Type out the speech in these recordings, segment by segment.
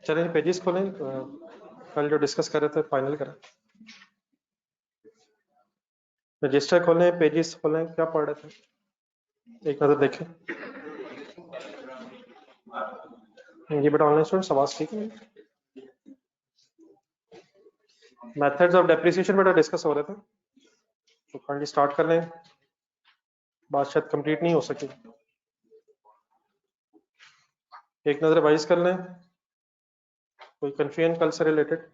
चलें पेजेस खोलें, कल जो डिस्कस कर रहे थे फाइनल करें। रजिस्टर खोलें, पेजेस खोलें, क्या पढ़ रहे थे एक नज़र देखें। ये बेटा ऑनलाइन स्टूडेंट्स आवाज ठीक है? मेथड्स ऑफ डेप्रिसिएशन बेटा डिस्कस हो रहे थे, तो काइंडली स्टार्ट कर लें, बात शायद कंप्लीट नहीं हो सकी। एक नज़र रिवाइज कर लें, कोई कंफ्यूजन कल से रिलेटेड।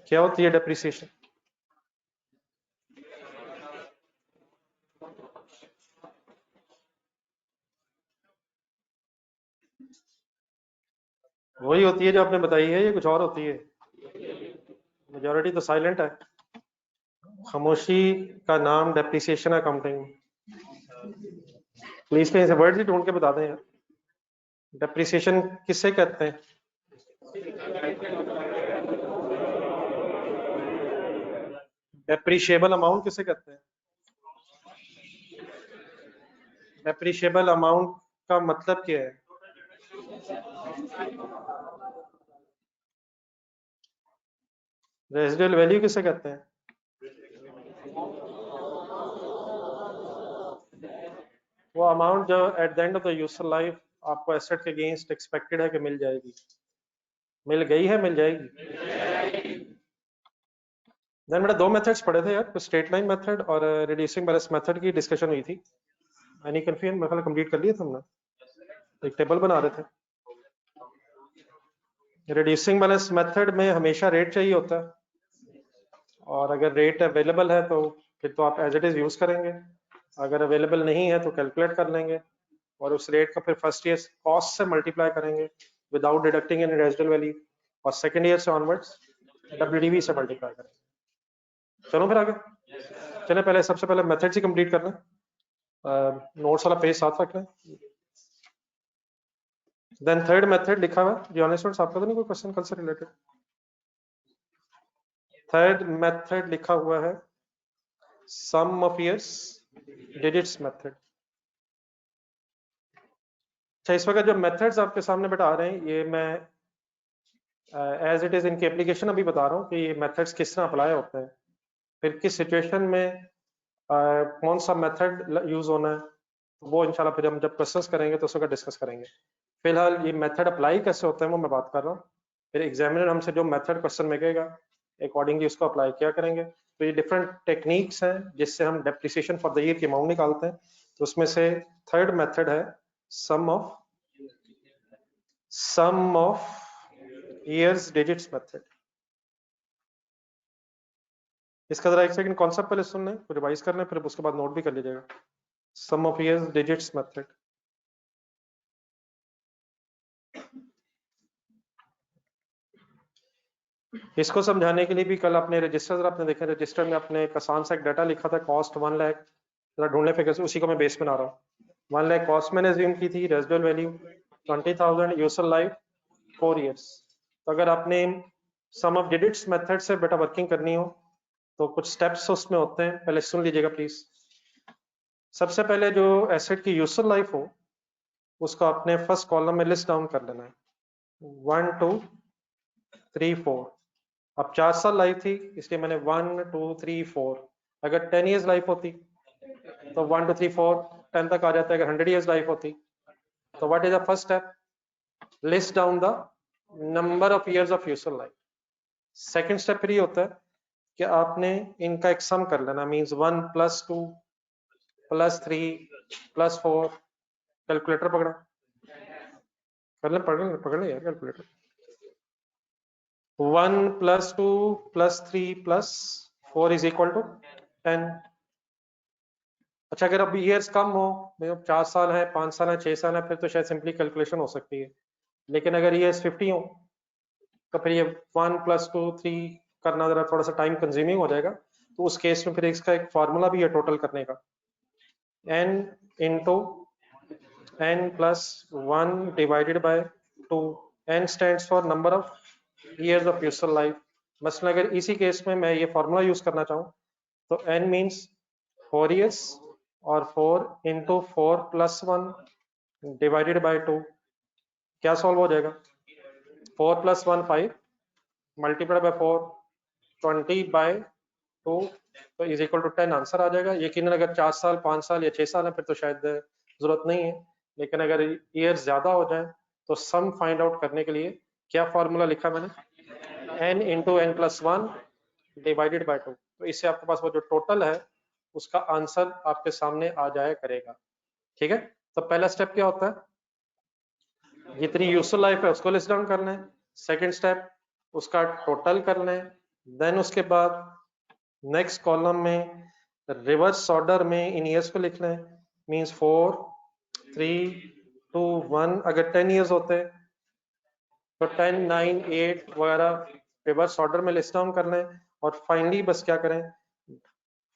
क्या होती है डेप्रिसिएशन? वही होती है जो आपने बताई है, ये कुछ और होती है? मेजॉरिटी तो साइलेंट है। खामोशी का नाम डेप्रिसिएशन अकाउंटिंग। प्लीज कहीं से वर्ड ही ढूंढ के बता दें यार, डेप्रिसिएशन किससे कहते हैं? डेप्रिशिएबल अमाउंट किसे कहते हैं? डेप्रिशिएबल अमाउंट का मतलब क्या है? रेजिडुअल वैल्यू किसे कहते हैं? वो अमाउंट जो at the end of the useful life आपको एसेट के अगेंस्ट एक्सपेक्टेड है कि मिल जाएगी, मिल गई है, मिल जाएगी। देन मेरा दो मेथड्स पढ़े थे यार, स्ट्रेट लाइन मेथड और रिड्यूसिंग बैलेंस मेथड की डिस्कशन हुई थी। Any confusion? मेरे ख्याल कंप्लीट कर लिया था हमने, एक टेबल बना रहे थे। रिड्यूसिंग बैलेंस मेथड में हमेशा रेट चाहिए होता है, और अगर रेट अवेलेबल है तो फिर तो आप एज इट इज यूज करेंगे, अगर अवेलेबल नहीं है तो कैलकुलेट कर लेंगे और उस रेट का फिर फर्स्ट ईयर कॉस्ट से मल्टीप्लाई करेंगे विदाउट डिडक्टिंग इन रेजिडुअल वैल्यू, और सेकंड ईयर से ऑनवर्ड्स डब्ल्यूडीवी से मल्टीप्लाई करेंगे। चलो फिर आगे चले, पहले सबसे पहले मेथड्स ही कंप्लीट करना, नोट्स वाला पेज साथ रख लें। देन थर्ड मेथड लिखा हुआ है, जो ऑनेस्ट आपका तो नहीं कोई क्वेश्चन कल से रिलेटेड? थर्ड मेथड लिखा हुआ है सम ऑफ ईयर्स डिजिट्स मेथड। अच्छा, इस वक्त जो मेथड्स आपके सामने बेटा आ रहे हैं, ये मैं एज इट इज इनकी एप्लीकेशन अभी बता रहा हूँ कि ये मेथड्स किस तरह अप्लाई होते हैं, फिर किस सिचुएशन में कौन सा मेथड यूज होना है, वो इंशाल्लाह फिर हम जब क्वेश्चंस करेंगे तो उसका डिस्कस करेंगे। फिलहाल ये मेथड अप्लाई कैसे होते हैं वो मैं बात कर रहा हूँ, फिर एग्जामिनर हमसे जो मेथड क्वेश्चन मांगेगा अकॉर्डिंगली उसको अप्लाई क्या करेंगे। तो ये डिफरेंट टेक्निक्स हैं जिससे हम डेप्रिसिएशन फॉर द ईयर की अमाउंट निकालते हैं। तो उसमें से थर्ड मेथड है सम ऑफ ईयर्स डिजिट्स मेथड। इसका जरा एक सेकंड कॉन्सेप्ट पहले सुन लें, फिर रिवाइज कर लें, फिर उसके बाद नोट भी कर लीजिएगा। सम ऑफ ईयर्स डिजिट्स मेथड, इसको समझाने के लिए भी कल आपने रजिस्टर जरा आपने देखा, रजिस्टर में आपने एक आसान सा एक डाटा लिखा था, कॉस्ट 1 लाख, जरा ढूंढने फिर उसी को मैं बेस बना रहा हूँ। 1 लाख कॉस्ट मैंने अज्यूम की थी, residual value 20,000, useful life 4 years. तो अगर आपने सम ऑफ डिजिट्स मेथड से बेटा वर्किंग करनी हो तो कुछ स्टेप्स उसमें होते हैं, पहले सुन लीजिएगा प्लीज। सबसे पहले जो एसेट की यूजफुल लाइफ हो उसको आपने फर्स्ट कॉलम में लिस्ट डाउन कर लेना है, 1 2 3 4। अब 4 साल लाइफ थी इसलिए मैंने 1 2 3 4। अगर 10 इयर्स लाइफ होती तो 1 2 3 4 10 तक आ जाता है। अगर 100 इयर्स लाइफ होती तो what is the first step? List down the number of years of useful life. Second step फिर ये होता है कि आपने इनका एक सम कर लेना, मींस 1 + 2 + 3 + 4। कैलकुलेटर पकड़ा, कर ले, पकड़ ले यार कैलकुलेटर। 1 + 2 + 3 + 4 is equal to 10। अच्छा, अगर अब ईयर्स कम हो, 4 साल है, 5 साल है, 6 साल है, फिर तो शायद सिंपली कैलकुलेशन हो सकती है। लेकिन अगर ईयर्स 50 हो तो फिर ये 1 + 2 3 करना जरा थोड़ा सा टाइम कंज्यूमिंग हो जाएगा। तो उस केस में फिर इसका एक फार्मूला भी है टोटल करने का, n × n + 1 / 2, n stands for number of years of useful life. मसलन अगर इसी केस में मैं ये फॉर्मूला यूज करना चाहूँ तो n मीन्स 4 years और 4 into 4 plus 1 डिवाइडेड बाय 2, क्या सॉल्व हो जाएगा? 4 plus 1 5 मल्टीप्लाई बाय 4 20 बाय 2 तो इज इक्वल टू 10 आंसर आ जाएगा। यकीनन अगर 4 साल 5 साल या 6 साल है फिर तो शायद जरूरत नहीं है, लेकिन अगर ईयर ज्यादा हो जाए तो सम फाइंड आउट करने के लिए क्या फॉर्मूला लिखा मैंने? n into N plus one divided by 2। तो इससे आपके पास वो जो टोटल है उसका आंसर आपके सामने आ जाया करेगा। ठीक है, तो पहला स्टेप क्या होता है? जितनी यूजफुल लाइफ है उसको लिस्ट डाउन करना है। सेकंड स्टेप उसका टोटल करना है। देन उसके बाद नेक्स्ट कॉलम में रिवर्स ऑर्डर में इन ईयर्स को लिखना है। मींस 4 3 2 1। अगर 10 इयर्स होते हैं तो 10 9 8 वगैरह रिवर्स ऑर्डर में लिस्ट डाउन करना है। और फाइनली बस क्या करें,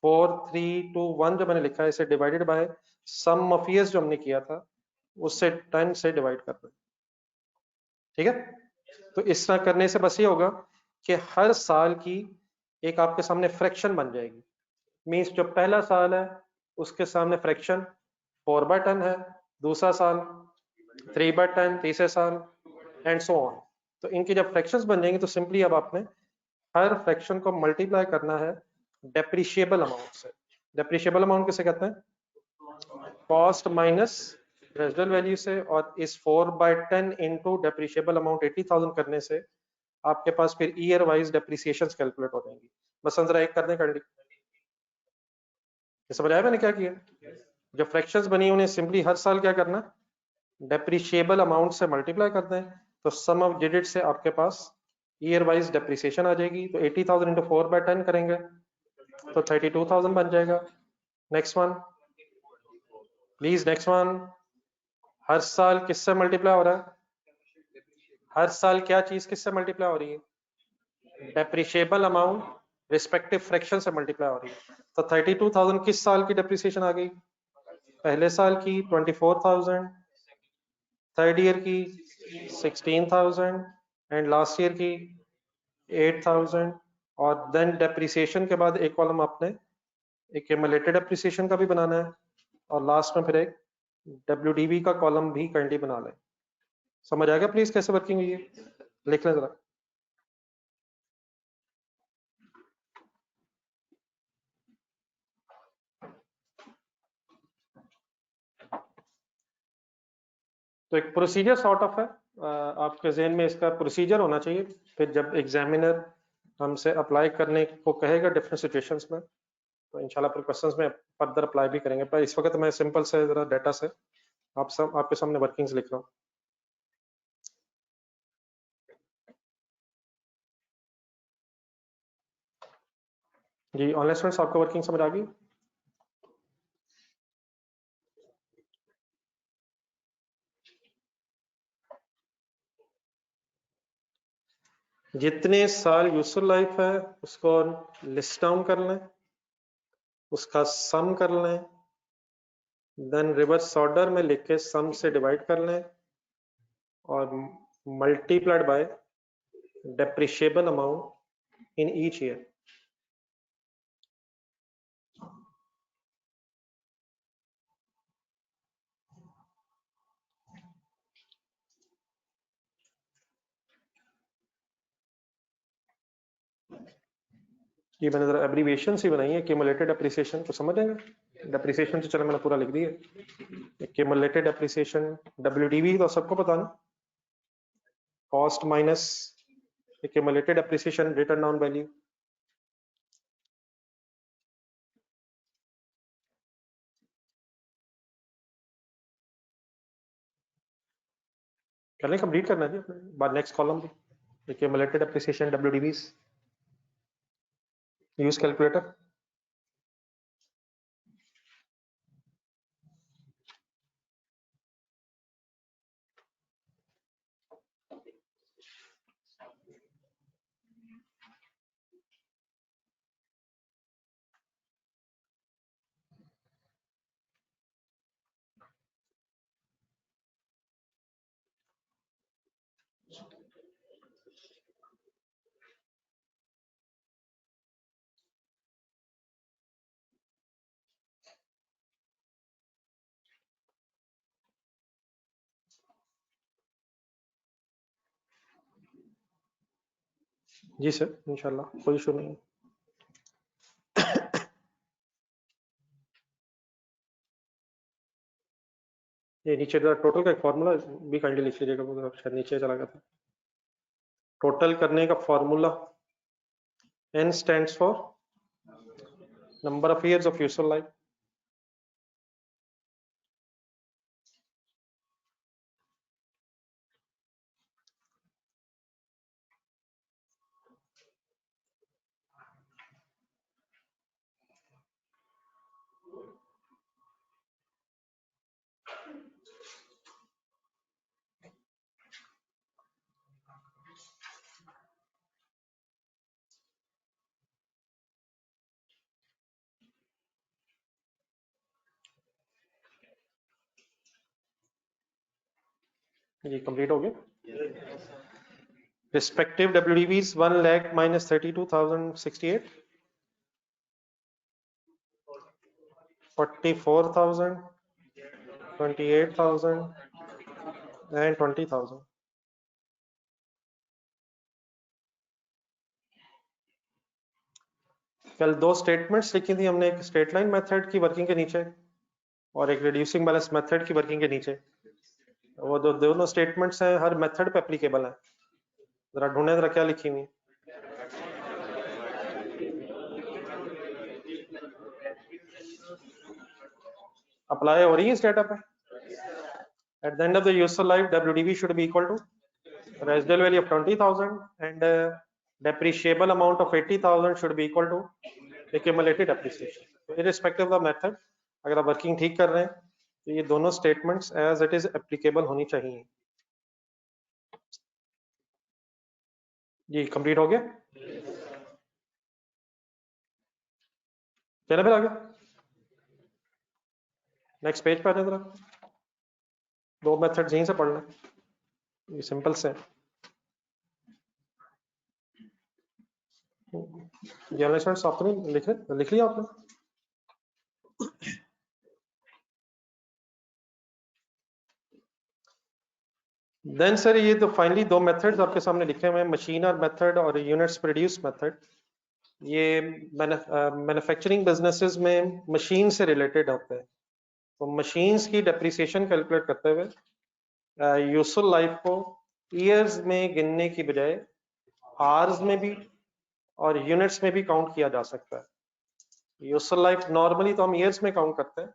4 3 2 1 जो मैंने लिखा है इसे divided by sum of years जो हमने किया था उससे 10 से डिवाइड करना है। ठीक है, तो इस तरह करने से बस ये होगा कि हर साल की एक आपके सामने फ्रैक्शन बन जाएगी। मीन्स जो पहला साल है उसके सामने फ्रैक्शन 4/10 है, दूसरा साल 3/10, तीसरे साल एंड सो ऑन। तो इनकी जब फ्रैक्शंस बन जाएंगी तो सिंपली अब आपने हर फ्रैक्शन को मल्टीप्लाई करना है डेप्रिशिएबल अमाउंट से। डेप्रिशिएबल अमाउंट किसे कहते हैं? कॉस्ट माइनस रेजिडुअल वैल्यू से। और इस 4/10 इंटू डेप्रिशिएबल अमाउंट 80,000 करने से आपके पास फिर ईयर वाइज डेप्रिसिएशन कैलकुलेट हो जाएंगी। बस अंदर एक करने कर ली, समझ आया मैंने क्या किया? जो फ्रैक्शंस बनी उन्हें सिंपली हर साल क्या करना, डेप्रिशिएबल अमाउंट से मल्टीप्लाई करते हैं तो सम ऑफ डिजिट से आपके पास ईयर वाइज डेप्रिसिएशन आ जाएगी। तो 80,000 इंटू 4/10 करेंगे तो 32,000 बन जाएगा। Next one please, next one. हर साल किससे मल्टीप्लाई हो रहा है? हर साल क्या चीज किससे मल्टीप्लाई हो रही है? डेप्रिशिएबल अमाउंट रिस्पेक्टिव फ्रैक्शन से मल्टीप्लाई हो रही है। तो 32,000 किस साल की डेप्रिसिएशन आ गई? पहले साल की 24,000, थर्ड ईयर की 16,000 एंड लास्ट ईयर की 8,000। और देन डेप्रिसिएशन के बाद एक कॉलम आपने एक क्यूमुलेटेड डेप्रिसिएशन का भी बनाना है और लास्ट में फिर एक WDV का कॉलम भी काइंडली बना लें। समझ आ गया प्लीज कैसे वर्किंग हुई है? लिख लें जरा। तो एक प्रोसीजर सॉर्ट ऑफ है, आपके जहन में इसका प्रोसीजर होना चाहिए। फिर जब एग्जामिनर हमसे अप्लाई करने को कहेगा डिफरेंट सिचुएशंस में तो इंशाल्लाह फिर क्वेश्चंस में फर्दर अप्लाई भी करेंगे। पर इस वक्त मैं सिंपल से जरा डाटा से आपके सामने वर्किंग्स लिख रहा हूँ। जी ऑनलाइन स्टूडेंट्स, आपको वर्किंग समझ आ गई? जितने साल यूजफुल लाइफ है उसको लिस्ट डाउन कर लें, उसका सम कर लें, देन रिवर्स ऑर्डर में लिख के सम से डिवाइड कर लें और multiplied by depreciable amount in each year. ये मैंने जरा एब्रीविएशन सी बनाई है, क्यूमुलेटेड डेप्रिसिएशन को समझ आएगा? डेप्रिसिएशन तो चलो मैंने पूरा लिख दिया। क्यूमुलेटेड डेप्रिसिएशन WDV तो सबको पता ना, cost minus cumulated depreciation written down value. कर लें, कंप्लीट करना है जी अपने बाद नेक्स्ट कॉलम भी cumulated depreciation WDVs। Use calculator. जी सर, इंशाल्लाह कोई इशू नहीं है। ये नीचे टोटल का एक फॉर्मूला भी काइंडली लिख लीजिएगा, वो शायद नीचे चला गया था। टोटल करने का formula N stands for number of years of useful life. ये कंप्लीट हो गया। Respective WDVs 1 lakh minus 32,068, 44,000, 28,000 and 20,000। कल दो स्टेटमेंट्स लिखी थी हमने, एक स्ट्रेट लाइन मेथड की वर्किंग के नीचे और एक रिड्यूसिंग बैलेंस मेथड की वर्किंग के नीचे। वो दोनों स्टेटमेंट्स हैं, हर मेथड पे एप्लीकेबल है। जरा ढूंढे जरा क्या लिखी हुई। अप्लाई हो रही है इस डेटा पे। At the end of the useful life, WDV should be equal to residual value of 20,000 and depreciable amount of 80,000 should be equal to accumulated depreciation. Irrespective of the method, अगर आप working ठीक कर रहे हैं तो ये दोनों statements as it is applicable होनी चाहिए। जी कंप्लीट हो गया। चलो फिर आगे नेक्स्ट पेज पे आ जाए जरा। दो मेथड्स यहीं से पढ़ लें, ये सिंपल से। जर्नलिस्ट आप तो नहीं लिख लिया आपने? देन सर ये तो फाइनली दो मेथड्स आपके सामने लिखे हुए हैं, मशीन और मेथड और यूनिट्स प्रोड्यूस मेथड। ये मैन्युफैक्चरिंग बिजनेसेस में मशीन से रिलेटेड होते हैं। तो मशीन्स की डेप्रिसिएशन कैलकुलेट करते हुए यूजफुल लाइफ को ईयर्स में गिनने की बजाय आवर्स में भी और यूनिट्स में भी काउंट किया जा सकता है। यूजफुल लाइफ नॉर्मली तो हम ईयर्स में काउंट करते हैं,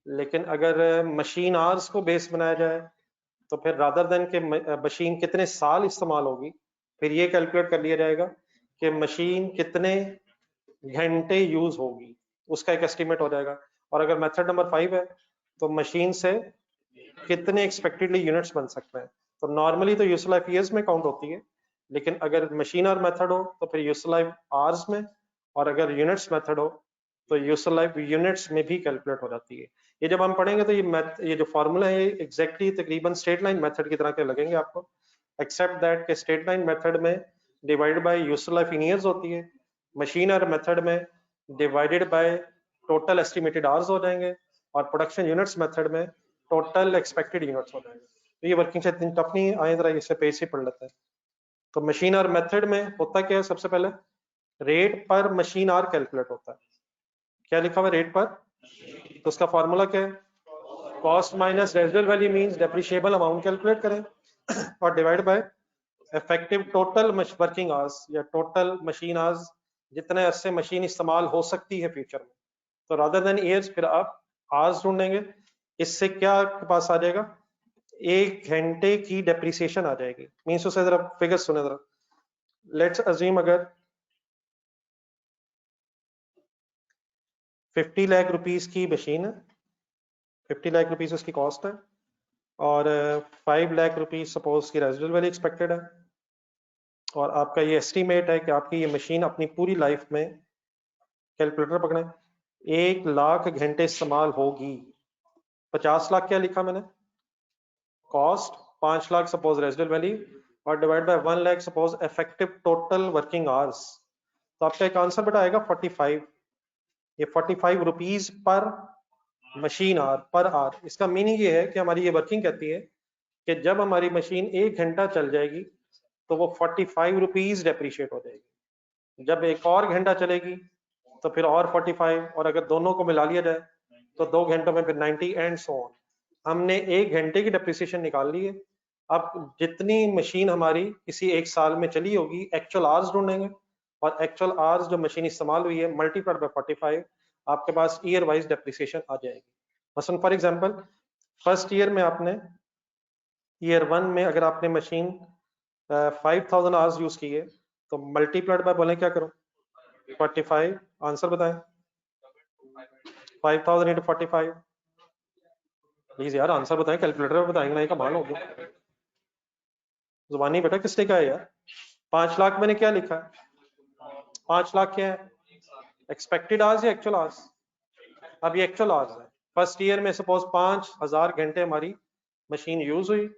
लेकिन अगर मशीन आवर्स को बेस बनाया जाए तो फिर रादर देन के मशीन कितने साल इस्तेमाल होगी, फिर ये कैलकुलेट कर लिया जाएगा कि मशीन कितने घंटे यूज होगी, उसका एक एस्टिमेट हो जाएगा। और अगर मेथड नंबर 5 है तो मशीन से कितने एक्सपेक्टेडली यूनिट्स बन सकते हैं। तो नॉर्मली तो यूजफुल लाइफ ईयर्स में काउंट होती है, लेकिन अगर मशीन और मेथड हो तो फिर यूजफुल लाइफ आवर्स में, और अगर यूनिट्स मेथड हो तो यूजफुल लाइफ यूनिट्स में भी कैलकुलेट हो जाती है। ये जब हम पढ़ेंगे तो ये जो फॉर्मूला है एग्जैक्टली तकरीबन स्ट्रेट लाइन मेथड की तरह के लगेंगे आपको, एक्सेप्ट दैट के स्ट्रेट लाइन मेथड में divided by useful life in years होती है, मशीन और मेथड में divided by total estimated hours हो जाएंगे, और प्रोडक्शन यूनिट्स मेथड में टोटल एक्सपेक्टेड यूनिट्स हो जाएंगे। तो ये वर्किंग से इतनी टफ नहीं आए, जरा इसे पेज से पढ़ लेते हैं। तो मशीन और मेथड में होता क्या है, सबसे पहले रेट पर मशीन आवर कैलकुलेट होता है। क्या लिखा हुआ है रेट पर? तो उसका फॉर्मूला क्या है? Cost minus residual value means depreciable amount calculate करें और divide bye effective total working hours या टोटल मशीन आवर्स, जितने अरसे मशीन इस्तेमाल हो सकती है फ्यूचर में। तो रादर देन ईयर्स फिर आप आवर्स ढूंढेंगे। इससे क्या आपके पास आ जाएगा, एक घंटे की डेप्रिसिएशन आ जाएगी। मींस उसे जरा फिगर सुने जरा। लेट्स अज्यूम अगर 50 लाख रुपीस की मशीन है, 50 लाख रुपीस उसकी कॉस्ट है, और 5 लाख रुपीस सपोज की रेजिडुअल वैल्यू एक्सपेक्टेड है, और आपका ये एस्टीमेट है कि आपकी ये मशीन अपनी पूरी लाइफ में, कैलकुलेटर पकड़े, 1 लाख घंटे इस्तेमाल होगी। 50 लाख क्या लिखा मैंने cost, 5 lakh suppose residual value, और divide by 1 lakh suppose effective total working hours, तो आपका एक आंसर बेटा आएगा 45। ये 45 rupees per machine our per hour. इसका मीनिंग ये है कि हमारी ये वर्किंग कहती है कि जब हमारी मशीन 1 घंटा चल जाएगी तो वो 45 रुपीज डेप्रिशिएट हो जाएगी। जब एक और घंटा चलेगी तो फिर और 45, और अगर दोनों को मिला लिया जाए तो 2 घंटों में फिर 90 एंड सो ऑन। हमने 1 घंटे की डेप्रिसिएशन निकाल ली है। अब जितनी मशीन हमारी किसी एक साल में चली होगी, एक्चुअल आवर्स ढूंढेंगे, और एक्चुअल आवर्स जो मशीन इस्तेमाल हुई है मल्टीप्लाइड बाय 45, आपके पास ईयर वाइज डेप्रिसिएशन आ जाएगी। मसलन फॉर एग्जांपल फर्स्ट ईयर में आपने ईयर 1 में अगर आपने मशीन 5000 आवर्स यूज की है तो मल्टीप्लाइड बाय बोलें क्या करो 45, आंसर बताएं 5000 इंटू 45। प्लीज यार आंसर बताएं, कैलकुलेटर में बताएंगे ना, ये कमाल हो गया। जुबानी बेटा किसने कहा यार? 5 लाख मैंने क्या लिखा है? 5 लाख क्या है? एक्सपेक्टेड आवर्स या एक्चुअल आवर्स? अब ये एक्चुअल आवर्स है। फर्स्ट ईयर में सपोज 5000 घंटे हमारी मशीन यूज हुई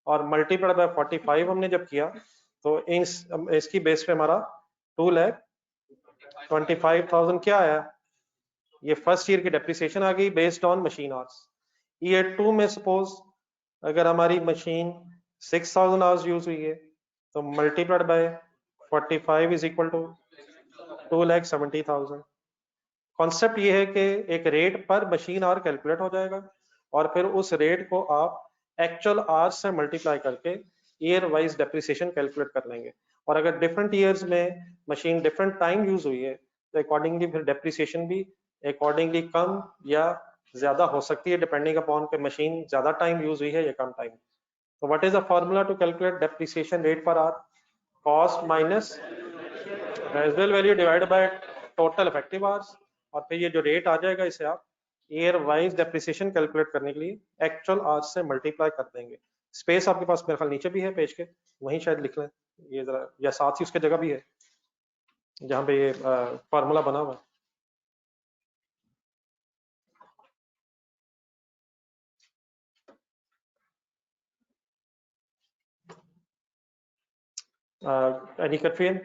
और मल्टीप्लाइड बाय 45 हमने जब किया तो इसकी बेस पे हमारा 2,25,000 क्या आया? ये फर्स्ट ईयर की डेप्रिसिएशन आ गई based on machine hours. Year 2 में सपोज अगर हमारी मशीन 6000 आवर्स यूज हुई है तो multiplied by 45 is equal to 2,70,000। Concept ये है कि एक रेट पर मशीन आवर कैलकुलेट हो जाएगा और फिर उस रेट को आप एक्चुअल आवर्स से मल्टीप्लाई करके ईयर वाइज डेप्रिसिएशन कैलकुलेट कर लेंगे। और अगर डिफरेंट ईयर्स में मशीन डिफरेंट टाइम यूज हुई है तो अकॉर्डिंगली फिर डेप्रिसिएशन भी अकॉर्डिंगली कम या ज्यादा हो सकती है, डिपेंडिंग अपॉन कि मशीन ज्यादा टाइम यूज हुई है या कम टाइम। तो what is the formula to calculate depreciation rate per hour? Cost minus residual value divide by total effective hours, और फिर ये जो रेट आ जाएगा इसे आप ईयर वाइज डेप्रिसिएशन कैलकुलेट करने के लिए एक्चुअल आवर्स से मल्टीप्लाई कर देंगे। स्पेस आपके पास मेरे ख्याल नीचे भी है पेज के, वहीं शायद लिख लें ये जरा, या साथ ही उसके जगह भी है जहाँ पे ये फार्मूला बना हुआ है। Any confusion?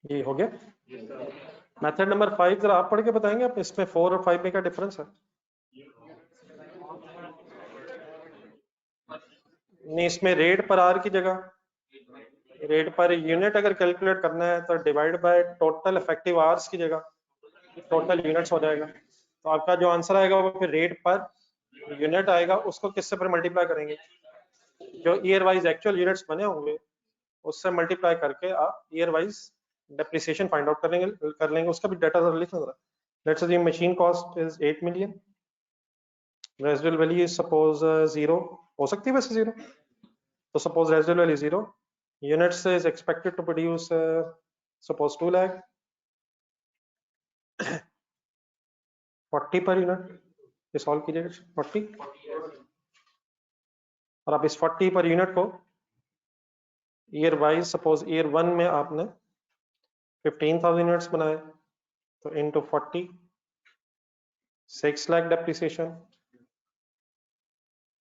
ये हो गया। मेथड नंबर 5 जरा आप पढ़ के बताएंगे आप, इसमें 4 और 5 में क्या डिफरेंस है? नहीं, इसमें रेट पर आवर की जगह रेट पर यूनिट अगर कैलकुलेट करना है तो divide by total effective hours की जगह टोटल यूनिट्स हो जाएगा। तो आपका जो आंसर आएगा वो फिर रेट पर यूनिट आएगा, उसको किससे पर मल्टीप्लाई करेंगे? जो ईयर वाइज एक्चुअल यूनिट्स बने होंगे उससे मल्टीप्लाई करके आप year wise depreciation find out कर लेंगे। उसका भी डाटा जरा लिख लेना। Let's assume machine cost is 8 million, residual value is suppose 0, हो सकती है वैसे 0, तो suppose residual value 0, units is expected to produce suppose 2 lakh, 40 per unit, ये सॉल्व कीजिएगा 40, और आप इस 40 पर यूनिट को ईयर वाइज सपोज ईयर 1 में आपने 15,000 यूनिट्स बनाए तो इनटू 40 6 लाख डेप्रिसिएशन,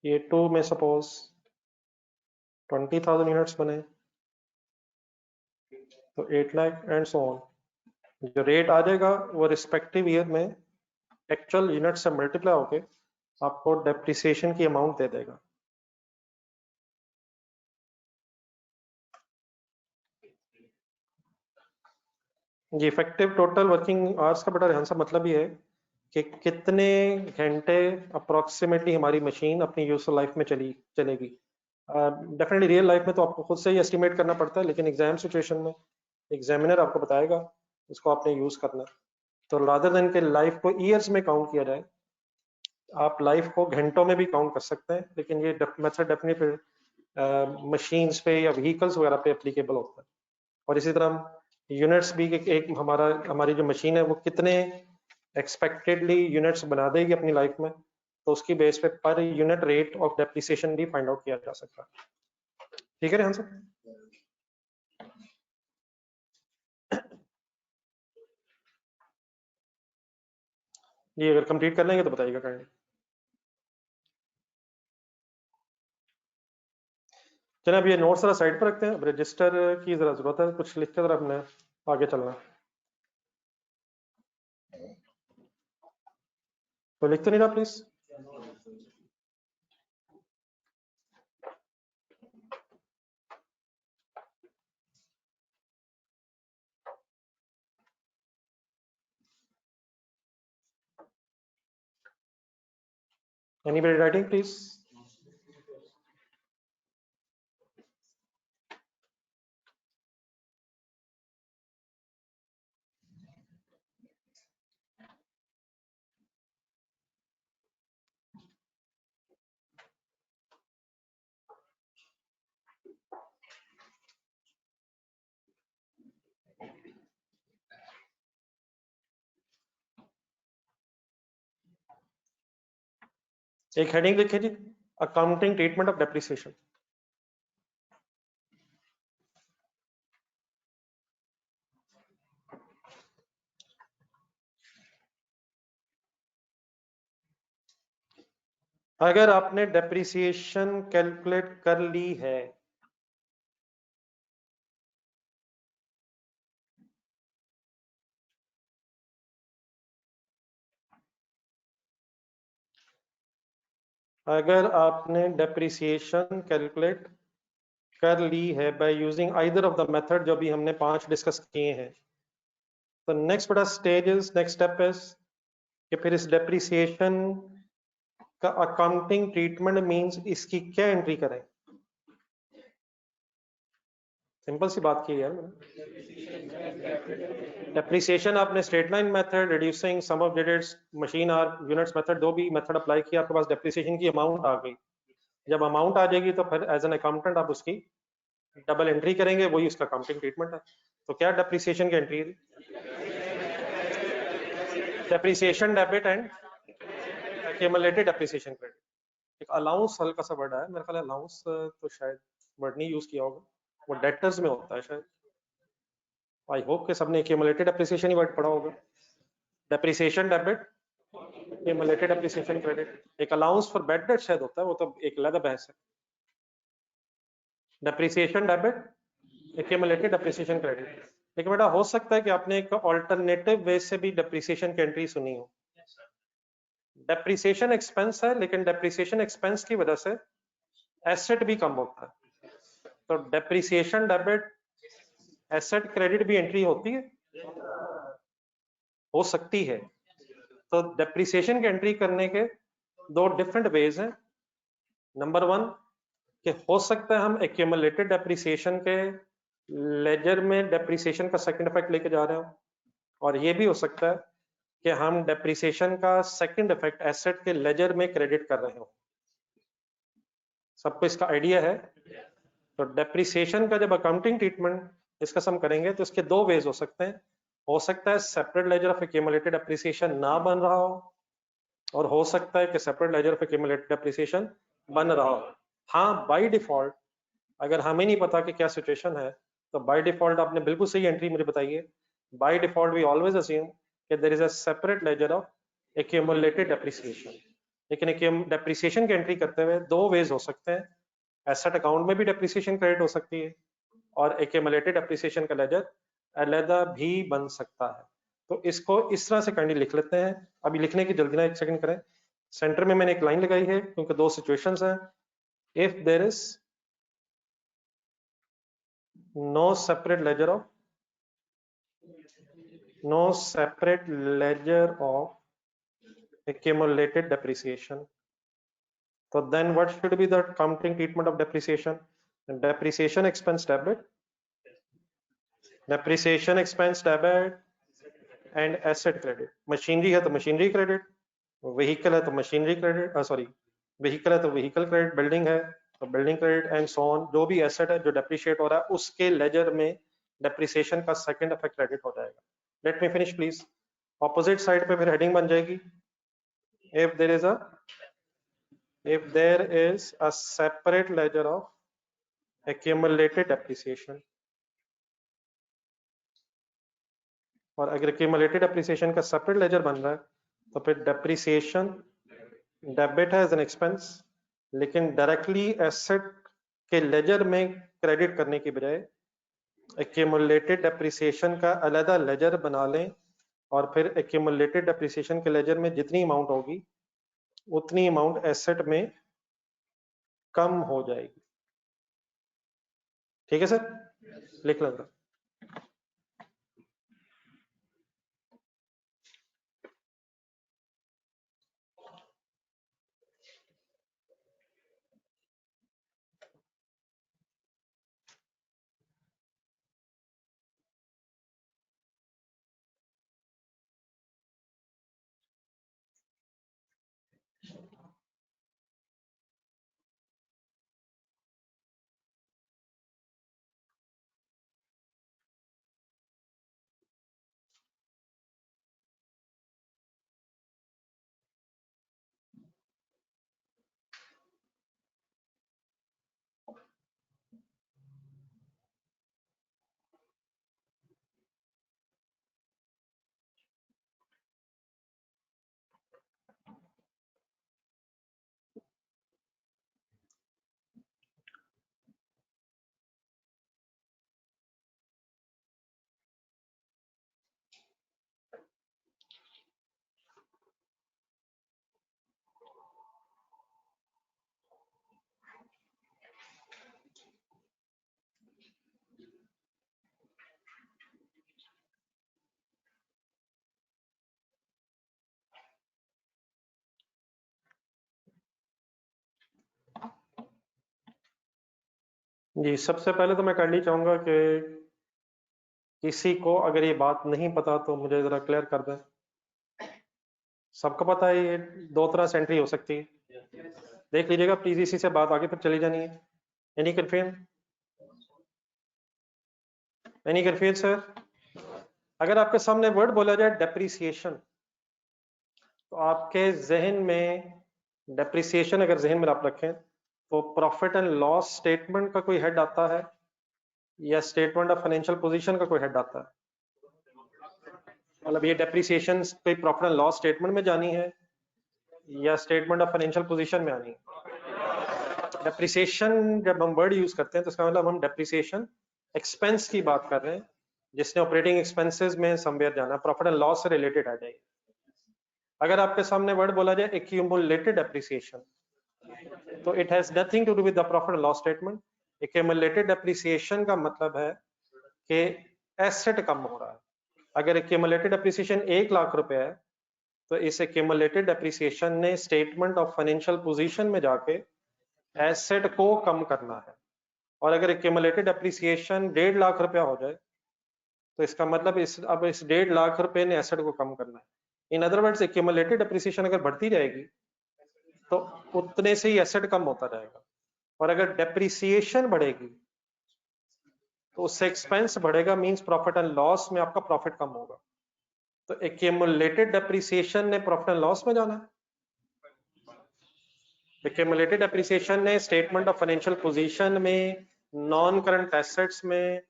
ये 2 में सपोज 20,000 यूनिट्स बने तो 8 लाख एंड सो ऑन। जो रेट आ जाएगा वो रिस्पेक्टिव ईयर में एक्चुअल यूनिट से मल्टीप्लाई होके आपको डेप्रिसिएशन की अमाउंट दे देगा। ये इफेक्टिव टोटल वर्किंग आवर्स का बड़ा ध्यान से मतलब ये है कि कितने घंटे अप्रोक्सीमेटली हमारी मशीन अपनी यूजफुल लाइफ में चलेगी। डेफिनेटली रियल लाइफ में तो आपको खुद से ही एस्टिमेट करना पड़ता है, लेकिन एग्जाम सिचुएशन में एग्जामिनर आपको बताएगा, उसको आपने यूज करना है। तो रादर देन के लाइफ को ईयर्स में काउंट किया जाए, आप लाइफ को घंटों में भी काउंट कर सकते हैं, लेकिन ये मेथड डेफिनेटली मशीन्स पे या व्हीकल्स वगैरह पे एप्लीकेबल होता है। और इसी तरह यूनिट्स भी एक हमारी जो मशीन है वो कितने एक्सपेक्टेडली यूनिट्स बना देगी अपनी लाइफ में, तो उसकी बेस पे per unit rate of depreciation भी फाइंड आउट किया जा सकता है। ठीक है रेहान सर? ये अगर कंप्लीट कर लेंगे तो बताइएगा काइंडली। चलिए अब ये नोट्स जरा साइड पर रखते हैं, अब रजिस्टर की जरा जरूरत है, कुछ लिख के जरा अपने आगे चलना है। तो लिखते नहीं ना प्लीज। Anybody writing, please? एक हेडिंग लिखिए जी, अकाउंटिंग ट्रीटमेंट ऑफ डेप्रिसिएशन। अगर आपने डेप्रिसिएशन कैलकुलेट कर ली है, अगर आपने डेप्रिसिएशन कैलकुलेट कर ली है by using either of the method जो भी हमने 5 डिस्कस किए हैं, तो नेक्स्ट बड़ा नेक्स्ट स्टेप इज कि फिर इस डेप्रिसिएशन का अकाउंटिंग ट्रीटमेंट मींस इसकी क्या एंट्री करें। सिंपल सी बात की है यार। डेप्रिसिएशन आपने straight line method, reducing sum of digits, machine or units method, दो भी मेथड अप्लाई किया, आपके पास डेप्रिसिएशन की अमाउंट आ गई। जब अमाउंट आ जाएगी तो फिर एज एन अकाउंटेंट आप उसकी डबल एंट्री करेंगे, वही उसका अकाउंटिंग ट्रीटमेंट है। तो क्या डेप्रिसिएशन की entry? Depreciation debit and accumulated depreciation credit. एक अलाउंस हल्का सा वर्ड है, मेरे ख्याल अलाउंस तो शायद वर्ड नहीं यूज किया होगा, वो डेटर्स में होता है शायद। आई होप कि सबने एक्यूमुलेटेड डेप्रिसिएशन ही वर्ड पढ़ा होगा। Depreciation debit, accumulated depreciation credit. एक अलाउंस फॉर बैड डेट शायद होता है, वो तो एक अलग बहस है। Depreciation debit, accumulated depreciation credit. लेकिन बेटा हो सकता है कि आपने एक ऑल्टरनेटिव वे से भी डेप्रिसिएशन की एंट्री सुनी हो। डेप्रिसिएशन एक्सपेंस है, लेकिन डेप्रिसिएशन एक्सपेंस की वजह से एसेट भी कम होता है। तो डेप्रिसिएशन डेबिट एसेट क्रेडिट भी एंट्री होती है, हो सकती है। तो डेप्रिसिएशन की एंट्री करने के दो डिफरेंट वेज हैं। नंबर वन कि हो सकता है हम एक्यूमुलेटेड डेप्रिसिएशन के लेजर में डेप्रिसिएशन का सेकंड इफेक्ट लेके जा रहे हो, और ये भी हो सकता है कि हम डेप्रिसिएशन का सेकंड इफेक्ट एसेट के लेजर में क्रेडिट कर रहे हो। सबको इसका आइडिया है? तो डेप्रिसिएशन का जब अकाउंटिंग ट्रीटमेंट डिस्कस हम करेंगे तो इसके दो वेज हो सकते हैं। हो सकता है separate ledger of accumulated depreciation ना बन रहा हो, और हो सकता है कि separate ledger of accumulated depreciation बन रहा हो। हाँ, बाय डिफॉल्ट अगर हमें नहीं पता कि क्या सिचुएशन है, तो बाय डिफॉल्ट आपने बिल्कुल सही एंट्री मुझे बताई है। By default we always assume कि there is a separate ledger of accumulated depreciation. लेकिन डेप्रिसिएशन की एंट्री करते हुए दो वेज हो सकते हैं। एसेट अकाउंट में भी डेप्रिसिएशन क्रेडिट हो सकती है, और एक्यूमुलेटेड डेप्रिसिएशन का लेजर अलहदा भी बन सकता है। तो इसको इस तरह से काइंडली लिख लेते हैं। अभी लिखने की जल्दी ना, एक सेकंड करें। सेंटर में मैंने एक लाइन लगाई है क्योंकि दो सिचुएशंस हैं। If there is no separate ledger of accumulated depreciation, so then what should be the accounting treatment of depreciation? Depreciation expense debit, depreciation expense debit and asset credit. Machinery है तो machinery credit, vehicle है तो machinery credit, sorry vehicle है तो vehicle credit, building है तो building credit and so on. जो भी एसेट है जो डेप्रिशिएट हो रहा है उसके लेजर में डेप्रिसिएशन का सेकंड इफेक्ट क्रेडिट हो जाएगा। Let me finish please. Opposite side पे फिर हेडिंग बन जाएगी, if there is a separate ledger of accumulated depreciation, और अगर accumulated depreciation का separate ledger बन रहा है तो फिर depreciation डेबिट है एज एन एक्सपेंस, लेकिन डायरेक्टली एसेट के लेजर में क्रेडिट करने की बजाय accumulated depreciation का अलग लेजर बना लें और फिर accumulated depreciation के लेजर में जितनी अमाउंट होगी उतनी अमाउंट एसेट में कम हो जाएगी। ठीक है सर, लिख लो। जी, सबसे पहले तो मैं करनी चाहूंगा कि किसी को अगर ये बात नहीं पता तो मुझे जरा क्लियर कर दें। सबको पता है ये दो तरह से एंट्री हो सकती है, देख लीजिएगा प्लीज, इसी से बात आगे फिर चली जानी है। Any confusion? Any confusion sir? अगर आपके सामने वर्ड बोला जाए डेप्रिसिएशन, तो आपके जहन में डेप्रिसिएशन अगर जहन में आप रखें तो प्रॉफिट एंड लॉस स्टेटमेंट का कोई हेड आता है या स्टेटमेंट ऑफ फाइनेंशियल पोजीशन का कोई हेड आता है? मतलब ये डेप्रिसिएशन कोई प्रॉफिट एंड लॉस स्टेटमेंट में जानी है या स्टेटमेंट ऑफ फाइनेंशियल पोजीशन में आनी है? डेप्रिसिएशन जब हम वर्ड यूज करते हैं तो इसका मतलब हम डेप्रिसिएशन एक्सपेंस की बात कर रहे हैं जिसने ऑपरेटिंग एक्सपेंसेस में समवेयर जाना, प्रॉफिट एंड लॉस से रिलेटेड आ जाएगी। अगर आपके सामने वर्ड बोला जाए एक्यूमुलेटेड डेप्रिसिएशन, तो it has nothing to do with the profit and loss statement. Accumulated depreciation का मतलब है कि एसेट कम हो रहा है। अगर एक्यूमुलेटेड डेप्रिसिएशन 1 लाख रुपए है तो इस एक्यूमुलेटेड डेप्रिसिएशन ने स्टेटमेंट ऑफ फाइनेंशियल पोजीशन में जाके एसेट को कम करना है। और अगर एक्यूमुलेटेड डेप्रिसिएशन 1.5 लाख रुपया हो जाए तो इसका मतलब इस 1.5 लाख रुपए ने एसेट को कम करना है। इन अदर वर्ड्स एक्यूमुलेटेड डेप्रिसिएशन अगर बढ़ती जाएगी तो उतने से ही एसेट कम होता जाएगा, और अगर डेप्रिसिएशन बढ़ेगी तो उससे एक्सपेंस बढ़ेगा, मींस प्रॉफिट एंड लॉस में आपका प्रॉफिट कम होगा। तो एक्यूमुलेटेड डेप्रिसिएशन ने प्रॉफिट एंड लॉस में जाना है। एक्यूमुलेटेड डेप्रिसिएशन ने स्टेटमेंट ऑफ फाइनेंशियल पोजीशन में नॉन करंट एसेट्स में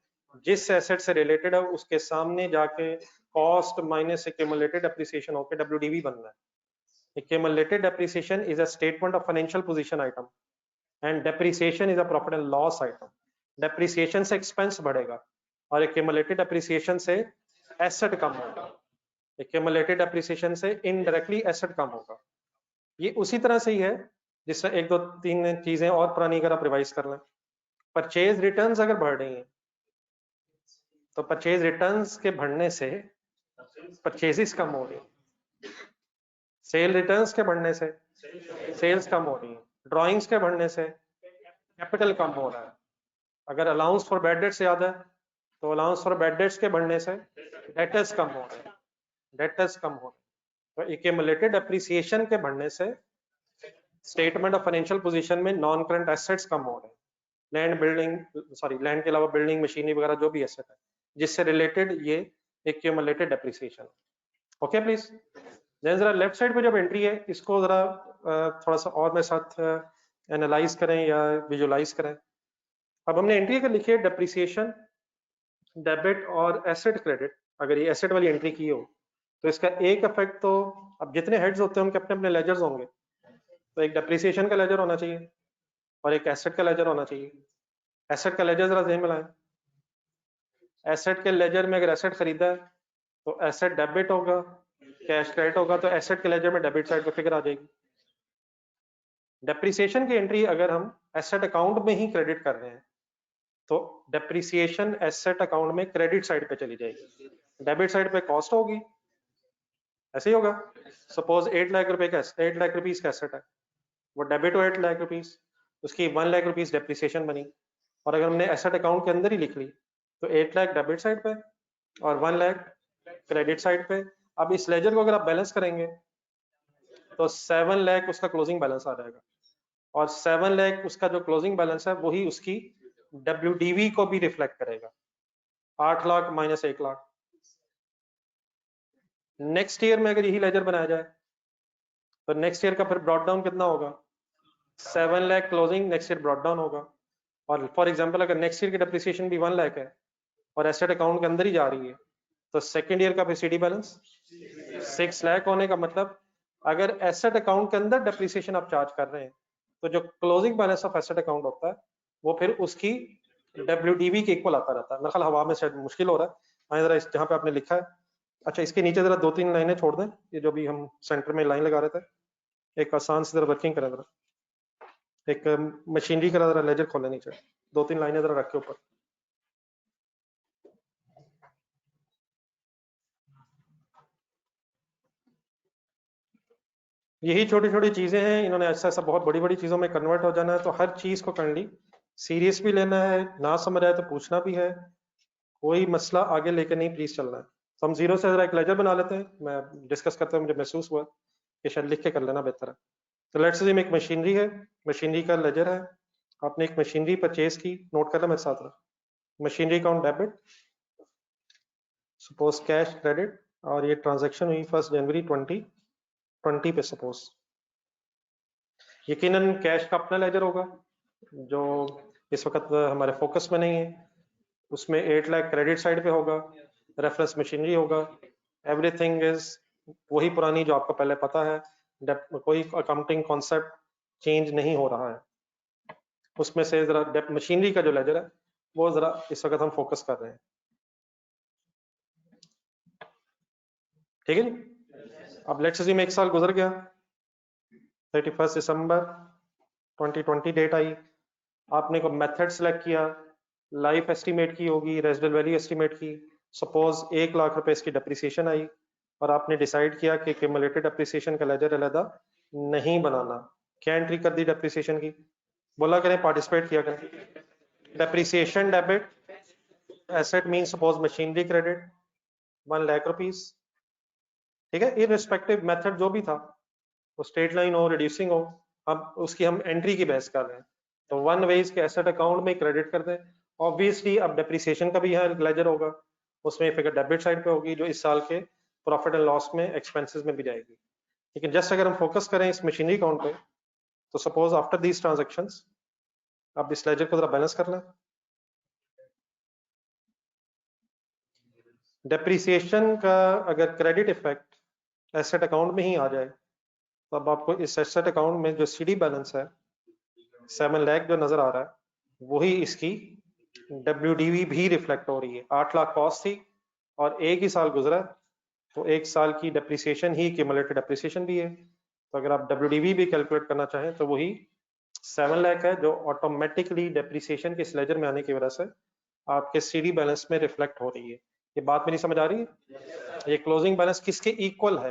जिस एसेट से रिलेटेड है उसके सामने जाके कॉस्ट माइनस एक्यूमुलेटेड डेप्रिसिएशन होकर डब्ल्यूडीवी बनना है। Accumulated depreciation is a statement of financial position item and depreciation is a profit and loss item. Depreciation से expense बढ़ेगा, और एक्यूमुलेटेड एप्रिसिएशन से एसेट कम होगा, एक्यूमुलेटेड एप्रिसिएशन से इनडायरेक्टली एसेट कम होगा। ये उसी तरह से ही है जिससे एक दो तीन चीजें और पुरानी अगर आप रिवाइज कर लें, परचेज रिटर्न्स अगर बढ़ रही हैं तो परचेज रिटर्न्स के बढ़ने से परचेजेस कम हो रही है, सेल रिटर्न्स के बढ़ने से सेल्स कम हो रही है, ड्राइंग्स के बढ़ने से कैपिटल कम हो रहा है। अगर अलाउंस फॉर बैड डेट्स याद है तो अलाउंस फॉर बैड डेट्स के बढ़ने से डेटर्स कम हो रहे हैं, डेटर्स कम हो रहे हैं। तो एक्यूमुलेटेड एप्रिसिएशन के बढ़ने से स्टेटमेंट ऑफ फाइनेंशियल पोजीशन में नॉन करंट एसेट्स कम हो रहे हैं, लैंड बिल्डिंग सॉरी लैंड के अलावा बिल्डिंग मशीनरी वगैरह जो भी एसेट है जिससे रिलेटेड ये accumulated appreciation. Okay please. Then जरा लेफ्ट साइड पे जब एंट्री है इसको जरा थोड़ा सा और मेरे साथ एनालाइज करें या विजुलाइज करें। अब हमने एंट्री अगर लिखी है डेप्रिसिएशन डेबिट और एसेट क्रेडिट, अगर ये एसेट वाली एंट्री की हो तो इसका एक इफेक्ट तो, अब जितने हेड्स होते हैं उनके अपने अपने लेजर्स होंगे, तो एक डेप्रिसिएशन का लेजर होना चाहिए और एक एसेट का लेजर होना चाहिए। एसेट का लेजर जरा ध्यान मिलाएं, एसेट के लेजर में अगर एसेट खरीदा है तो एसेट डेबिट होगा, कैश क्रेडिट होगा, तो एसेट के लेजर में डेबिट साइड पे फिगर आ जाएगी। डेप्रिसिएशन की एंट्री अगर हम एसेट अकाउंट में ही क्रेडिट कर रहे हैं तो डेप्रिसिएशन एसेट अकाउंट में क्रेडिट साइड पे चली जाएगी, डेबिट साइड पे कॉस्ट होगी, ऐसे ही होगा। सपोज 8 लाख रुपए का 8 लाख रुपीस का एसेट है, वो डेबिट हो 8 लाख रुपीस, उसकी 1 लाख रुपीस डेप्रिसिएशन बनी, और अगर हमने एसेट अकाउंट के अंदर ही लिख ली तो 8 लाख डेबिट साइड पे और 1 लाख क्रेडिट साइड पे। अब इस लेजर को अगर आप बैलेंस करेंगे तो 7 लाख उसका क्लोजिंग बैलेंस आ जाएगा, और 7 लाख उसका जो क्लोजिंग बैलेंस है वही उसकी WDV को भी रिफ्लेक्ट करेगा, 8 lakh minus 1 lakh. Next year में अगर यही लेजर बनाया जाए तो नेक्स्ट ईयर का फिर ब्रॉड डाउन कितना होगा, 7 lakh closing next year brought down होगा। और फॉर एग्जांपल अगर नेक्स्ट ईयर की डेप्रिसिएशन भी 1 लाख है और एसेट अकाउंट के अंदर ही जा रही है तो सेकेंड ईयर का फिर CD बैलेंस 6 लाख होने का मतलब, अगर एसेट अकाउंट के अंदर डेप्रिसिएशन आप चार्ज कर रहे हैं तो जो closing balance of asset account होता है वो फिर उसकी WDV के इक्वल आता रहता है। मेरे ख्याल हवा में शायद मुश्किल हो रहा है, जरा जहाँ पे आपने लिखा है, अच्छा इसके नीचे जरा 2-3 लाइनें छोड़ दें, ये जो भी हम सेंटर में लाइन लगा रहे थे, एक आसान से जरा वर्किंग करें, जरा एक मशीनरी का जरा लेजर खोले नीचे, 2-3 लाइनें जरा रख के ऊपर। यही छोटी छोटी चीजें हैं, इन्होंने ऐसा ऐसा बहुत बड़ी बड़ी चीजों में कन्वर्ट हो जाना है, तो हर चीज को करनी सीरियस भी लेना है, ना समझ आए तो पूछना भी है, कोई मसला आगे लेकर नहीं प्लीज चलना है। तो हम जीरो से जरा एक लेजर बना लेते हैं, मैं डिस्कस करते हुए मुझे महसूस हुआ कि शायद लिख के कर लेना बेहतर है। तो लेट्स से एक मशीनरी है, मशीनरी का लेजर है, आपने एक मशीनरी परचेज की, नोट कर लें मेरे साथ, machinery account debit, suppose cash credit, और ये ट्रांजैक्शन हुई 1 जनवरी 2020 पे सपोज। यकीनन कैश का अपना लेजर होगा जो इस वक्त हमारे फोकस में नहीं है, उसमें 8 लाख क्रेडिट साइड पे होगा, रेफरेंस मशीनरी होगा, एवरीथिंग इज वही पुरानी जो आपको पहले पता है, कोई अकाउंटिंग कॉन्सेप्ट चेंज नहीं हो रहा है। उसमें से जरा मशीनरी का जो लेजर है वो जरा इस वक्त हम फोकस कर रहे हैं, ठीक है जी। अब लेट्स अज्यूम एक साल गुजर गया, 31 दिसंबर 2020 डेट आई, आपने को मेथड सेलेक्ट किया, लाइफ एस्टिमेट की होगी, रेजिडुअल वैल्यू एस्टिमेट की, सपोज 1 लाख रुपए इसकी डेप्रिसिएशन आई और आपने डिसाइड किया कि क्यूमुलेटेड डेप्रिसिएशन का लेजर अलग नहीं बनाना। क्या एंट्री कर दी डेप्रिसिएशन की, बोला करें, पार्टिसिपेट किया करें। Depreciation debit, asset mean suppose machinery credit 1 lakh rupees, ठीक है, इररिस्पेक्टिव मेथड जो भी था, वो स्ट्रेट लाइन हो रिड्यूसिंग हो, अब उसकी हम एंट्री की बहस कर रहे हैं, तो वन वे इसके एसेट अकाउंट में क्रेडिट कर दें। ऑब्वियसली अब डेप्रिसिएशन का भी यहाँ लेजर होगा, उसमें फिगर डेबिट साइड पे होगी जो इस साल के प्रॉफिट एंड लॉस में एक्सपेंसेस में भी जाएगी। लेकिन जस्ट अगर हम फोकस करें इस मशीनरी अकाउंट पे, तो सपोज आफ्टर दीज ट्रांजैक्शंस, अब इस लेजर को जरा बैलेंस कर लें। डेप्रिसिएशन का अगर क्रेडिट इफेक्ट एसेट अकाउंट में ही आ जाए तो अब आपको इस एसेट अकाउंट में जो CD बैलेंस है 7 लाख जो नजर आ रहा है वही इसकी WDV भी रिफ्लेक्ट हो रही है। 8 लाख कॉस्ट थी और एक ही साल गुजरा, तो एक साल की डेप्रिसिएशन ही क्यूमुलेटेड डेप्रिसिएशन भी है। तो अगर आप WDV भी कैलकुलेट करना चाहें तो वही 7 लाख है, जो ऑटोमेटिकली डेप्रिसिएशन के इस लेजर में आने की वजह से आपके CD बैलेंस में रिफ्लेक्ट हो रही है। ये बात मेरी समझ आ रही है? ये क्लोजिंग बैलेंस किसके इक्वल है,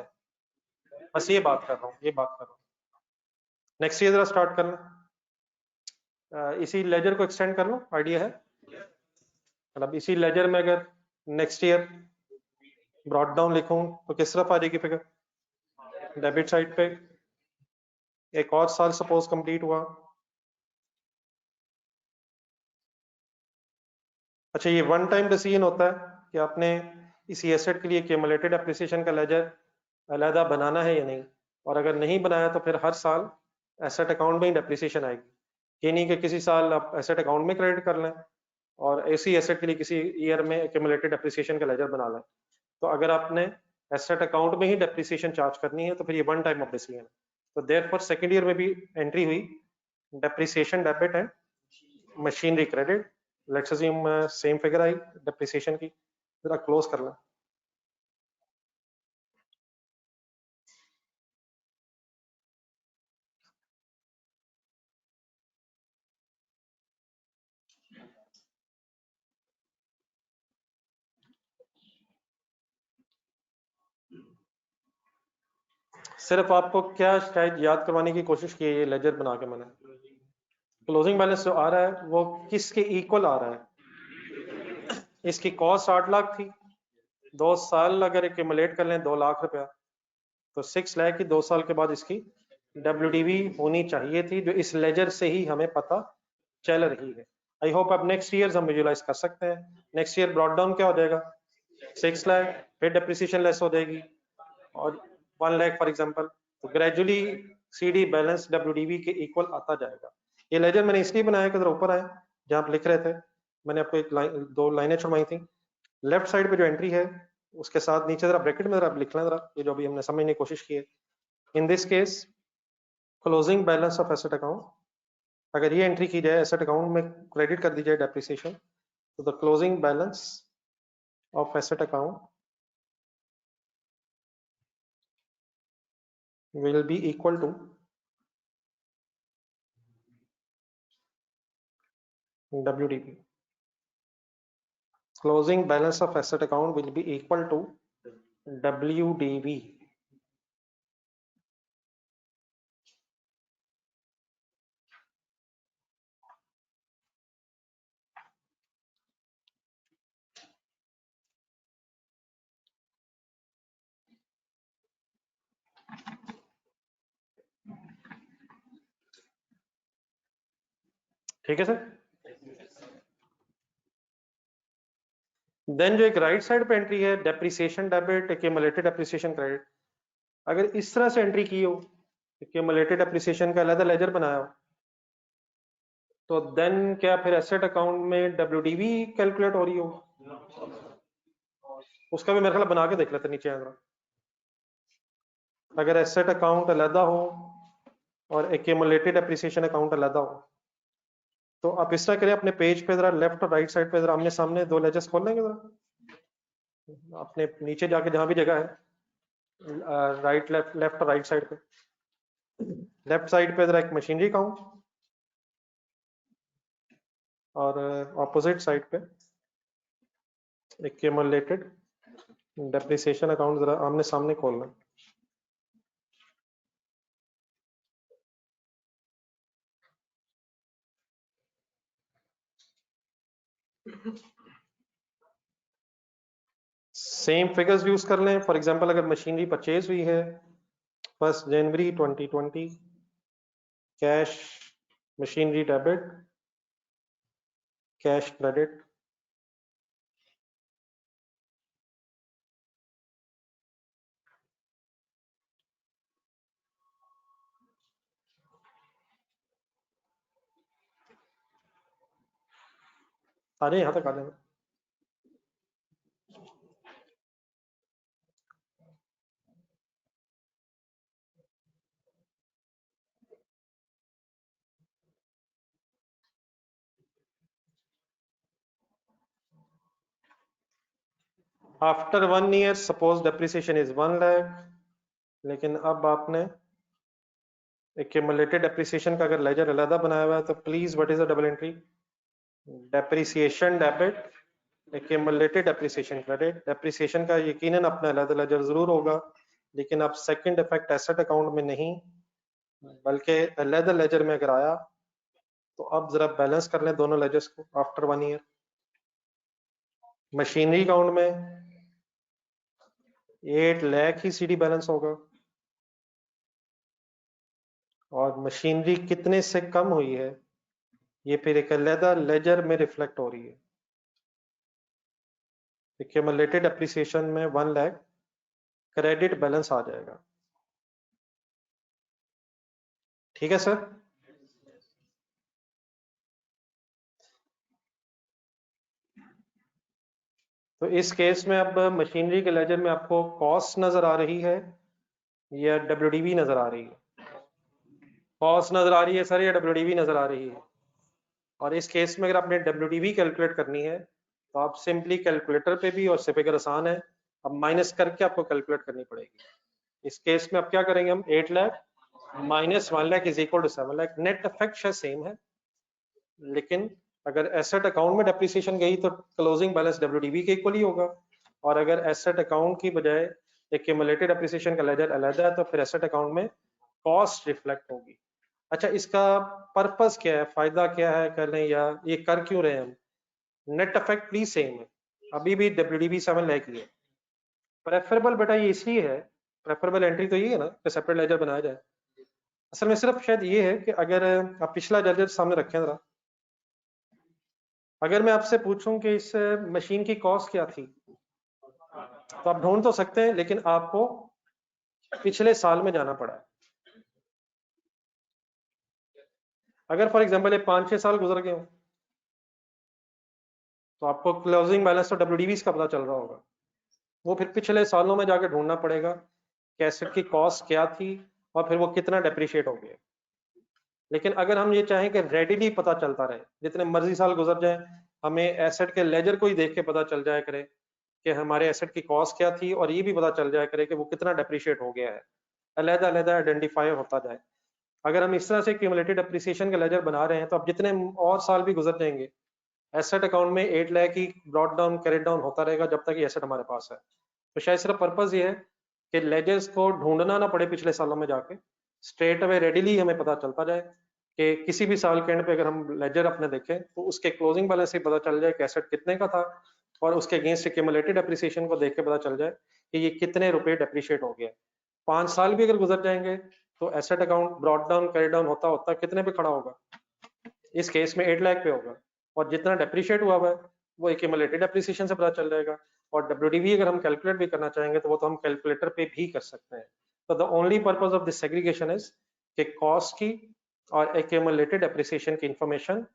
बस ये बात कर रहा हूँ, ये बात कर रहा हूँ। नेक्स्ट ईयर जरा स्टार्ट करना, इसी लेजर को एक्सटेंड कर लो, आइडिया है? मतलब इसी लेजर में अगर नेक्स्ट ईयर ब्रॉड डाउन लिखूं तो किस तरफ आ जाएगी फिगर? डेबिट साइड पे। एक और साल सपोज कंप्लीट हुआ। अच्छा, ये वन टाइम डिसीजन होता है कि आपने इसी एसेट के लिए क्यूमुलेटेड एप्रिसिएशन का लेजर अलहदा बनाना है या नहीं, और अगर नहीं बनाया तो फिर हर साल एसेट अकाउंट में ही डेप्रिसिएशन आएगी। ये नहीं कि किसी साल आप एसेट अकाउंट में क्रेडिट कर लें और इसी एसेट के लिए किसी ईयर में एक्यूमुलेटेड डेप्रिसिएशन का लेजर बना लें। तो अगर आपने एसेट अकाउंट में ही डेप्रिसिएशन चार्ज करनी है तो फिर ये वन टाइम ऑफ डिसीजन है। तो देयरफॉर सेकंड ईयर में भी एंट्री हुई, डेप्रिसिएशन डेबिट है, machinery credit, let's assume same figure I depreciation की, जरा क्लोज कर लें। सिर्फ आपको क्या शायद याद करवाने की कोशिश की है ये लेजर बना के मैंने, क्लोजिंग बैलेंस जो आ रहा है वो किसके इक्वल आ रहा है? इसकी कॉस्ट 8 लाख थी, 2 साल अगर एक्यूमुलेट कर लें 2 लाख रुपया, तो 6 लाख की 2 साल के बाद इसकी WDV होनी चाहिए थी, जो इस लेजर से ही हमें पता चल रही है। आई होप अब नेक्स्ट ईयर हम विजुलाइज कर सकते हैं। नेक्स्ट ईयर ब्रॉड डाउन क्या हो जाएगा? 6 लाख, फिर डेप्रिसिएशन लेस हो जाएगी और 1 लाख फॉर एग्जांपल, तो ग्रेजुअली CD बैलेंस WDV के इक्वल आता जाएगा। ये लेजर मैंने इसलिए बनाया कि जरा ऊपर आए जहां आप लिख रहे थे, मैंने आपको एक लाइन, 2 लाइनें छुड़वाई थी। लेफ्ट साइड पे जो एंट्री है उसके साथ नीचे जरा ब्रैकेट में जरा लिख लें जरा, ये जो अभी हमने समझने की कोशिश की है। In this case closing balance of asset account, अगर ये एंट्री की जाए एसेट अकाउंट में क्रेडिट कर दी जाए डेप्रिसिएशन, तो the closing balance of asset account will be equal to WDV. Closing balance of asset account will be equal to WDV. ठीक है सर? देन जो एक राइट साइड पे एंट्री है depreciation debit, accumulated depreciation credit, अगर इस तरह से एंट्री की हो, एक्यूमुलेटेड डेप्रिसिएशन का अलग लेजर बनाया हो, तो देन क्या फिर एसेट अकाउंट में WDV कैलकुलेट हो रही हो? उसका भी मेरे ख्याल बना के देख लेते नीचे जरा। अगर एसेट अकाउंट अलग हो और एक्यूमुलेटेड डेप्रिसिएशन अकाउंट अलग हो, तो आप इस तरह करें, अपने पेज पे जरा लेफ्ट और राइट साइड पे जरा आमने सामने 2 लेजर्स खोल लेंगे जरा, अपने नीचे जाके जहां भी जगह है, राइट लेफ्ट, लेफ्ट और राइट साइड पे। लेफ्ट साइड पे जरा एक मशीनरी अकाउंट और ऑपोजिट साइड पे एक्यूमुलेटेड डेप्रिसिएशन अकाउंट जरा आमने सामने खोलना। सेम फिगर्स यूज कर लें। फॉर एग्जांपल अगर मशीनरी परचेज हुई है 1 जनवरी 2020, cash machinery debit, cash credit, आ जाए यहां तक आ जाए। After 1 year suppose depreciation is 1 lakh, लेकिन अब आपने एक्यूमुलेटेड डेप्रिसिएशन का अगर लेजर अलग बनाया हुआ है तो please what is the double entry? Depreciation debit, accumulated depreciation credit. Depreciation का यकीनन अपना अलग लेजर जरूर होगा, लेकिन अब सेकंड इफेक्ट एसेट अकाउंट में नहीं बल्कि अलग लेजर में अगर आया तो अब जरा बैलेंस कर लें दोनों लेजर्स को आफ्टर 1 ईयर। मशीनरी अकाउंट में 8 लाख ही सीडी बैलेंस होगा और मशीनरी कितने से कम हुई है ये फिर एक अलग लेजर में रिफ्लेक्ट हो रही है। एक्यूमुलेटेड एप्रिसिएशन में 1 लाख क्रेडिट बैलेंस आ जाएगा। ठीक है सर? तो इस केस में अब मशीनरी के लेजर में आपको कॉस्ट नजर आ रही है या डब्ल्यूडीवी नजर आ रही है? कॉस्ट नजर आ रही है सर या डब्ल्यूडीवी नजर आ रही है? और इस केस में अगर आपने डब्ल्यूडीवी कैलकुलेट करनी है तो आप सिंपली कैलकुलेटर पे भी, और से फिगर आसान है, अब माइनस करके आपको कैलकुलेट करनी पड़ेगी। इस केस में अब क्या करेंगे हम? 8 lakh minus 1 lakh is equal to 7 lakh. Net effect शायद सेम है, लेकिन अगर एसेट अकाउंट में डेप्रिसिएशन गई तो क्लोजिंग बैलेंस डब्ल्यूडीवी के इक्वल ही होगा, और अगर एसेट अकाउंट की बजाय एक्यूमुलेटेड डेप्रिसिएशन का लेजर अलग है तो फिर एसेट अकाउंट में कॉस्ट रिफ्लेक्ट होगी। अच्छा, इसका पर्पस क्या है, फायदा क्या है करने, या ये कर क्यों रहे हैं हम? नेट इफेक्ट प्लीज सेम है, अभी भी डब्ल्यूडीवी 7 लाख ही है। प्रेफरेबल बेटा ये इसलिए है, प्रेफरेबल एंट्री तो ये है ना कि सेपरेट लेजर बनाया जाए। असल में सिर्फ शायद ये है कि अगर आप पिछला लेजर सामने रखें जरा, अगर मैं आपसे पूछूं कि इस मशीन की कॉस्ट क्या थी तो आप ढूंढ तो सकते हैं, लेकिन आपको पिछले साल में जाना पड़ा है। अगर फॉर एग्जांपल ये 5-6 साल गुजर गए हो तो आपको क्लोजिंग बैलेंस तो डब्ल्यूडीवी का पता चल रहा होगा, वो फिर पिछले सालों में जाके ढूंढना पड़ेगा कि एसेट की कॉस्ट क्या थी और फिर वो कितना डेप्रिशिएट हो गया। लेकिन अगर हम ये चाहें कि रेडिली पता चलता रहे, जितने मर्जी साल गुजर जाए, हमें एसेट के लेजर को ही देख के पता चल जाया करे कि हमारे एसेट की कॉस्ट क्या थी, और ये भी पता चल जाया करे कि वो कितना डेप्रिशिएट हो गया है, अलग-अलग आइडेंटिफाई होता जाए। अगर हम इस तरह से क्यूमुलेटेड एप्रिसिएशन का लेजर बना रहे हैं तो अब जितने और साल भी गुजर जाएंगे, एसेट अकाउंट में 8 लाख ही ब्रॉड डाउन कैरेट डाउन होता रहेगा जब तक ये एसेट हमारे पास है। तो शायद सिर्फ पर्पस ये है कि लेजर्स को ढूंढना ना पड़े पिछले सालों में जाके, स्ट्रेट अवे रेडिली हमें पता चलता जाए कि किसी भी साल के एंड पे अगर हम लेजर अपने देखें तो उसके क्लोजिंग बैलेंस से पता चल जाए कि एसेट कितने का था, और उसके अगेंस्ट एक्यूमुलेटेड एप्रिसिएशन को देख के पता चल जाए कि ये कितने रुपए डेप्रिशिएट हो गया। 5 साल भी अगर गुजर जाएंगे तो asset account brought down carry down होता होता कितने पे खड़ा होगा? इस केस में 8 लाख पे होगा, और जितना डेप्रिशिएट हुआ है वो एक्यूमुलेटेड एप्रिसिएशन से पता चल जाएगा। और डब्ल्यूडीवी अगर हम कैलकुलेट भी करना चाहेंगे तो वो तो हम कैलकुलेटर पे भी कर सकते हैं। तो the only purpose of this segregation is कि कॉस्ट की और एक्यूमुलेटेड एप्रिसिएशन की इंफॉर्मेशन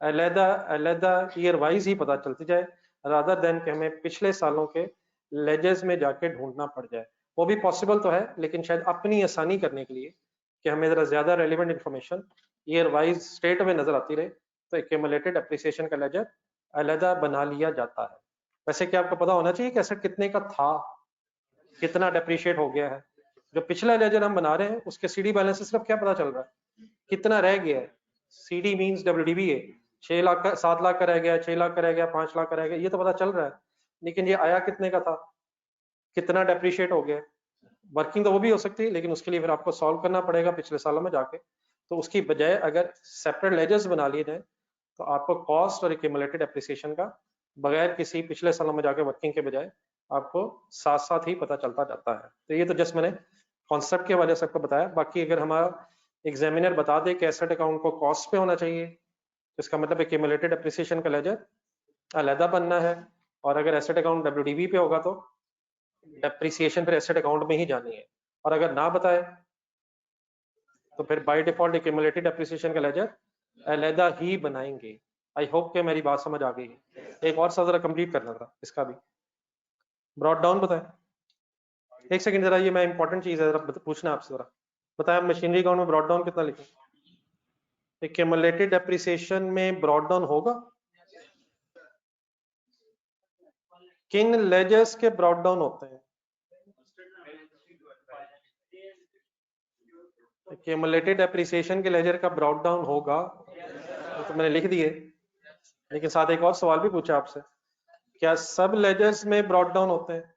अलग ईयर वाइज ही पता चलती जाए, रादर देन कि हमें पिछले सालों के लेजर्स में जाके ढूंढना पड़ जाए। वो भी पॉसिबल तो है, लेकिन शायद अपनी आसानी करने के लिए कि हमें जरा ज्यादा relevant information year wise straight में नजर आती रहे, तो एक्यूमुलेटेड एप्रिसिएशन का लेजर अलग बना लिया जाता है। वैसे क्या आपको पता होना चाहिए कि एसेट कितने का था, कितना डेप्रिशिएट हो गया है? जो पिछला लेजर हम बना रहे हैं उसके सीडी बैलेंस से सिर्फ क्या पता चल रहा है, कितना रह गया है। सीडी मींस डब्ल्यूडीवी है, 6 लाख का, 7 लाख का रह गया, 6 लाख का रह गया, 5 लाख का रह गया, ये तो पता चल रहा है, लेकिन ये आया कितने का था, कितना डेप्रिशिएट हो गया। वर्किंग तो वो भी हो सकती है, लेकिन उसके लिए फिर आपको सॉल्व करना पड़ेगा पिछले सालों में जाके। तो उसकी बजाय अगर सेपरेट लेजर्स बना लिए जाए तो आपको कॉस्ट और एक्यूमुलेटेड एप्रिसिएशन का बगैर किसी पिछले सालों में जाके वर्किंग के बजाय आपको साथ साथ ही पता चलता जाता है। तो ये तो जस्ट मैंने कॉन्सेप्ट के हवाले से आपको बताया। बाकी अगर हमारा एग्जामिनर बता दे कि एसेट अकाउंट को कॉस्ट पे होना चाहिए तो इसका मतलब एक्यूमुलेटेड एप्रिसिएशन का लेजर अलहदा बनना है, और अगर एसेट अकाउंट डब्ल्यूडीवी पे होगा तो डेप्रिसिएशन फिर एसेट अकाउंट में ही जानी है। और अगर ना बताए तो फिर बाय डिफॉल्ट एक्यूमुलेटेड एप्रिसिएशन का लेजर अलहदा ही बनाएंगे। आई होप कि मेरी बात समझ आ गई है। एक और सा जरा कंप्लीट करना था इसका भी, ब्रॉड डाउन बताएं। एक सेकंड जरा, ये मैं इंपॉर्टेंट चीज है जरा पूछना आपसे, जरा बताएं मशीनरी अकाउंट में ब्रॉड डाउन कितना लिखें? एक्यूमुलेटेड एप्रिसिएशन में ब्रॉड डाउन होगा किन लेजर्स के ब्रॉट डाउन होते हैं? एक्यूमुलेटेड एप्रिसिएशन के लेजर का ब्रॉट डाउन होगा, तो मैंने लिख दिए, लेकिन साथ एक और सवाल भी पूछा आपसे, क्या सब लेजर्स में ब्रॉट डाउन होते हैं?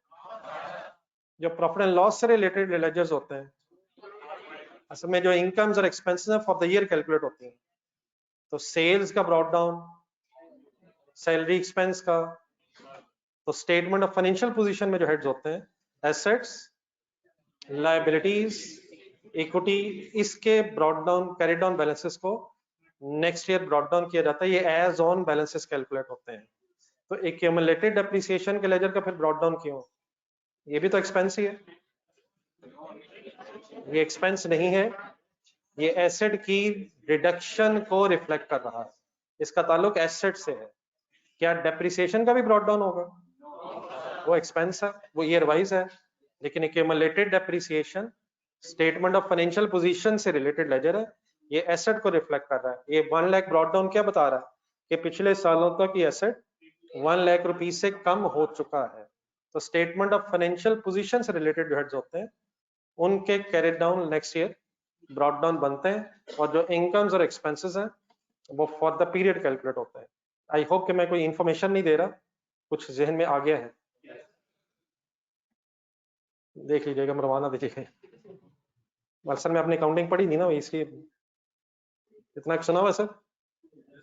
जो प्रॉफिट एंड लॉस से रिलेटेड लेजर्स होते हैं, असल में जो इनकम्स और expenses for the year calculate होती हैं, तो सेल्स का ब्रॉट डाउन, सैलरी एक्सपेंस का, तो स्टेटमेंट ऑफ फाइनेंशियल पोजीशन में जो हेड्स होते हैं, एसेट्स, लायबिलिटीज, इक्विटी, इसके brought down carry down balances को नेक्स्ट ईयर ब्रॉट डाउन किया जाता है, ये एज ऑन बैलेंसेस कैलकुलेट होते हैं। तो एक्यूमुलेटेड डेप्रिसिएशन के लेजर का फिर ब्रॉट डाउन क्यों? ये भी तो एक्सपेंस ही है, ये एक्सपेंस नहीं है, ये एसेट की रिडक्शन को रिफ्लेक्ट कर रहा है, इसका ताल्लुक एसेट से है। क्या डेप्रिसिएशन का भी ब्रॉट डाउन होगा? वो एक्सपेंस है, वो ईयर वाइज है, लेकिन accumulated depreciation statement of financial position से रिलेटेड लेजर है, ये एसेट को रिफ्लेक्ट कर रहा है। ये 1 लाख ब्रॉट डाउन क्या बता रहा है कि पिछले सालों तक ये एसेट 1 लाख रुपीज से कम हो चुका है। तो स्टेटमेंट ऑफ फाइनेंशियल पोजीशन से रिलेटेड जो हेड्स होते हैं, उनके carry down next year brought down बनते हैं, और जो इनकम्स और एक्सपेंसेस हैं वो फॉर द पीरियड कैलकुलेट होते हैं। आई होप कि मैं कोई इंफॉर्मेशन नहीं दे रहा, कुछ जहन में आ गया है, देख लीजिएगा, मरवाना दीजिएगा। असल में आपने अकाउंटिंग पढ़ी नहीं ना, इसलिए इतना सुना हुआ सर।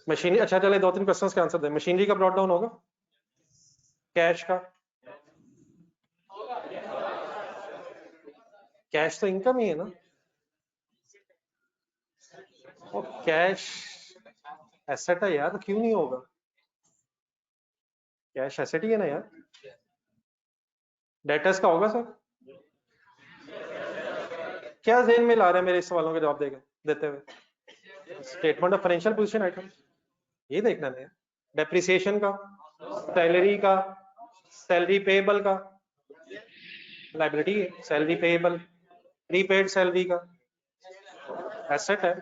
मशीनरी, अच्छा चले 2-3 क्वेश्चंस के आंसर दे। मशीनरी का ब्रॉट डाउन होगा, कैश का, कैश तो इनकम ही है ना, और कैश एसेट है यार, क्यों नहीं होगा? कैश एसेट ही है ना यार। डेटर्स का होगा सर? क्या जेन में ला रहे हैं मेरे इस सवालों के जवाब देगा देते हुए? Statement of financial position item, ये देखना है। डेप्रिसिएशन का, सैलरी का, सैलरी पेएबल का, लाइबिलिटी है सैलरी पेएबल, प्रीपेड सैलरी का, एसेट है,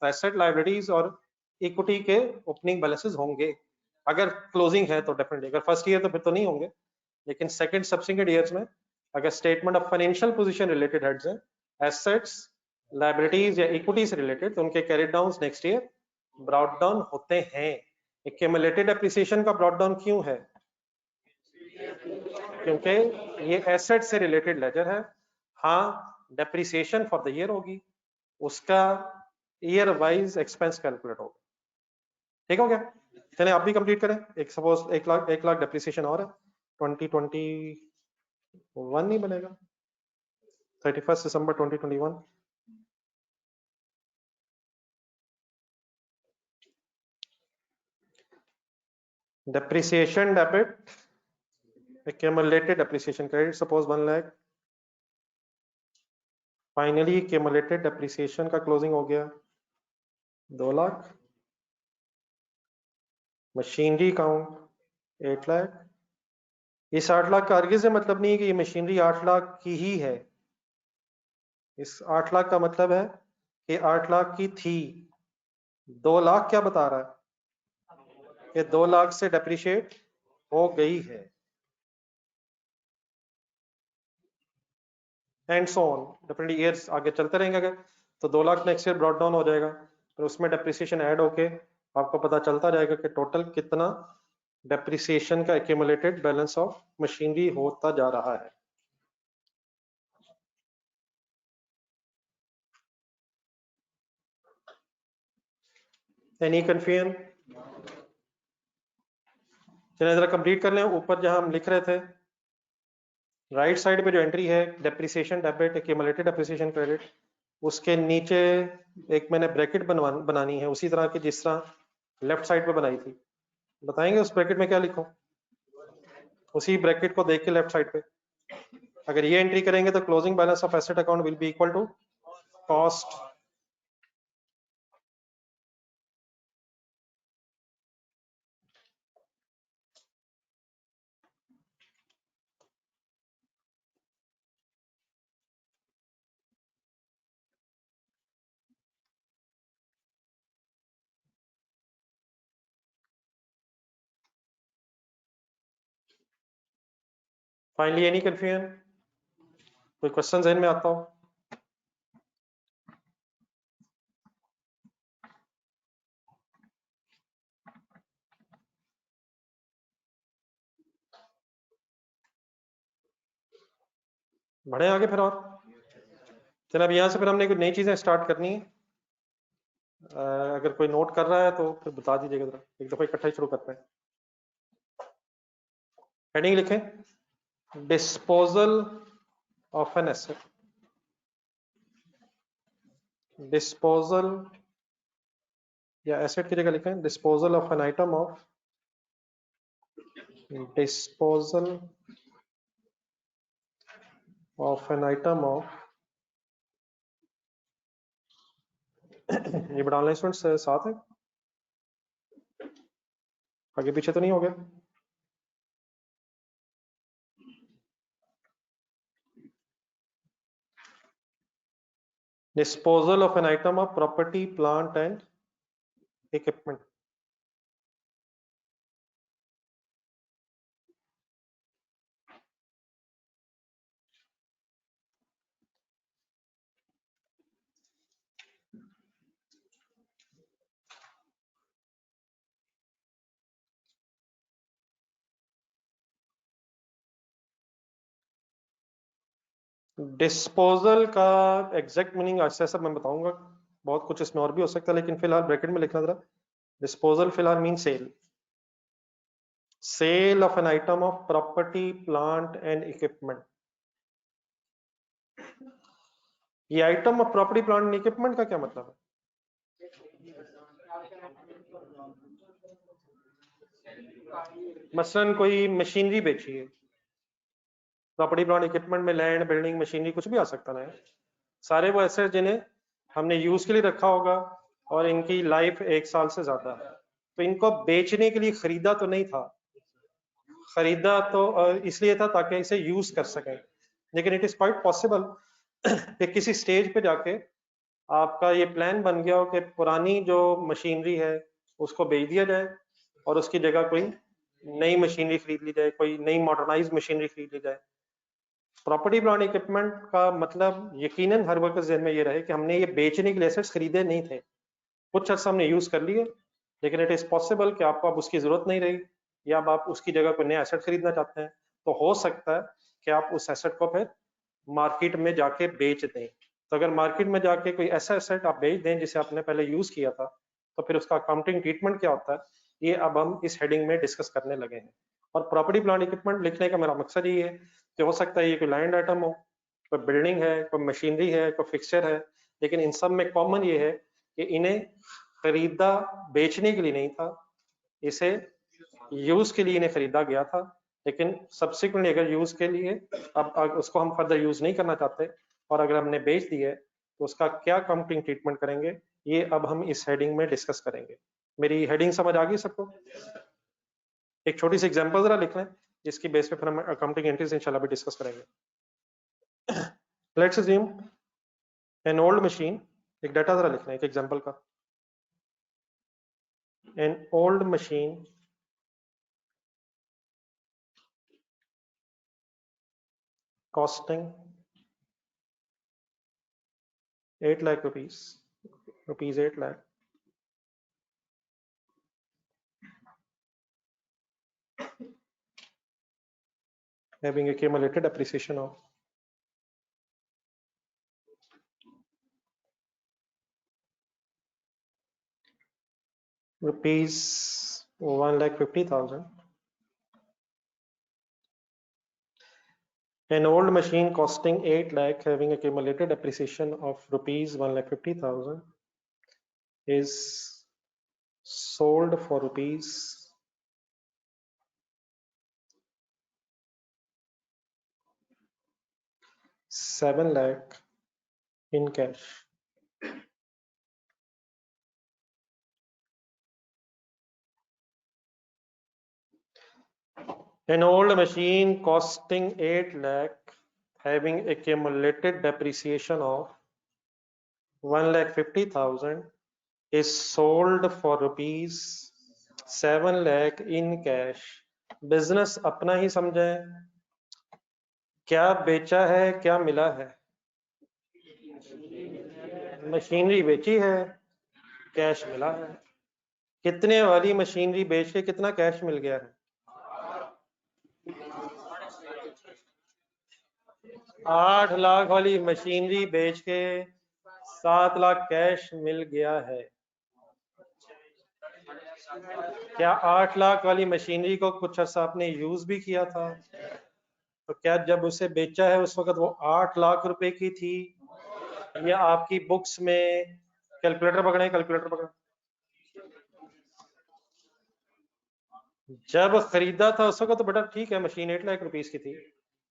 एसेट लाइबिलिटीज और इक्विटी के ओपनिंग बैलेंसेस होंगे। अगर क्लोजिंग है तो डेफिनेटली, अगर फर्स्ट ईयर तो फिर तो नहीं होंगे, लेकिन सेकंड सब्सिक्वेंट ईयर्स में अगर statement of financial position related heads हैं, एसेट्स, लाइबिलिटीज या इक्विटी से रिलेटेड, तो उनके carry down next year brought down होते हैं। एक्यूमुलेटेड एप्रिसिएशन का ब्रॉट डाउन क्यों है? क्योंकि ये एसेट से रिलेटेड लेजर है। हाँ, डेप्रिसिएशन फॉर द ईयर होगी, उसका ईयर वाइज एक्सपेंस कैलकुलेट होगा। ठीक हो गया? चलिए आप भी कंप्लीट करें। एक सपोज 1 लाख डेप्रिसिएशन और है, 2021 नहीं बनेगा, 31 दिसंबर 2021। Depreciation debit, accumulated depreciation credit, suppose 1 lakh, finally accumulated depreciation का क्लोजिंग हो गया 2 लाख, मशीनरी काउंट 8 लाख। इस 8 लाख का हरगिज़ से मतलब नहीं है कि ये मशीनरी 8 लाख की ही है। इस 8 लाख का मतलब है कि 8 लाख की थी। 2 लाख क्या बता रहा है कि 2 लाख से डेप्रिशिएट हो गई है, and so on. Definitely years आगे चलते रहेंगे, अगर तो 2 lakh next year brought down हो जाएगा, फिर उसमें डेप्रिसिएशन ऐड होके आपको पता चलता जाएगा कि टोटल कितना डेप्रिसिएशन का एक्यूमुलेटेड बैलेंस ऑफ मशीनरी होता जा रहा है। Any confusion? चलिए जरा कंप्लीट कर लें। ऊपर जहां हम लिख रहे थे, राइट साइड पे जो एंट्री है depreciation debit accumulated depreciation credit, उसके नीचे एक मैंने ब्रैकेट बनानी है उसी तरह की जिस तरह लेफ्ट साइड पे बनाई थी। बताएंगे उस ब्रैकेट में क्या लिखूं? उसी ब्रैकेट को देख के लेफ्ट साइड पे अगर ये एंट्री करेंगे तो closing balance of asset account will be equal to cost finally any confusion, कोई क्वेश्चन जहन में आता हो? बढ़े आगे फिर और चलो अब यहाँ से फिर हमने कुछ नई चीजें स्टार्ट करनी है। अगर कोई नोट कर रहा है तो फिर बता दीजिएगा जरा, एक दफा इकट्ठा ही शुरू करते हैं। हेडिंग लिखें, disposal of an asset, disposal या एसेट की जगह लिखें disposal of an item of, disposal of an item of ये बड़ा ऑनलाइन स्टूडेंट्स साथ है, आगे पीछे तो नहीं हो गया? Disposal of an item of property plant and equipment. Disposal का एग्जैक्ट मीनिंग ऐसा सब मैं बताऊंगा, बहुत कुछ इसमें और भी हो सकता है, लेकिन फिलहाल ब्रैकेट में लिखना जरा, डिस्पोजल फिलहाल mean sale, sale of an item of property plant and equipment. ये item of property plant and equipment का क्या मतलब है? मसलन कोई मशीनरी बेची है, प्रॉपर्टी प्लांट इक्विपमेंट में लैंड बिल्डिंग मशीनरी कुछ भी आ सकता है, सारे वो ऐसे जिन्हें हमने यूज के लिए रखा होगा और इनकी लाइफ 1 साल से ज्यादा है, तो इनको बेचने के लिए खरीदा तो नहीं था, खरीदा तो इसलिए था ताकि इसे यूज कर सकें, लेकिन इट इज क्वाइट पॉसिबल कि किसी स्टेज पे जाके आपका ये प्लान बन गया हो कि पुरानी जो मशीनरी है उसको बेच दिया जाए और उसकी जगह कोई नई मशीनरी खरीद ली जाए, कोई नई मॉडर्नाइज मशीनरी खरीद ली जाए। प्रॉपर्टी प्लांट इक्विपमेंट का मतलब यकीनन हर वक्त जहन में ये रहे कि हमने ये बेचने के लिए एसेट्स खरीदे नहीं थे, कुछ अर्सा हमने यूज कर लिए, लेकिन इट इज पॉसिबल कि आपको अब उसकी जरूरत नहीं रही या अब आप उसकी जगह कोई नया एसेट खरीदना चाहते हैं, तो हो सकता है कि आप उस एसेट को फिर मार्केट में जाके बेच दें। तो अगर मार्केट में जाके कोई ऐसा एसेट आप बेच दें जिसे आपने पहले यूज किया था, तो फिर उसका अकाउंटिंग ट्रीटमेंट क्या होता है, ये अब हम इस हेडिंग में डिस्कस करने लगे हैं। और प्रॉपर्टी प्लांट इक्विपमेंट लिखने का मेरा मकसद ये है कि हो सकता है ये कोई लैंड आइटम हो, कोई बिल्डिंग है, कोई मशीनरी है, कोई फिक्सचर है, लेकिन इन सब में कॉमन ये है कि इन्हें खरीदा बेचने के लिए नहीं था, इसे यूज के लिए इन्हें खरीदा गया था, लेकिन सब्सिक्वेंटली अगर यूज के लिए अब उसको हम फर्दर यूज नहीं करना चाहते और अगर हमने बेच दिया है तो उसका क्या अकाउंटिंग ट्रीटमेंट करेंगे, ये अब हम इस हेडिंग में डिस्कस करेंगे। मेरी हेडिंग समझ आ गई सबको? एक छोटी सी एग्जांपल जरा लिख लें, जिसकी बेस पे फिर हम अकाउंटिंग एंट्रीज इंशाल्लाह भी डिस्कस करेंगे। Let's assume an old machine, एक डाटा जरा लिखना है एक एग्जांपल का, an old machine costing 8 lakh rupees 8 lakh, having accumulated appreciation of rupees 1,50,000. An old machine costing 8 lakh having accumulated appreciation of rupees 1,50,000 is sold for rupees 7 lakh in cash. An old machine costing 8 lakh having accumulated depreciation of 1,50,000 is sold for rupees 7 lakh in cash. Business अपना ही समझें क्या बेचा है, क्या मिला है? Machinery बेची है, कैश मिला है। कितने वाली मशीनरी बेच के कितना कैश मिल गया है? 8 लाख वाली मशीनरी बेच के 7 लाख कैश मिल गया है। क्या 8 लाख वाली मशीनरी को कुछ अर्सा आपने यूज भी किया था? तो क्या जब उसे बेचा है उस वक्त वो 8 लाख रुपए की थी, या आपकी बुक्स में, कैलकुलेटर पकड़े, कैलकुलेटर पकड़े, जब खरीदा था उस वक्त तो बेटा ठीक है मशीन 8 लाख रुपीस की थी,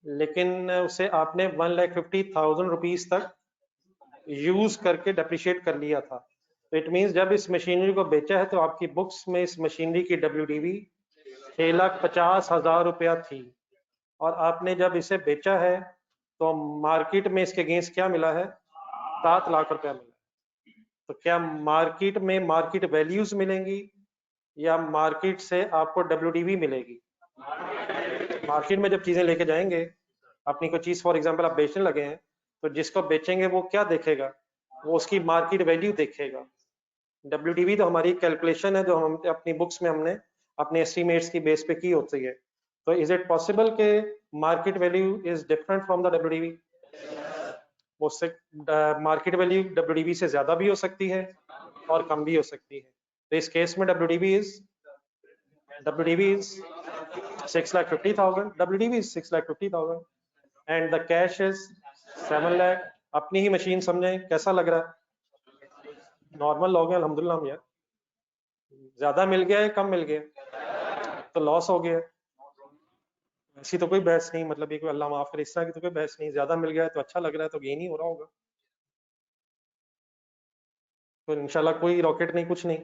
लेकिन उसे आपने 1,50,000 रुपीस तक यूज करके डेप्रिशिएट कर लिया था। तो इट मींस जब इस मशीनरी को बेचा है तो आपकी बुक्स में इस मशीनरी की WDV 6,50,000 रुपया थी, और आपने जब इसे बेचा है तो मार्केट में इसके अगेंस्ट क्या मिला है? 7 लाख रुपया मिला। तो क्या मार्केट में मार्केट वैल्यूज मिलेंगी, या मार्केट से आपको WDV मिलेगी? मार्केट में जब चीजें लेके जाएंगे, अपनी कोई चीज फॉर एग्जांपल आप बेचने लगे हैं, तो जिसको बेचेंगे वो क्या देखेगा? वो उसकी मार्केट वैल्यू देखेगा। WDV तो हमारी कैलकुलेशन है जो हम अपनी बुक्स में हमने अपने एस्टिमेट्स की बेस पे की होती है। तो इज इट पॉसिबल के market value is different from the WDV? वो मार्केट वैल्यू WDV से ज्यादा भी हो सकती है और कम भी हो सकती है। तो इस केस में WDV is 6,50,000, WDV is 6,50,000 and the cash is 7 lakh. अपनी ही मशीन समझें, कैसा लग रहा है? नॉर्मल लोग हैं अल्हम्दुलिल्लाह हम यार। ज्यादा मिल गया है, कम मिल गया तो लॉस हो गया। ऐसी तो कोई बहस नहीं, मतलब ये कोई अल्लाह माफ करे इस तरह की तो कोई बहस नहीं। ज्यादा मिल गया है तो अच्छा लग रहा है तो गेन ही हो रहा होगा। तो इंशाल्लाह कोई रॉकेट नहीं, कुछ नहीं।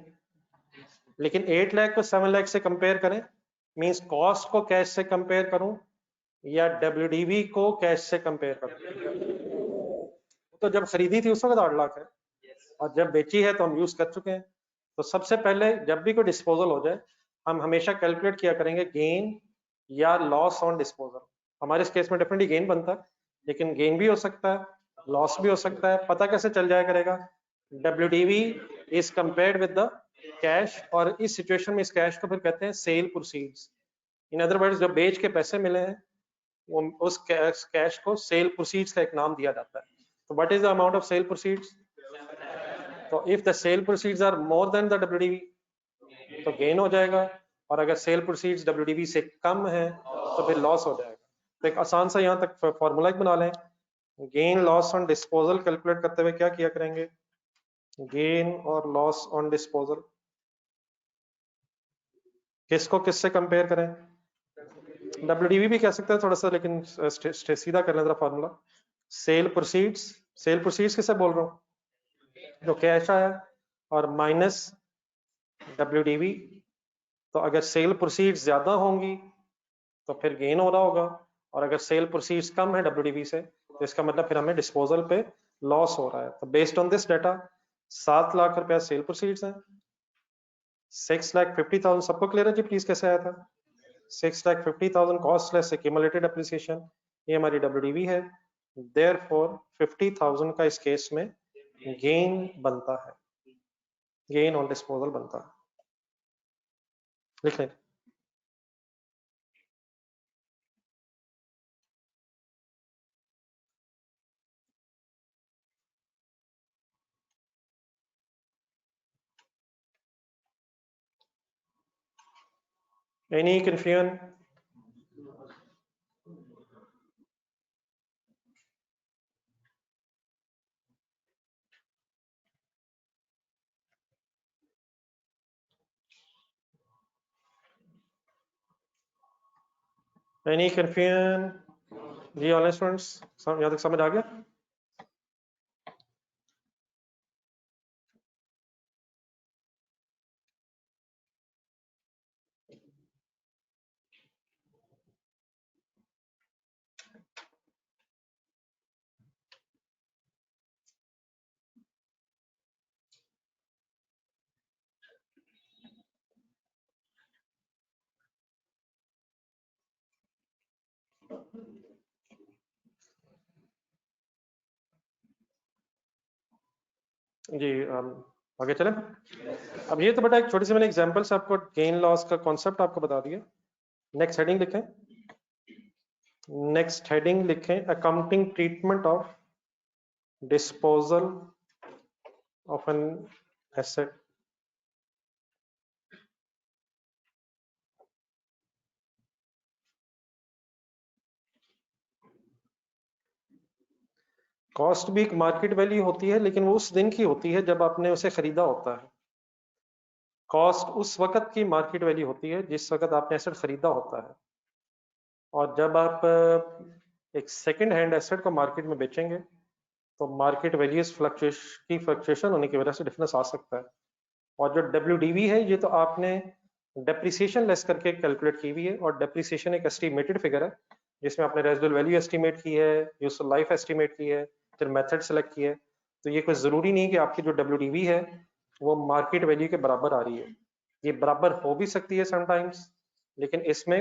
लेकिन 8 लाख को 7 लाख से कंपेयर करें, मींस कॉस्ट को कैश से कंपेयर करूं या WDV को कैश से कंपेयर करूं? तो जब खरीदी थी उस वक्त 8 लाख है, और जब बेची है तो हम यूज कर चुके हैं। तो सबसे पहले जब भी कोई डिस्पोजल हो जाए, हम हमेशा कैलकुलेट किया करेंगे गेन या लॉस ऑन डिस्पोजल। हमारे इस केस में डेफिनेटली गेन बनता है, लेकिन गेन भी हो सकता है, लॉस भी हो सकता है। पता कैसे चल जाया करेगा? WDV is compared with the cash, और इस सिचुएशन में इस कैश को फिर कहते हैं sale proceeds. In other words, जो बेच के पैसे मिले हैं वो उस कैश को सेल प्रोसीड्स का एक नाम दिया जाता है। तो what is the amount of sale proceeds? तो if the sale proceeds are more than the WDV तो गेन हो जाएगा, और अगर सेल प्रोसीड्स WDV से कम है तो फिर लॉस हो जाएगा। तो एक आसान सा यहाँ तक फॉर्मूला बना लें। Gain loss on disposal calculate करते हुए क्या किया करेंगे? गेन और लॉस ऑन डिस्पोजल किसको किससे कंपेयर करें? WDV भी कह सकते हैं थोड़ा सा, लेकिन सीधा कर लें जरा formula. Sale proceeds, sale proceeds किसे बोल रहा हूँ? जो कैश आया, और माइनस WDV। तो अगर सेल प्रोसीड्स ज्यादा होंगी तो फिर गेन हो रहा होगा, और अगर सेल प्रोसीड्स कम है WDV से तो इसका मतलब फिर हमें डिस्पोजल पे लॉस हो रहा है। तो based on this data 7 lakh रुपया सेल प्रोसीड्स हैं। 6,50,000 सबको क्लियर है जी? प्लीज कैसे आया था? 6,50,000 कॉस्ट लेस एक्यूमुलेटेड एप्रिसिएशन, ये हमारी WDV है। देयरफॉर 50,000 का इस केस में गेन बनता है, गेन ऑन डिस्पोजल बनता है। लिख लें। Any confusion? एनी कंफ्यूजन जी? ऑनलाइन स्टूडेंट्स यहाँ तक समझ आ गया? जी आगे चलें। अब ये तो बेटा एक छोटी सी मैंने एग्जांपल से आपको गेन लॉस का कॉन्सेप्ट आपको बता दिया। नेक्स्ट हेडिंग लिखें, नेक्स्ट हेडिंग लिखें accounting treatment of disposal of an asset. Cost भी एक मार्केट वैल्यू होती है, लेकिन वो उस दिन की होती है जब आपने उसे खरीदा होता है। कॉस्ट उस वक्त की मार्केट वैल्यू होती है जिस वक्त आपने एसेट खरीदा होता है, और जब आप एक सेकंड हैंड एसेट को मार्केट में बेचेंगे तो मार्केट वैल्यूज फ्लक्चुएशन होने की वजह से डिफरेंस आ सकता है। और जो WDV है ये तो आपने डेप्रिसिएशन लेस करके कैलकुलेट की हुई है, और डेप्रिसिएशन एक एस्टिमेटेड फिगर है जिसमें आपने रेजिडुअल वैल्यू एस्टिमेट की है, यूजफुल लाइफ एस्टिमेट की है, फिर मेथड सेलेक्ट की है। तो ये कोई जरूरी नहीं कि आपकी जो WDV है वो मार्केट वैल्यू के बराबर आ रही है, ये बराबर हो भी सकती है समटाइम्स, लेकिन इसमें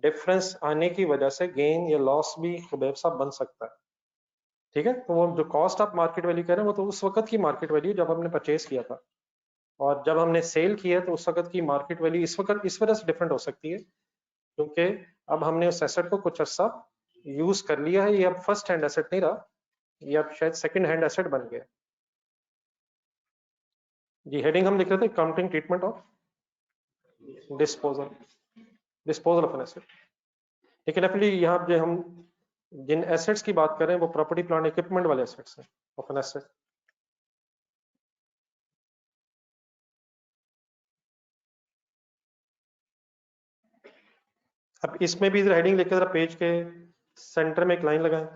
डिफरेंस आने की वजह से गेन या लॉस भी खुबैब साहब बन सकता है। ठीक है, तो वो जो कॉस्ट आप मार्केट वैल्यू कह रहे हैं वो तो उस वक्त की मार्केट वैल्यू जब हमने परचेज किया था, और जब हमने सेल किया तो उस वक्त की मार्केट वैल्यू इस वक्त इस वजह से डिफरेंट हो सकती है क्योंकि अब हमने उस एसेट को कुछ अर्सा यूज कर लिया है, ये अब फर्स्ट हैंड एसेट नहीं रहा, ये अब शायद सेकंड हैंड एसेट बन गया। जी हेडिंग हम लिख रहे थे accounting treatment of disposal, disposal of an asset. लेकिन एक्चुअली यहाँ जो हम जिन एसेट्स की बात कर रहे हैं वो प्रॉपर्टी प्लांट इक्विपमेंट वाले एसेट्स हैं ऑफ एन एसेट। अब इसमें भी हेडिंग लिखकर जरा पेज के सेंटर में एक लाइन लगाएं।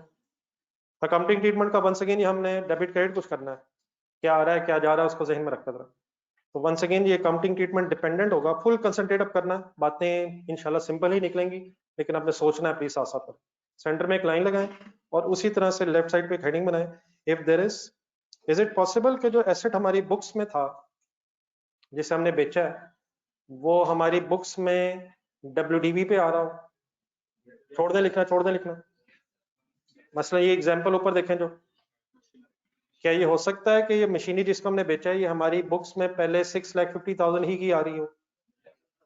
अकाउंटिंग ट्रीटमेंट का वंस अगेन ये हमने डेबिट क्रेडिट कुछ करना है, क्या आ रहा है क्या जा रहा है उसको जहन में रखा जरा। तो वंस अगेन ये अकाउंटिंग ट्रीटमेंट डिपेंडेंट होगा, फुल कंसंट्रेट अप करना है, बातें इंशाल्लाह सिंपल ही निकलेंगी, लेकिन आपने सोचना है प्लीज साथ साथ में। सेंटर में एक लाइन लगाएं और उसी तरह से लेफ्ट साइड पे एक हेडिंग बनाएं, if there is it possible कि जो एसेट हमारी बुक्स में था जिसे हमने बेचा है वो हमारी बुक्स में WDV पे आ रहा हो। छोड़ दें लिखना, छोड़ दें लिखना। मसला ये एग्जांपल ऊपर देखें जो, क्या ये हो सकता है कि ये मशीनरी जिसको हमने बेचा है ये हमारी बुक्स में पहले 6,50,000 ही की आ रही हो?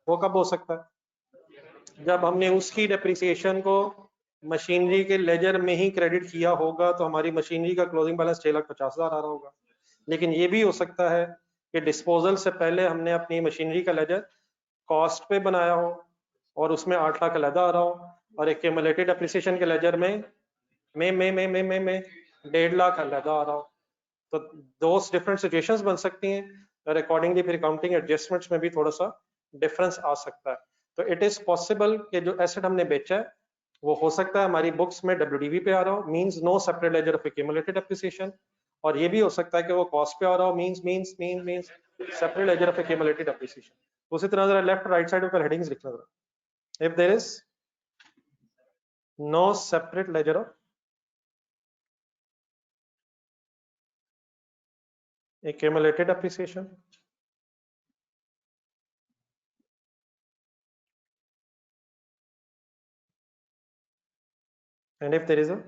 वो कब हो सकता है? जब हमने उसकी डेप्रिसिएशन को मशीनरी के लेजर में ही क्रेडिट किया होगा तो हमारी मशीनरी का क्लोजिंग बैलेंस 6,50,000 आ रहा होगा। लेकिन ये भी हो सकता है कि डिस्पोजल से पहले हमने अपनी मशीनरी का लेजर कॉस्ट पे बनाया हो और उसमें 8 लाख अलहदा आ रहा हो, और एक क्यूमुलेटेड एप्रिसिएशन के लेजर में 1.5 लाख अलहदा आ रहा हो। तो दो डिफरेंट सिचुएशंस बन सकती हैं और अकॉर्डिंगली फिर अकाउंटिंग एडजस्टमेंट्स में भी थोड़ा सा डिफरेंस आ सकता है। तो इट इज पॉसिबल कि जो एसेट हमने बेचा है वो हो सकता है हमारी बुक्स में WDV पे आ रहा हो, means no separate ledger of accumulated appreciation, और ये भी हो सकता है कि वो कॉस्ट पे आ रहा हो, means separate ledger of accumulated appreciation. उसी तरह जरा लेफ्ट राइट साइड पर हेडिंग्स लिखना जरा, if there is no separate ledger of accumulated appreciation, and if there is a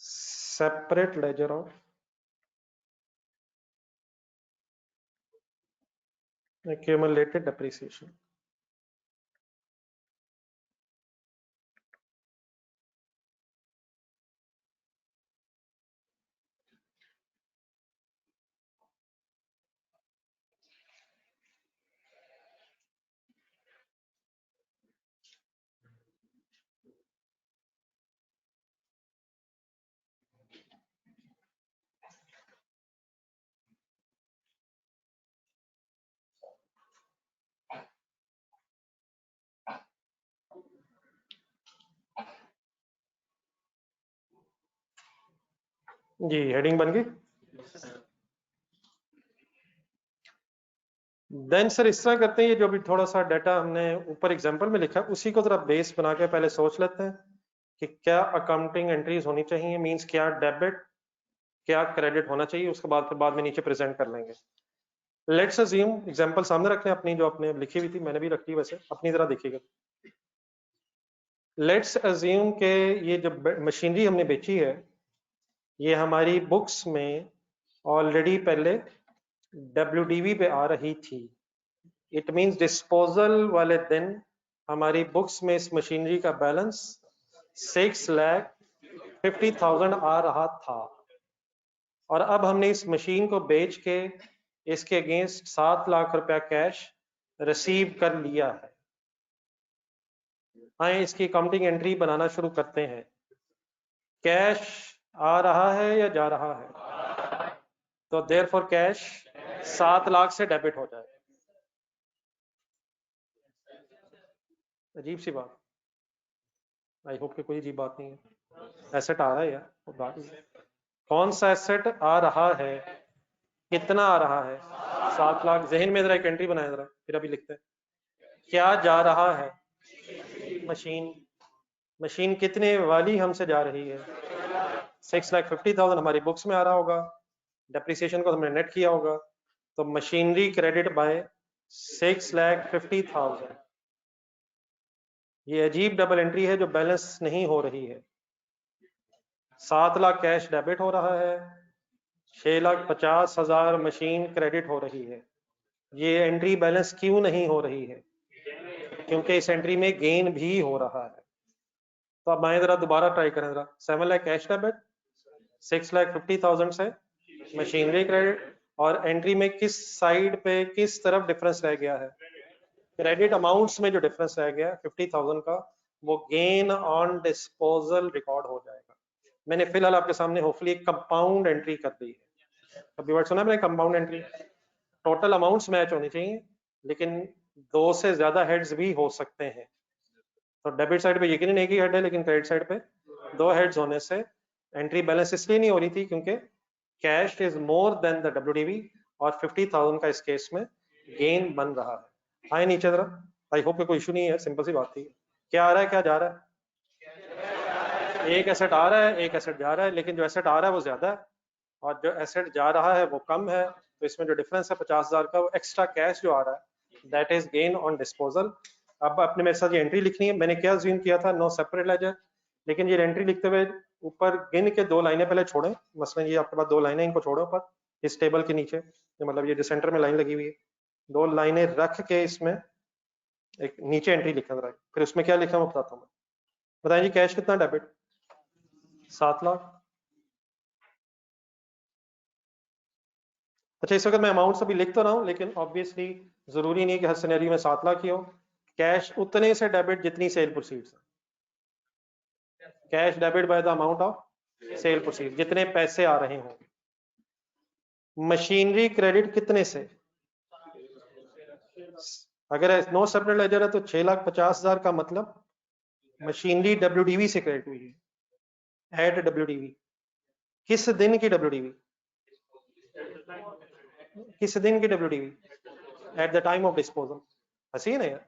separate ledger of accumulated depreciation. जी हेडिंग बन गई। देन सर इस तरह करते हैं, ये जो भी थोड़ा सा डाटा हमने ऊपर एग्जांपल में लिखा है उसी को जरा बेस बना के पहले सोच लेते हैं कि क्या अकाउंटिंग एंट्रीज होनी चाहिए, मींस क्या डेबिट क्या क्रेडिट होना चाहिए, उसके बाद फिर बाद में नीचे प्रेजेंट कर लेंगे। लेट्स अज्यूम एग्जांपल सामने रखते हैं अपनी, जो आपने लिखी हुई थी मैंने भी रखी, वैसे अपनी तरह देखिएगा। लेट्स अज्यूम के ये जो मशीनरी हमने बेची है ये हमारी बुक्स में ऑलरेडी पहले WDV पे आ रही थी। इट मींस डिस्पोजल वाले दिन हमारी बुक्स में इस मशीनरी का बैलेंस 6,50,000 आ रहा था, और अब हमने इस मशीन को बेच के इसके अगेंस्ट 7 लाख रुपया कैश रिसीव कर लिया है। आए इसकी अकाउंटिंग एंट्री बनाना शुरू करते हैं। कैश आ रहा है या जा रहा है? तो देयरफॉर कैश 7 लाख से डेबिट हो जाए। अजीब सी बात, आई होप कि कोई अजीब बात नहीं है। एसेट आ रहा है यार, वो बात नहीं। कौन सा एसेट आ रहा है, कितना आ रहा है? 7 लाख। जहन में जरा एक एंट्री बनाए जरा, फिर अभी लिखते हैं। क्या जा रहा है? मशीन। मशीन कितने वाली हमसे जा रही है? 6,50,000 हमारी बुक्स में आ रहा होगा, डेप्रिसिएशन को हमने नेट किया होगा, तो मशीनरी क्रेडिट बाय 6,50,000। ये अजीब डबल एंट्री है जो बैलेंस नहीं हो रही है। 7 लाख कैश डेबिट हो रहा है, 6,50,000 मशीन क्रेडिट हो रही है। ये एंट्री बैलेंस क्यों नहीं हो रही है? क्योंकि इस एंट्री में गेन भी हो रहा है। तो अब मैं जरा दोबारा ट्राई करें जरा। 7 लाख कैश डेबिट, 6,50,000 से मशीनरी क्रेडिट, और एंट्री में किस साइड पे किस तरफ डिफरेंस रह गया है? क्रेडिट अमाउंट्स में जो डिफरेंस रह गया 50,000 का, वो गेन ऑन डिस्पोजल रिकॉर्ड हो जाएगा। मैंने फिलहाल आपके सामने होपफुली कंपाउंड एंट्री कर दी है। अभी वर्ड सुना मैंने, compound entry. Total amounts match होनी चाहिए, लेकिन 2 से ज्यादा हेड्स भी हो सकते हैं। तो डेबिट साइड पे यकीनन एक ही हेड है, लेकिन क्रेडिट साइड पे 2 हेड्स होने से एंट्री बैलेंस इसलिए नहीं हो रही थी क्योंकि cash is more than the WDV, और 50,000 का इस केस में गेन बन रहा है। आए नीचे जरा। आई होप कि कोई इशू नहीं है, सिंपल सी बात थी। क्या आ रहा है, क्या जा रहा है? एक एसेट आ रहा है, एक एसेट जा रहा है, लेकिन जो एसेट आ रहा है वो ज्यादा है और जो एसेट जा रहा है वो कम है। तो इसमें जो डिफरेंस है 50,000 का, वो एक्स्ट्रा कैश जो आ रहा है, that is gain on disposal. अब अपने मेरे साथ ये एंट्री लिखनी है। मैंने क्या ज्यूम किया था, नो सेपरेट लेजर, लेकिन ये एंट्री लिखते हुए ऊपर गिन के 2 लाइनें पहले छोड़ें। मसलन ये आपके पास 2 लाइनें, इनको छोड़ो ऊपर इस टेबल के नीचे, मतलब ये जो सेंटर में लाइन लगी हुई है, 2 लाइनें रख के इसमें एक नीचे एंट्री लिखा जरा, फिर उसमें क्या लिखा मैं बताता हूँ। बताएं जी, कैश कितना डेबिट? 7 लाख। अच्छा, इस वक्त मैं अमाउंट अभी लिख तो रहा हूँ, लेकिन ऑब्वियसली जरूरी नहीं कि हर सिनेरियो में 7 लाख ही हो। कैश उतने से डेबिट जितनी सेल प्रोसीड्स है। Cash debit by the amount of cell proceed, जितने पैसे आ रहे हों। मशीनरी क्रेडिट कितने से? अगर नो सेपरेट लेजर है तो 6,50,000 का मतलब मशीनरी WDV से क्रेडिट हुई है, एट WDV। किस दिन की WDV? किस दिन की WDV? At the time of disposal. हंसी है ना यार,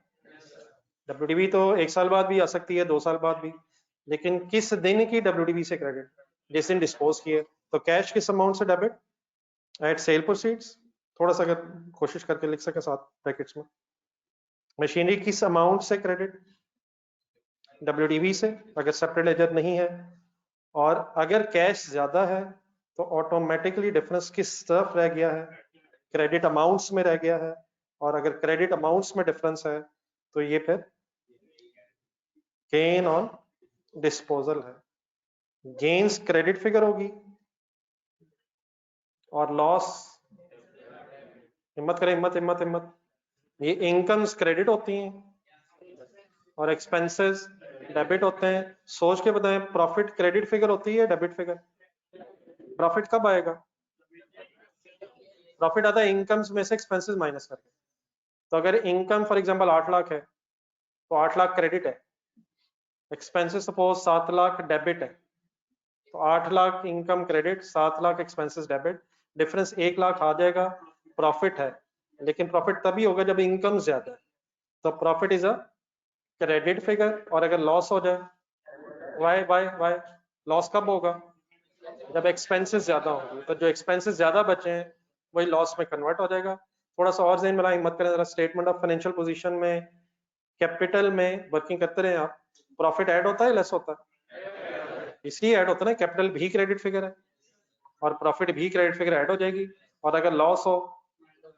WDV तो 1 साल बाद भी आ सकती है, 2 साल बाद भी, लेकिन किस दिन की WDV से क्रेडिट? जिस दिन डिस्पोज किए। तो कैश किस अमाउंट से डेबिट? Eight sale proceeds. थोड़ा सा अगर कोशिश करके लिख सके साथ ब्रैकेट्स में, मशीनरी किस अमाउंट से क्रेडिट? WDV से, अगर सेपरेट लेजर नहीं है। और अगर कैश ज्यादा है तो ऑटोमेटिकली डिफरेंस किस तरफ रह गया है? क्रेडिट अमाउंट्स में रह गया है। और अगर क्रेडिट अमाउंट्स में डिफरेंस है तो ये फिर गेन ऑन डिस्पोजल है। गेन्स क्रेडिट फिगर होगी और लॉस, हिम्मत करें, हिम्मत हिम्मत हिम्मत, ये इनकम्स क्रेडिट होती हैं और एक्सपेंसेस डेबिट होते हैं। सोच के बताएं, प्रॉफिट क्रेडिट फिगर होती है डेबिट फिगर? प्रॉफिट कब आएगा? प्रॉफिट आता है इनकम्स में से एक्सपेंसेस माइनस करके। तो अगर इनकम फॉर एग्जांपल 8 लाख है तो 8 लाख क्रेडिट है, एक्सपेंसेस सपोज 7 लाख डेबिट है, तो 8 lakh income credit, 7 lakh expenses debit, difference 1 lakh आ जाएगा, प्रॉफिट है। लेकिन प्रॉफिट तभी होगा जब इनकम ज्यादा है, तो profit is a credit figure. और अगर लॉस हो जाए, वाई वाई वाई, लॉस कब होगा? जब एक्सपेंसेस ज्यादा होंगे। तो जो एक्सपेंसेस ज्यादा बचे हैं वही लॉस में कन्वर्ट हो जाएगा। थोड़ा सा और ज़हन में लाएं, मत करें जरा। स्टेटमेंट ऑफ फाइनेंशियल पोजीशन में कैपिटल में वर्किंग करते रहे आप, प्रॉफिट ऐड होता है लेस होता है? इसलिए ऐड होता है ना, कैपिटल भी क्रेडिट फिगर है। और प्रॉफिट भी क्रेडिट फिगर ऐड हो जाएगी, और अगर लॉस हो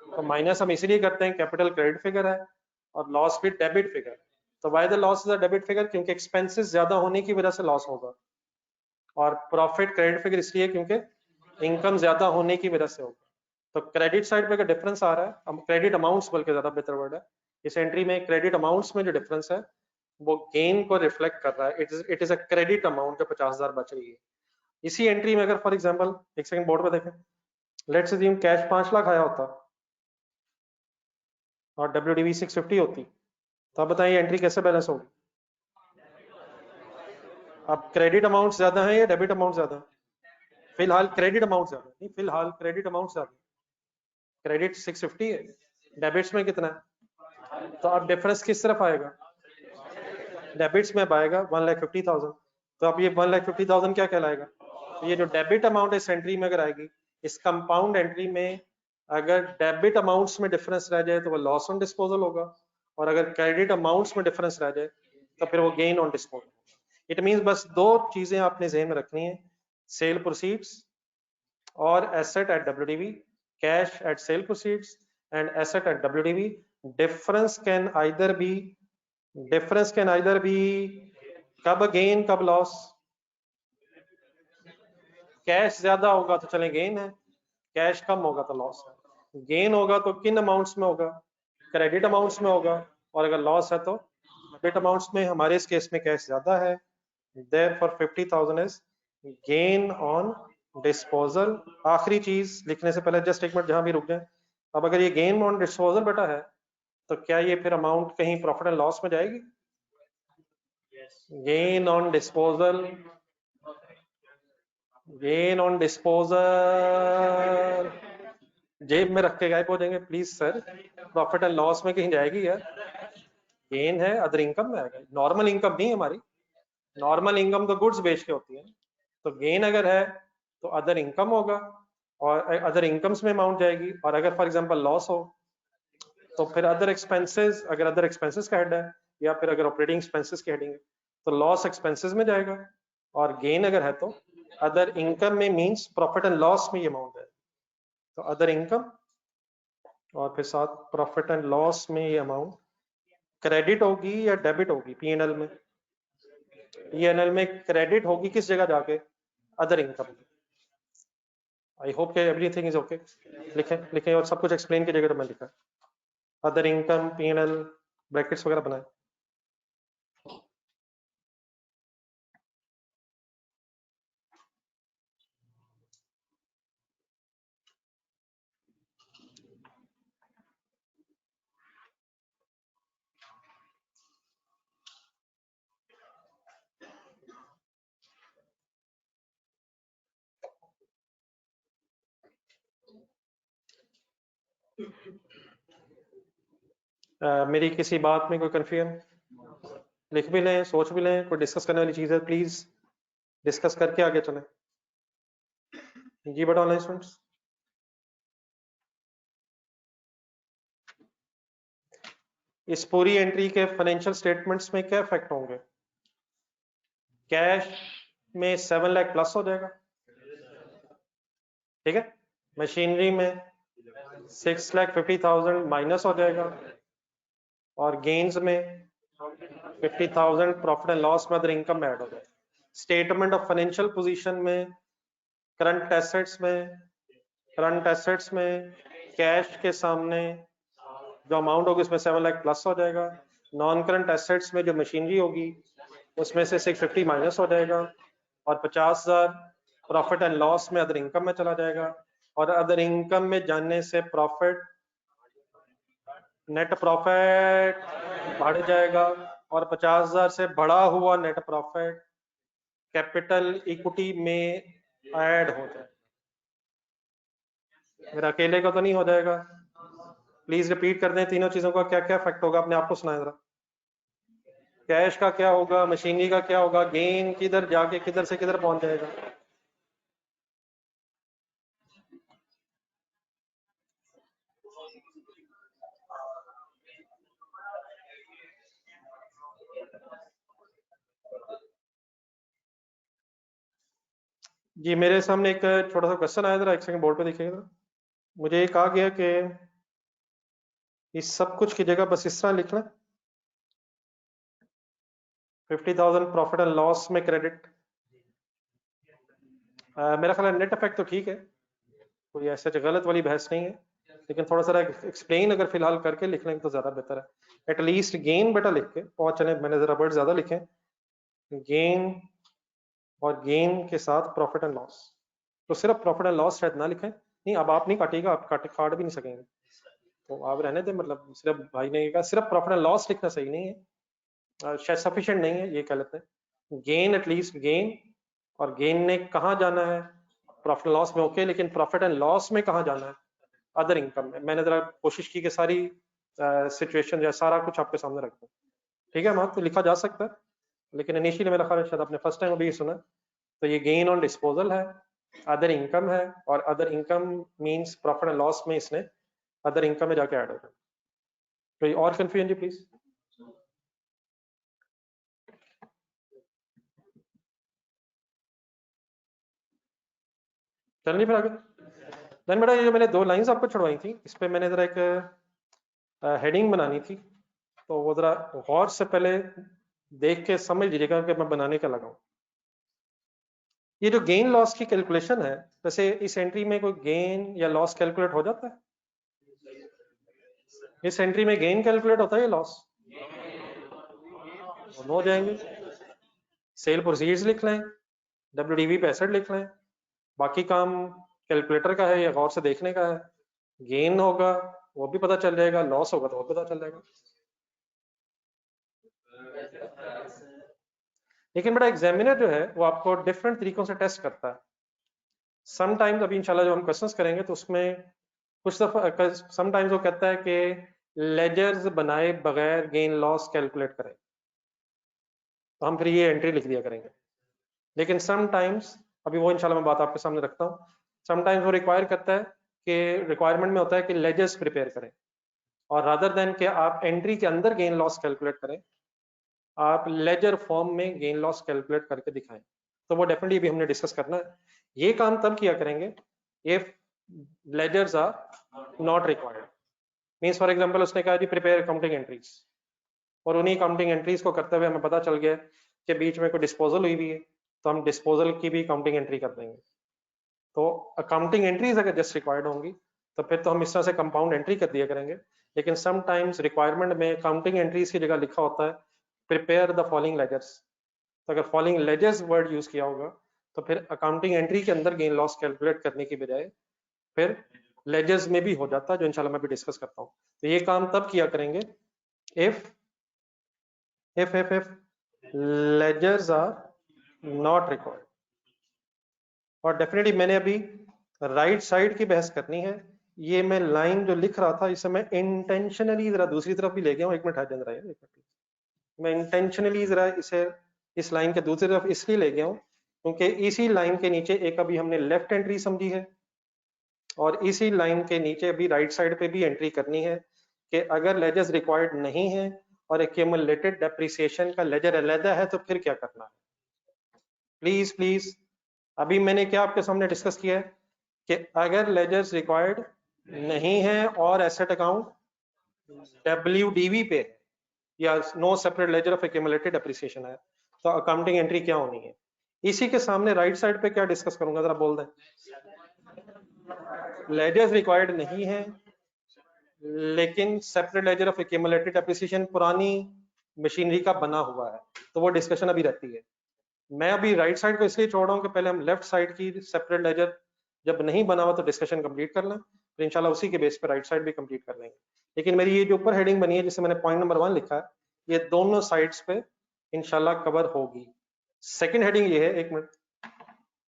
तो माइनस हम इसलिए करते हैं कैपिटल क्रेडिट फिगर है और लॉस भी डेबिट फिगर। तो why the loss is a debit figure, क्योंकि एक्सपेंसेस ज्यादा होने की वजह से लॉस होगा, और प्रॉफिट क्रेडिट फिगर इसलिए क्योंकि इनकम ज्यादा होने की वजह से होगा। तो क्रेडिट साइड पे का डिफरेंस आ रहा है, क्रेडिट अमाउंट्स बल्कि ज्यादा बेहतर वर्ड है, इस एंट्री में क्रेडिट अमाउंट्स में जो डिफरेंस है वो गेन को रिफ्लेक्ट कर रहा है, it is a credit amount जो 50,000 बच रही है। इसी एंट्री में अगर फॉर एग्जांपल एक सेकंड बोर्ड पे देखें, लेट्स अज्यूम कैश 5 लाख आया होता और WDV 650 होती, तो आप बताइए एंट्री कैसे बैलेंस होगी? अब क्रेडिट अमाउंट ज्यादा है या डेबिट अमाउंट ज्यादा है? फिलहाल क्रेडिट अमाउंट ज्यादा नहीं, फिलहाल क्रेडिट अमाउंट ज्यादा, क्रेडिट 650 है, डेबिट्स में कितना है? तो अब डिफरेंस किस तरफ आएगा? डेबिट्स में आएगा 1,50,000। तो अब ये 1,50,000 क्या कहलाएगा? तो ये जो डेबिट अमाउंट इस एंट्री में अगर आएगी, इस कंपाउंड एंट्री में अगर डेबिट अमाउंट्स में डिफरेंस रह जाए तो वो लॉस ऑन डिस्पोजल होगा, और अगर क्रेडिट अमाउंट्स में डिफरेंस रह जाए तो फिर वो gain on disposal. It means बस दो चीजें आपने ज़हन में रखनी है, सेल प्रोसीड्स और asset at WDV, cash at sale proceeds and asset at WDV। Difference can either be कब गेन कब लॉस। कैश ज्यादा होगा तो चले गेन है, कैश कम होगा तो लॉस है। गेन होगा तो किन अमाउंट्स में होगा? क्रेडिट अमाउंट्स में होगा, और अगर लॉस है तो डेबिट अमाउंट्स में। हमारे इस केस में कैश ज्यादा है, therefore 50,000 is gain on disposal। आखिरी चीज लिखने से पहले जस्ट एक मिनट जहां भी रुक जाए, अब अगर ये गेन ऑन डिस्पोजल बेटा है तो क्या ये फिर अमाउंट कहीं प्रॉफिट एंड लॉस में जाएगी? Gain on disposal, gain on disposal जेब में रख के गायब हो जाएंगे please sir, profit and loss में कहीं जाएगी यार? गेन है अदर इनकम में आएगा, नॉर्मल इनकम नहीं हमारी, नॉर्मल इनकम तो गुड्स बेच के होती है। तो गेन अगर है तो अदर इनकम होगा, और अदर इनकम्स में अमाउंट जाएगी, और अगर फॉर एग्जांपल लॉस हो तो फिर अदर एक्सपेंसेस, अगर अदर एक्सपेंसेस का हेड है या फिर अगर ऑपरेटिंग एक्सपेंसेस की हेडिंग है तो लॉस एक्सपेंसेस में जाएगा, और गेन अगर है तो अदर इनकम में, मींस प्रॉफिट एंड लॉस में ये अमाउंट है। तो अदर इनकम और फिर साथ प्रॉफिट एंड लॉस में ये अमाउंट क्रेडिट होगी या डेबिट होगी? पीएनएल में, पीएनएल में क्रेडिट होगी किस जगह जाके? Other income. आई होप के एवरीथिंग इज ओके। लिखें लिखें, और सब कुछ एक्सप्लेन की जगह तो मैं लिखा अदर इनकम पीएनएल ब्रैकेट्स वगैरह बनाए। मेरी किसी बात में कोई कंफ्यूजन? लिख भी लें, सोच भी लें, कोई डिस्कस करने वाली चीज है प्लीज डिस्कस करके आगे चलें। जी बट ऑनलाइन स्टूडेंट्स, इस पूरी एंट्री के फाइनेंशियल स्टेटमेंट्स में क्या इफेक्ट होंगे? कैश में 7 लाख प्लस हो जाएगा, ठीक है। मशीनरी में 6,50,000 माइनस हो जाएगा, और गेन्स में 50,000 प्रॉफिट एंड लॉस में अदर इनकम में ऐड हो जाएगा। स्टेटमेंट ऑफ फाइनेंशियल पोजीशन में करंट एसेट्स में कैश के सामने जो अमाउंट होगी उसमें 7 लाख प्लस हो जाएगा। नॉन करंट एसेट्स में जो मशीनरी होगी उसमें से 650 माइनस हो जाएगा, और 50,000 प्रॉफिट एंड लॉस में अदर इनकम में चला जाएगा, और अदर इनकम में जाने से प्रॉफिट, नेट प्रॉफिट बढ़ जाएगा, और 50,000 से बढ़ा हुआ नेट प्रॉफिट कैपिटल इक्विटी में ऐड हो जाएगा। मेरा अकेले का तो नहीं हो जाएगा, प्लीज रिपीट कर दें तीनों चीजों का क्या क्या इफेक्ट होगा, अपने आप को सुनाए जरा। कैश का क्या होगा, मशीनरी का क्या होगा, गेन किधर जाके किधर से किधर पहुंच जाएगा? जी मेरे सामने एक छोटा सा क्वेश्चन आया, जरा एक सेकंड बोर्ड पे देखिएगा। मुझे ये कहा गया कि इस सब कुछ की जगह बस इस तरह लिखना, 50,000 प्रॉफिट एंड लॉस में क्रेडिट। मेरा ख्याल है नेट इफेक्ट तो ठीक है, कोई ऐसा गलत वाली बहस नहीं है, लेकिन थोड़ा सा एक्सप्लेन अगर फिलहाल करके लिख लेंगे तो ज्यादा बेहतर है। एटलीस्ट गेन बेटा लिख के, और चले मैंने जरा वर्ड ज्यादा लिखे, गेन और गेन के साथ प्रॉफिट एंड लॉस। तो सिर्फ प्रॉफिट एंड लॉस शायद ना लिखें, नहीं अब आप नहीं काटिएगा, आप काट भी नहीं सकेंगे, तो आप रहने दें। मतलब सिर्फ भाई ने कहा सिर्फ प्रॉफिट एंड लॉस लिखना सही नहीं है, शायद सफिशिएंट नहीं है, ये कह लेते हैं। गेन एटलीस्ट गेन, और गेन ने कहाँ जाना है, प्रॉफिट एंड लॉस में ओके, लेकिन प्रॉफिट एंड लॉस में कहाँ जाना है, अदर इनकम में। मैंने जरा कोशिश की कि सारी सिचुएशन या सारा कुछ आपके सामने रख दूं। ठीक है, वहां तो लिखा जा सकता है, लेकिन इनिशियली मेरा ख्याल है शायद आपने फर्स्ट टाइम अभी सुना, तो ये गेन ऑन डिस्पोजल है, अदर इनकम है, और other income means profit and loss में इसने अदर इनकम में जाके ऐड होगा। कोई और कंफ्यूजन जी प्लीज? चलिए फिर आगे। देन बेटा ये जो मैंने दो लाइंस आपको छुड़वाई थी, इस पे मैंने जरा एक हेडिंग बनानी थी, तो वो जरा गौर से पहले देख के समझ लीजिएगा कि मैं बनाने का लगाऊं। ये जो गेन लॉस की कैलकुलेशन है, वैसे इस एंट्री में कोई गेन या लॉस कैलकुलेट हो जाता है? इस एंट्री में गेन कैलकुलेट होता है या लॉस? दोनों हो जाएंगे। सेल प्रोसीड्स लिख लें, WDV पे एसेट लिख लें, बाकी काम कैलकुलेटर का है या गौर से देखने का है। गेन होगा वो भी पता चल जाएगा, लॉस होगा तो वो पता चल जाएगा। लेकिन बेटा एग्जामिनर जो है वो आपको डिफरेंट तरीकों से टेस्ट करता है। समटाइम्स अभी इंशाल्लाह जो हम क्वेश्चंस करेंगे तो उसमें कुछ दफा समटाइम्स वो कहता है कि लेजर्स बनाए बगैर गेन लॉस कैलकुलेट करें, तो हम फिर ये एंट्री लिख दिया करेंगे। लेकिन समटाइम्स, अभी वो इंशाल्लाह मैं बात आपके सामने रखता हूँ, समटाइम्स वो रिक्वायर करता है कि रिक्वायरमेंट में होता है कि लेजर्स प्रिपेयर करें, और रादर देन कि आप एंट्री के अंदर गेन लॉस कैलकुलेट करें, आप लेजर फॉर्म में गेन लॉस कैलकुलेट करके दिखाएं। तो वो डेफिनेटली भी हमने डिस्कस करना है। ये काम तब किया करेंगे if ledgers are not required. Means for example उसने कहा जी प्रिपेयर अकाउंटिंग एंट्रीज, और उन्हीं अकाउंटिंग एंट्रीज को करते हुए हमें पता चल गया कि बीच में कोई डिस्पोजल हुई भी है, तो हम डिस्पोजल की भी अकाउंटिंग एंट्री कर देंगे। तो अकाउंटिंग एंट्रीज अगर जस्ट रिक्वायर्ड होंगी तो फिर तो हम इस तरह से कंपाउंड एंट्री कर दिया करेंगे। लेकिन समटाइम्स रिक्वायरमेंट में अकाउंटिंग एंट्रीज की जगह लिखा होता है प्रिपेयर द फॉलोइंग लेजर्स, तो अगर फॉलोइंग लेजर्स वर्ड यूज किया होगा तो फिर अकाउंटिंग एंट्री के अंदर गेन लॉस कैलकुलेट करने की बजाय फिर लेजर्स में भी हो जाता है, जो इंशाल्लाह मैं भी डिस्कस करता हूँ। तो ये काम तब किया करेंगे if ledgers are not required। और डेफिनेटली मैंने अभी राइट साइड की बहस करनी है। ये मैं लाइन जो लिख रहा था इसे मैं इंटेंशनली जरा दूसरी तरफ भी ले गया हूँ, एक मिनट जरा एक मिनट, मैं इंटेंशनली जरा इसे इस लाइन के दूसरी तरफ इसलिए ले गया हूँ क्योंकि इसी लाइन के नीचे एक अभी हमने लेफ्ट एंट्री समझी है, और इसी लाइन के नीचे अभी राइट साइड पे भी एंट्री करनी है कि अगर लेजर्स रिक्वायर्ड नहीं है और एक्यूमुलेटेड डेप्रिसिएशन का लेजर अलग है तो फिर क्या करना है। प्लीज प्लीज, अभी मैंने क्या आपके सामने डिस्कस किया है कि अगर लेजर्स रिक्वायर्ड नहीं है और एसेट अकाउंट WDV पे या no separate ledger of accumulated depreciation है तो अकाउंटिंग एंट्री क्या होनी है। इसी के सामने राइट साइड पे क्या डिस्कस करूंगा जरा बोल दें। लेजर्स रिक्वायर्ड नहीं है लेकिन separate ledger of accumulated depreciation पुरानी मशीनरी का बना हुआ है, तो वो डिस्कशन अभी रहती है। मैं अभी राइट साइड को इसलिए छोड़ रहा हूँ कि पहले हम लेफ्ट साइड की सेपरेट लेजर जब नहीं बना हुआ तो डिस्कशन कंप्लीट कर लें, तो इंशाल्लाह उसी के बेस पे राइट साइड भी कंप्लीट कर लेंगे। लेकिन मेरी ये जो ऊपर हेडिंग बनी है जिसे मैंने पॉइंट नंबर 1 लिखा है, ये दोनों साइड्स पे इंशाल्लाह कवर होगी। सेकंड हेडिंग ये है, एक मिनट,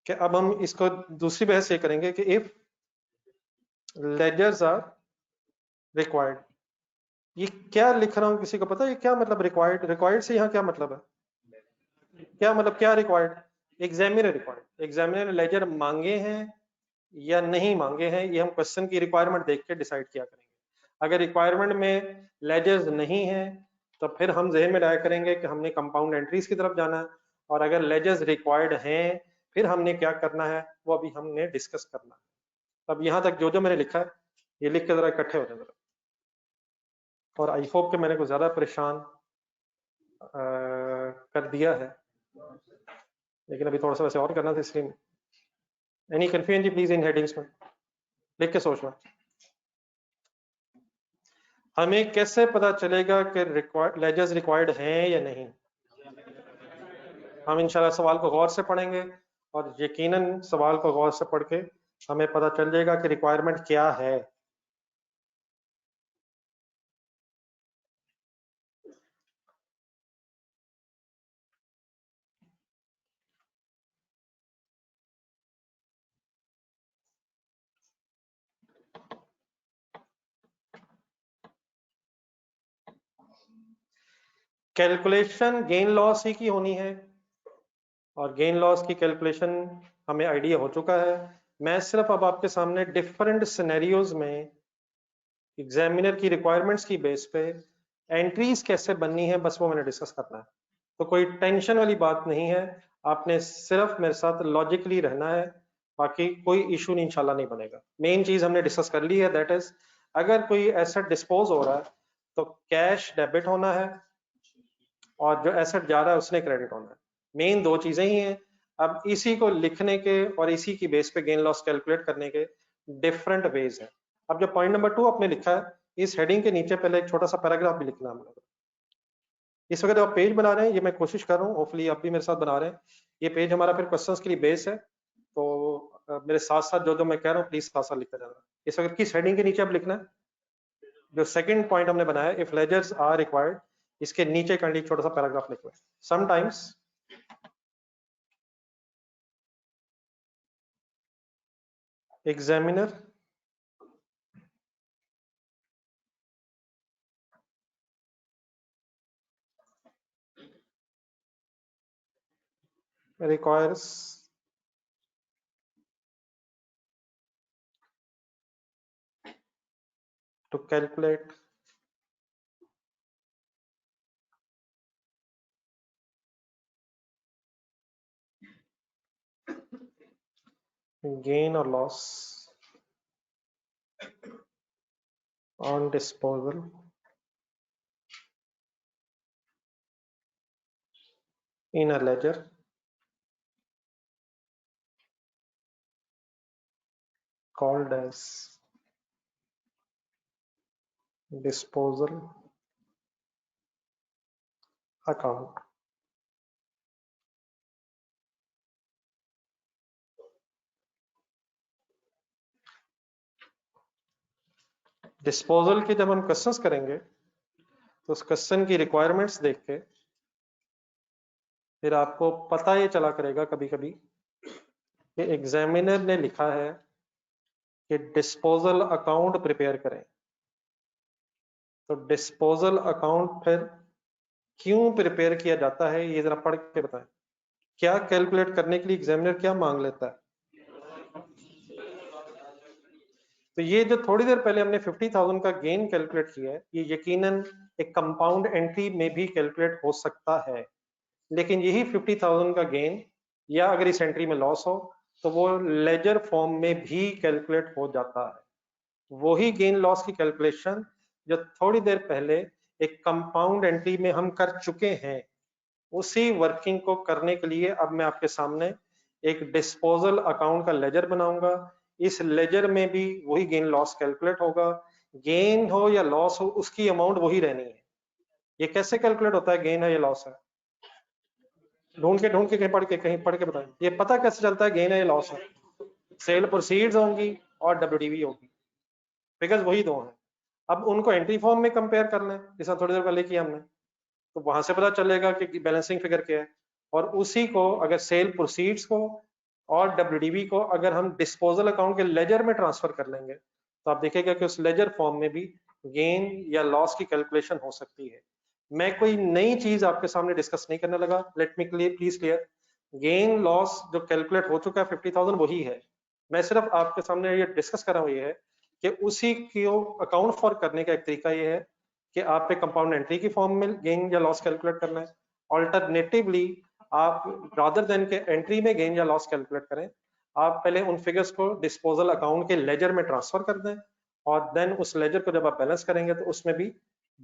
कि अब हम इसको दूसरी बहस ये करेंगे कि इफ लेजर्स आर रिक्वायर्ड, ये क्या लिख रहा हूँ किसी को पता है ये क्या मतलब रिक्वायर्ड? रिक्वायर्ड से यहाँ क्या मतलब है, क्या मतलब क्या required? Examiner required, examiner ledger मांगे हैं या नहीं मांगे हैं, ये हम क्वेश्चन की रिक्वायरमेंट देख के डिसाइड किया करेंगे। अगर रिक्वायरमेंट में लेजर्स नहीं है तो फिर हम जहन में लाया करेंगे कि हमने कंपाउंड एंट्रीज की तरफ जाना है, और अगर लेजर्स रिक्वायर्ड हैं फिर हमने क्या करना है वो अभी हमने डिस्कस करना है। अब यहाँ तक जो जो मैंने लिखा है ये लिख के जरा इकट्ठे हो जाए जरा, और आई होप कि मैंने कुछ ज्यादा परेशान कर दिया है, लेकिन अभी थोड़ा सा वैसे और करना था इसलिए। एनी कंफ्यूजन जी प्लीज इन हेडिंग्स में लिख के सोचना। हमें कैसे पता चलेगा कि लेजर्स रिक्वायर्ड हैं या नहीं? हम इंशाल्लाह सवाल को गौर से पढ़ेंगे और यकीनन सवाल को गौर से पढ़ के हमें पता चल जाएगा कि रिक्वायरमेंट क्या है। कैलकुलेशन गेन लॉस ही की होनी है, और गेन लॉस की कैलकुलेशन हमें आइडिया हो चुका है। मैं सिर्फ अब आपके सामने डिफरेंट सिनेरियोज में एग्जामिनर की रिक्वायरमेंट्स की बेस पे एंट्रीज कैसे बननी है बस वो मैंने डिस्कस करना है। तो कोई टेंशन वाली बात नहीं है, आपने सिर्फ मेरे साथ लॉजिकली रहना है, बाकी कोई इशू नहीं इंशाल्लाह नहीं बनेगा। मेन चीज हमने डिस्कस कर ली है, दैट इज अगर कोई एसेट डिस्पोज हो रहा है तो कैश डेबिट होना है और जो एसेट जा रहा है उसने क्रेडिट होना है। मेन दो चीजें ही हैं। अब इसी को लिखने के और इसी की बेस पे गेन लॉस कैलकुलेट करने के डिफरेंट वेज हैं। अब जो पॉइंट नंबर 2 आपने लिखा है, इस हेडिंग के नीचे पहले एक छोटा सा पैराग्राफ भी लिखना है हम लोग। इस वक्त आप पेज बना रहे हैं, ये मैं कोशिश कर रहा हूँ, होपफुली आप भी मेरे साथ बना रहे हैं। ये पेज हमारा फिर क्वेश्चंस के लिए बेस है, तो मेरे साथ साथ जो जो मैं कह रहा हूँ प्लीज साथ साथ लिखते जाना। इस वक्त किस हेडिंग के नीचे आप लिखना है? जो सेकंड पॉइंट हमने बनाया, इफ लेजर्स आर रिक्वायर्ड, इसके नीचे एक छोटा सा पैराग्राफ लिखना है। Sometimes examiner requires to calculate gain or loss on disposal in a ledger called as disposal account। Disposal के जब हम क्वेश्चंस करेंगे तो उस क्वेश्चन की रिक्वायरमेंट्स देख के फिर आपको पता ये चला करेगा कभी कभी कि एग्जामिनर ने लिखा है कि डिस्पोजल अकाउंट प्रिपेयर करें, तो डिस्पोजल अकाउंट फिर क्यों प्रिपेयर किया जाता है ये जरा पढ़ के बताएं। क्या कैलकुलेट करने के लिए एग्जामिनर क्या मांग लेता है? तो ये जो थोड़ी देर पहले हमने 50,000 का गेन कैलकुलेट किया है, ये यकीनन एक कंपाउंड एंट्री में भी कैलकुलेट हो सकता है, लेकिन यही 50,000 का गेन या अगर इस एंट्री में लॉस हो तो वो लेजर फॉर्म में भी कैलकुलेट हो जाता है। वही गेन लॉस की कैलकुलेशन जो थोड़ी देर पहले एक कंपाउंड एंट्री में हम कर चुके हैं, उसी वर्किंग को करने के लिए अब मैं आपके सामने एक डिस्पोजल अकाउंट का लेजर बनाऊंगा। इस लेजर में भी वही गेन लॉस कैलकुलेट होगा, गेन हो या लॉस हो उसकी अमाउंट वही रहनी है। ये कैसे कैलकुलेट होता है गेन है या लॉस है? ढूंढ के कहीं पढ़ के बताएं। ये पता कैसे चलता है गेन है या लॉस है? सेल प्रोसीड्स होंगी और डब्ल्यूडीवी होगी, फिगर्स वही दो हैं। अब उनको एंट्री फॉर्म में कंपेयर कर लें, जैसा थोड़ी देर पहले किया हमने, तो वहां से पता चलेगा कि बैलेंसिंग फिगर क्या है। और उसी को अगर सेल प्रोसीड्स को और डब्ल्यूडीवी को अगर हम डिस्पोजल अकाउंट के लेजर में ट्रांसफर कर लेंगे तो आप देखेगा कि उस लेजर फॉर्म में भी गेन या लॉस की कैलकुलेशन हो सकती है। मैं कोई नई चीज आपके सामने डिस्कस नहीं करने लगा, let me please clear. Gain loss जो कैलकुलेट हो चुका है 50,000 वही है। मैं सिर्फ आपके सामने ये डिस्कस कर रहा हूँ, ये है कि उसी को अकाउंट फॉर करने का एक तरीका ये है कि आप एक कंपाउंड एंट्री की फॉर्म में गेन या लॉस कैलकुलेट करना है। ऑल्टरनेटिवली आप रादर देन के एंट्री में गेन या लॉस कैलकुलेट करें, आप पहले उन फिगर्स को डिस्पोजल अकाउंट के लेजर में ट्रांसफर कर दें और देन उस लेजर को जब आप बैलेंस करेंगे तो उसमें भी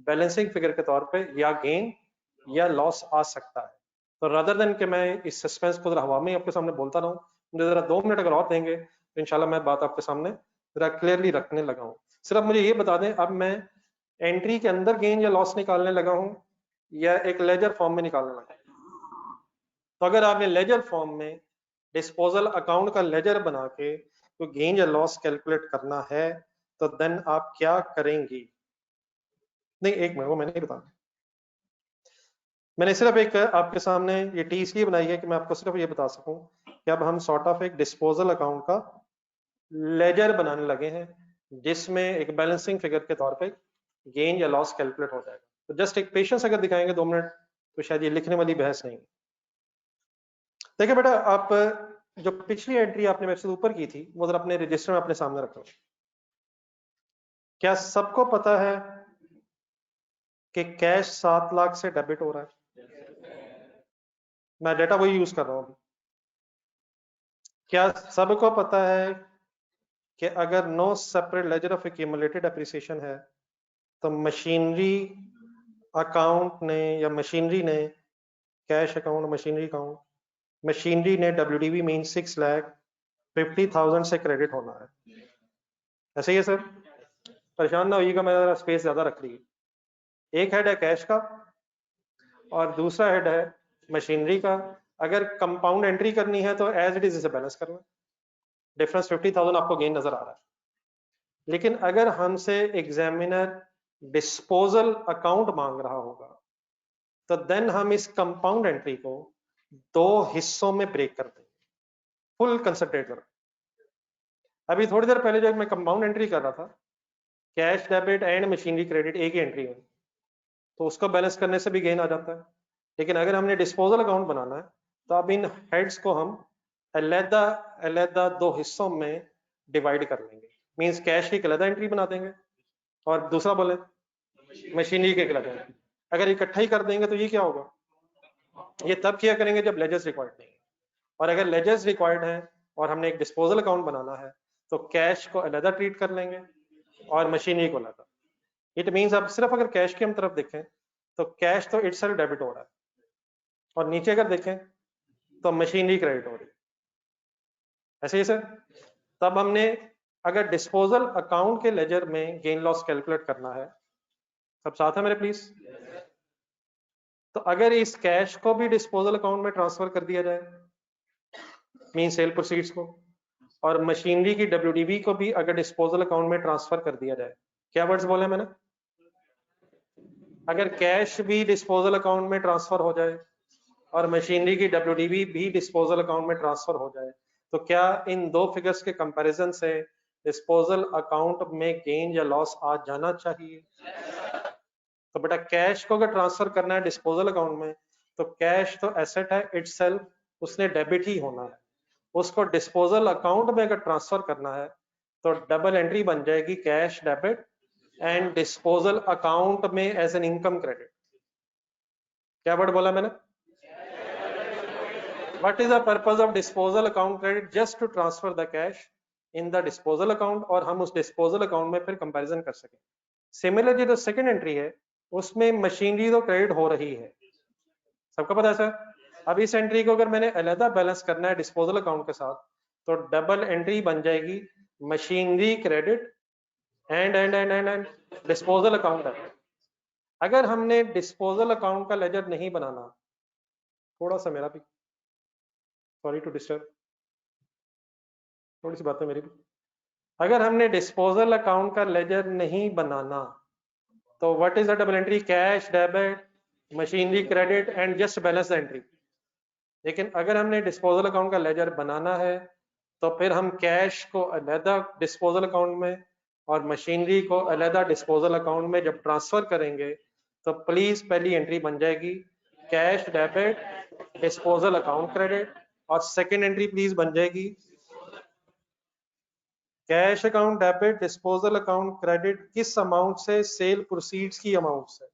बैलेंसिंग फिगर के तौर पे या गेन या लॉस आ सकता है। तो रादर देन कि मैं इस सस्पेंस को जरा हवा में आपके सामने बोलता रहूं, मुझे जरा 2 मिनट अगर और देंगे तो इंशाल्लाह मैं बात आपके सामने जरा क्लियरली रखने लगा हूं। सिर्फ मुझे ये बता दें, अब मैं एंट्री के अंदर गेन या लॉस निकालने लगा हूं या एक लेजर फॉर्म में निकालने लगा हूं। तो अगर आपने लेजर फॉर्म में डिस्पोजल अकाउंट का लेजर बना के तो गेन या लॉस कैलकुलेट करना है तो देन आप क्या करेंगी? नहीं, एक मिनट, वो मैंने नहीं बताया। मैंने सिर्फ एक आपके सामने ये टी इसलिए बनाई है कि मैं आपको सिर्फ ये बता सकूं कि अब हम सॉर्ट ऑफ एक डिस्पोजल अकाउंट का लेजर बनाने लगे हैं जिसमें एक बैलेंसिंग फिगर के तौर पे गेन या लॉस कैलकुलेट हो जाएगा। तो जस्ट एक पेशेंस अगर दिखाएंगे 2 मिनट तो शायद ये लिखने वाली बहस नहीं। देखिए बेटा, आप जो पिछली एंट्री आपने मेरे से ऊपर की थी वो जरा अपने रजिस्टर में अपने सामने रखो। क्या सबको पता है कि कैश 7 लाख से डेबिट हो रहा है? मैं डेटा वही यूज कर रहा हूँ। क्या सबको पता है कि अगर no separate ledger of accumulated appreciation है तो मशीनरी अकाउंट ने या मशीनरी ने कैश अकाउंट मशीनरी ने WDV मीन 6,50,000 से क्रेडिट होना है। ऐसे ही है सर? परेशान ना होइएगा, मैं जरा स्पेस ज्यादा रख ली। एक हेड है कैश का और दूसरा हेड है मशीनरी का। अगर कंपाउंड एंट्री करनी है तो एज इट इज इसे बैलेंस करना। डिफरेंस 50,000 आपको गेन नजर आ रहा है। लेकिन अगर हमसे एग्जामिनर डिस्पोजल अकाउंट मांग रहा होगा तो देन हम इस कंपाउंड एंट्री को 2 हिस्सों में ब्रेक कर देंगे। फुल कंसंट्रेट करो। अभी थोड़ी देर पहले जब मैं कंपाउंड एंट्री कर रहा था, cash debit and machinery credit एक ही एंट्री में, तो उसको बैलेंस करने से भी गेन आ जाता है। लेकिन अगर हमने डिस्पोजल अकाउंट बनाना है तो अब इन हेड्स को हम अलहदा अलहदा 2 हिस्सों में डिवाइड कर लेंगे। मींस कैश की एक अलहदा एंट्री बना देंगे और दूसरा बोले मशीनरी के एक अलग एंट्री। अगर इकट्ठा ही कर देंगे तो ये क्या होगा? ये तब किया करेंगे जब लेजर्स रिक्वायर्ड नहीं है। और अगर लेजर्स रिक्वायर्ड है और हमने एक डिस्पोजल अकाउंट बनाना है तो कैश को अलहदा ट्रीट कर लेंगे और मशीनरी को अलहदा। इट मींस अब सिर्फ अगर कैश की हम तरफ देखें तो कैश तो इटसेल्फ डेबिट हो रहा है और नीचे अगर देखें तो मशीनरी क्रेडिट हो रही है। ऐसे ही सर? तब हमने अगर डिस्पोजल अकाउंट के लेजर में गेन लॉस कैलकुलेट करना है, सब साथ है मेरे प्लीज? तो अगर इस कैश को भी डिस्पोजल अकाउंट में ट्रांसफर कर दिया जाए, मीन सेल प्रोसीड्स को, और मशीनरी की WDV को भी अगर डिस्पोजल अकाउंट में ट्रांसफर कर दिया जाए, क्या वर्ड्स बोले मैंने? अगर कैश भी डिस्पोजल अकाउंट में ट्रांसफर हो जाए और मशीनरी की WDV भी डिस्पोजल अकाउंट में ट्रांसफर हो जाए तो क्या इन 2 फिगर्स के कंपैरिजन से डिस्पोजल अकाउंट में गेन या लॉस आ जाना चाहिए? तो बेटा कैश को अगर ट्रांसफर करना है डिस्पोजल अकाउंट में तो कैश तो एसेट है इटसेल्फ, उसने डेबिट ही होना है। उसको डिस्पोजल अकाउंट में अगर ट्रांसफर करना है तो डबल एंट्री बन जाएगी cash debit and disposal account में एज एन इनकम क्रेडिट। क्या वर्ड बोला मैंने? What is the purpose of disposal account credit? Just to transfer the cash in the disposal account और हम उस disposal account में फिर कंपैरिजन कर सकें। सिमिलरली जो सेकंड एंट्री है उसमें मशीनरी तो क्रेडिट हो रही है, सबको पता है सर? अब इस एंट्री को अगर मैंने अलहदा बैलेंस करना है डिस्पोजल अकाउंट के साथ तो डबल एंट्री बन जाएगी machinery credit and disposal account है। अगर हमने डिस्पोजल अकाउंट का लेजर नहीं बनाना, थोड़ा सा मेरा भी सॉरी टू डिस्टर्ब, थोड़ी सी बात है मेरी भी। अगर हमने डिस्पोजल अकाउंट का लेजर नहीं बनाना तो what is the double entry? Cash debit machinery credit and just balance the entry. लेकिन अगर हमने डिस्पोजल अकाउंट का लेजर बनाना है तो फिर हम कैश को अलहदा डिस्पोजल अकाउंट में और मशीनरी को अलहदा डिस्पोजल अकाउंट में जब ट्रांसफर करेंगे तो प्लीज पहली एंट्री बन जाएगी cash debit disposal account credit और सेकेंड एंट्री प्लीज बन जाएगी cash account debit disposal account credit किस अमाउंट से? सेल प्रोसीड्स की अमाउंट से।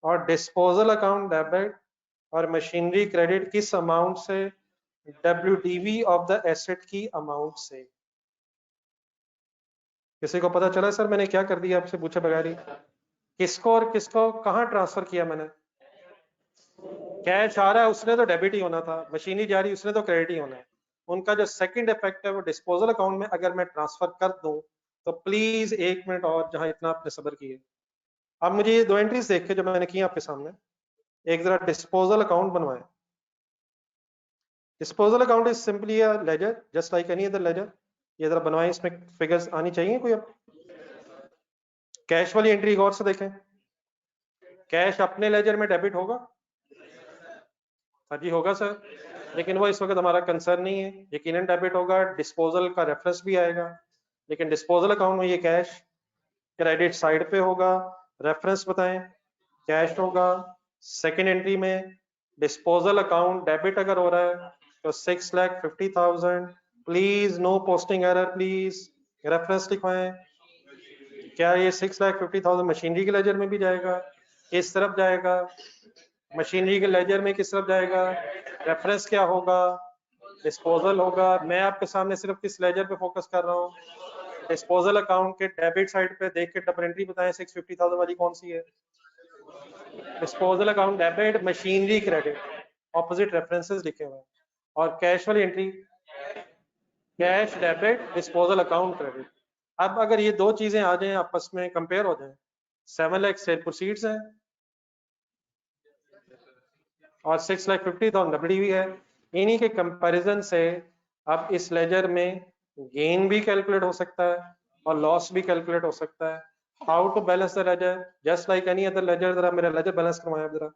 और डिस्पोजल अकाउंट डेबिट और मशीनरी क्रेडिट किस अमाउंट से? WDV ऑफ द एसेट की अमाउंट से। किसी को पता चला सर मैंने क्या कर दिया आपसे पूछे बगैर ही? किसको और किसको कहाँ ट्रांसफर किया मैंने? कैश आ रहा है उसने तो डेबिट ही होना था, मशीनरी जा रही है उसने तो क्रेडिट ही होना है। उनका जो सेकंड इफेक्ट है वो डिस्पोजल अकाउंट में अगर मैं ट्रांसफर कर दूं तो प्लीज 1 मिनट और, जहां इतना आपने सब्र किए। अब मुझे ये 2 एंट्रीज देख के जो मैंने की आपके सामने, एक जरा डिस्पोजल अकाउंट बनवाएं। Disposal account is simply a ledger just like any other ledger. ये जरा बनवाएं, इसमें फिगर्स आनी चाहिए कोई। अब कैश वाली एंट्री गौर से देखें। कैश अपने लेजर में डेबिट होगा? हाँ जी होगा सर, लेकिन वो इस वक्त हमारा कंसर्न नहीं है। यकीनन डेबिट होगा, डिस्पोजल का रेफरेंस भी आएगा, लेकिन डिस्पोजल अकाउंट में ये कैश क्रेडिट साइड पे होगा। रेफरेंस बताएं, कैश होगा। सेकंड एंट्री में डिस्पोजल अकाउंट डेबिट अगर हो रहा है तो 6,50,000। Please no posting error please, reference लिखवाएं। क्या ये 6,50,000 मशीनरी के लेजर में भी जाएगा? किस तरफ जाएगा? मशीनरी के लेजर में किस तरफ जाएगा? रेफरेंस क्या होगा? डिस्पोजल होगा। मैं आपके सामने सिर्फ किस लेजर पे फोकस कर रहा हूँ? डिस्पोजल अकाउंट के डेबिट साइड पे देख के डबल एंट्री बताएं 650,000 वाली कौन सी है? Disposal account debit, machinery credit, opposite references लिखे हुए हैं। और कैश वाली entry cash debit, disposal account credit. अब अगर ये दो चीजें आ जाएं आपस में कंपेयर हो जाएं, 7 लाख सेल प्रोसीड्स हैं और 6,50,000 डब्ल्यूडीवी है। इन्हीं के कंपैरिजन से अब इस लेजर में गेन भी कैलकुलेट हो सकता है और लॉस भी कैलकुलेट हो सकता है। How to balance the ledger just like any other ledger. जरा मेरा लेजर बैलेंस करवाएं जरा।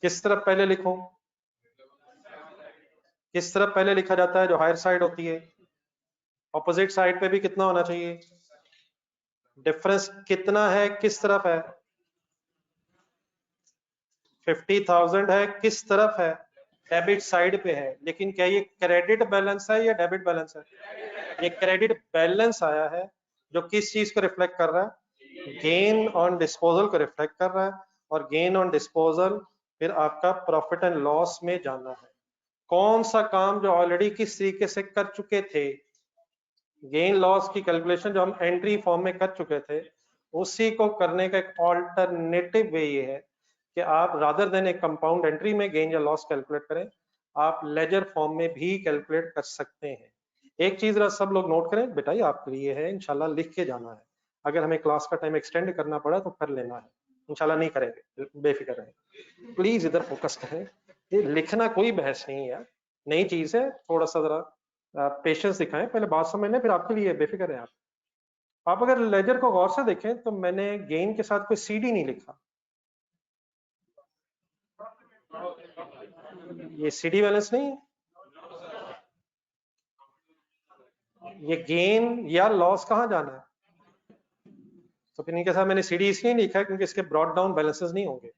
किस तरफ पहले लिखूं? किस तरफ पहले लिखा जाता है? जो हायर साइड होती है। ऑपोजिट साइड पे भी कितना होना चाहिए? डिफरेंस कितना है, किस तरफ है? 50,000 है, किस तरफ है? डेबिट साइड पे है। लेकिन क्या ये क्रेडिट बैलेंस है या डेबिट बैलेंस है? ये क्रेडिट बैलेंस आया है, जो किस चीज को रिफ्लेक्ट कर रहा है? गेन ऑन डिस्पोजल को रिफ्लेक्ट कर रहा है। और गेन ऑन डिस्पोजल फिर आपका प्रॉफिट एंड लॉस में जाना है। कौन सा काम जो ऑलरेडी किस तरीके से कर चुके थे, गेन लॉस की कैलकुलेशन जो हम एंट्री फॉर्म में कर चुके थे, उसी को करने का एक ऑल्टरनेटिव वे ये है कि आप रादर देन एक कंपाउंड एंट्री में गेन या लॉस कैलकुलेट करें, आप लेजर फॉर्म में भी कैलकुलेट कर सकते हैं। एक चीज जरा सब लोग नोट करें, बेटा ये आपके लिए है, इंशाल्लाह लिख के जाना है। अगर हमें क्लास का टाइम एक्सटेंड करना पड़ा तो कर लेना है, इंशाल्लाह नहीं करेंगे, बेफिक्र रहें। प्लीज इधर फोकस करें, ये लिखना कोई बहस नहीं है यार, नई चीज है, थोड़ा सा जरा पेशेंस दिखाएं, पहले बात समझ लें फिर आपके लिए बेफिक्र है आप। आप अगर लेजर को गौर से देखें तो मैंने गेन के साथ कोई सीडी नहीं लिखा। ये सीडी बैलेंस नहीं है, ये गेन या लॉस कहाँ जाना है? तो फिर इनके साथ मैंने सीडी इसलिए नहीं लिखा है क्योंकि इसके ब्रॉड डाउन बैलेंसेस नहीं होंगे।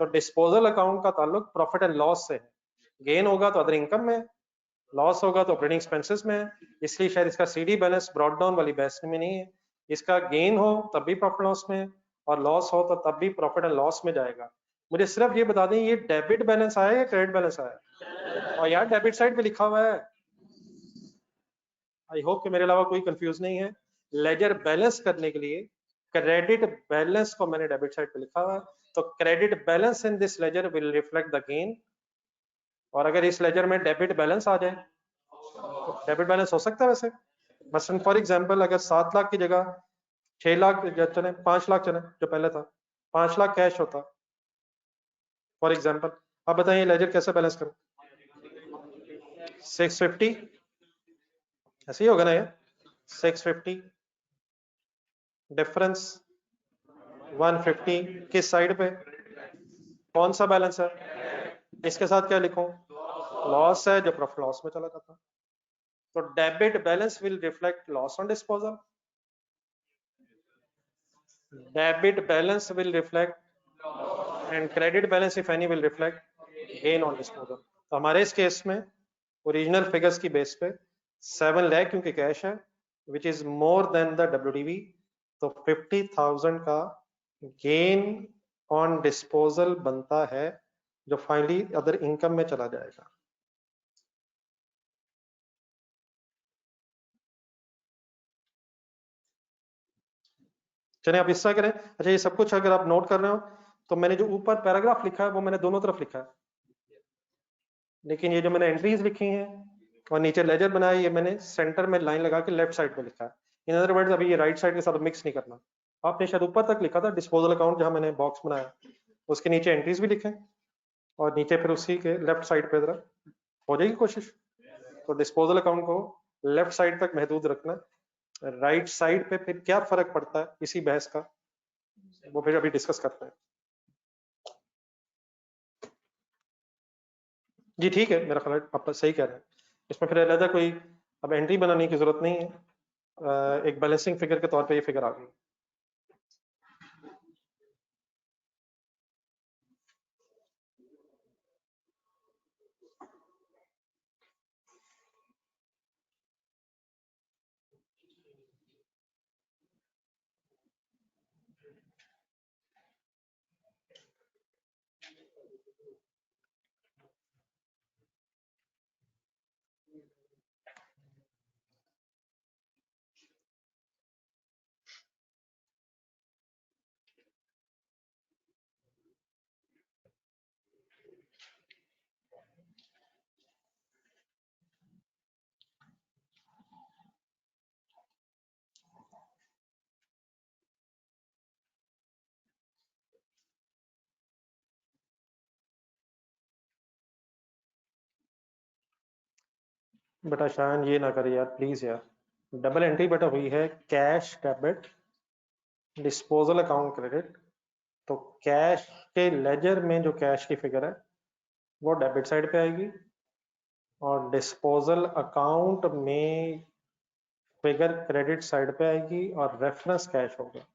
तो डिस्पोजल अकाउंट का ताल्लुक प्रॉफिट एंड लॉस से है। गेन होगा तो अदर इनकम में, लॉस होगा तो ऑपरेटिंग एक्सपेंसेस में है। इसलिए शायद इसका सीडी बैलेंस ब्रॉड डाउन वाली बहस में नहीं है। इसका गेन हो तब भी प्रॉफिट लॉस में और लॉस हो तो तब भी प्रॉफिट एंड लॉस में जाएगा। मुझे सिर्फ ये बता दें ये डेबिट बैलेंस आया या क्रेडिट बैलेंस आया? और यार डेबिट साइड पे लिखा हुआ है। आई होप कि मेरे अलावा कोई कंफ्यूज नहीं है। लेजर बैलेंस करने के लिए क्रेडिट बैलेंस को मैंने डेबिट साइड पे लिखा हुआ है। तो credit balance in this ledger will reflect the gain. और अगर इस लेजर में डेबिट बैलेंस आ जाए तो डेबिट बैलेंस हो सकता है वैसे। मसलन फॉर एग्जांपल अगर 7 लाख की जगह 6 लाख चले, 5 लाख चले जो पहले था, 5 लाख कैश होता फॉर एग्जांपल। अब बताइए लेजर कैसे बैलेंस करूं? 650 ऐसे ही होगा ना ये, 650 डिफरेंस 150 किस साइड पे? कौन सा बैलेंस है? इसके साथ क्या लिखूं? लॉस है जो प्रॉफिट लॉस में चला जाता। तो debit balance will reflect loss on disposal, debit balance will reflect and credit balance if any will reflect gain on disposal. तो हमारे इस केस में ओरिजिनल फिगर्स की बेस पे 7 लाख क्योंकि कैश है which is more than the WDV, तो 50,000 का गेन ऑन डिस्पोजल बनता है जो फाइनली अदर इनकम में चला जाएगा। चलिए आप इस तरह करें। अच्छा ये सब कुछ अगर आप नोट कर रहे हो तो मैंने जो ऊपर पैराग्राफ लिखा है वो मैंने दोनों तरफ लिखा है, लेकिन ये जो मैंने एंट्रीज लिखी हैं और नीचे लेजर बनाया ये मैंने सेंटर में लाइन लगा के लेफ्ट साइड पे लिखा है। इन अदर वर्ड्स अभी ये राइट साइड के साथ मिक्स नहीं करना। आपने शायद ऊपर तक लिखा था डिस्पोजल अकाउंट, जहां मैंने बॉक्स बनाया उसके नीचे एंट्रीज भी लिखे और नीचे फिर उसी के लेफ्ट साइड पे जरा हो जाएगी कोशिश। तो डिस्पोजल अकाउंट को लेफ्ट साइड तक महदूद रखना। राइट साइड पे फिर क्या फर्क पड़ता है इसी बहस का, वो फिर अभी डिस्कस करते हैं। जी ठीक है, मेरा ख्याल आप सही कह रहे हैं। इसमें फिर अलग कोई अब एंट्री बनाने की जरूरत नहीं है, एक बैलेंसिंग फिगर के तौर पे ये फिगर आ गई। बेटा शायद ये ना करिए यार प्लीज यार, डबल एंट्री बेटा हुई है cash debit disposal account credit. तो कैश के लेजर में जो कैश की फिगर है वो डेबिट साइड पे आएगी और डिस्पोजल अकाउंट में फिगर क्रेडिट साइड पे आएगी और रेफरेंस कैश होगा।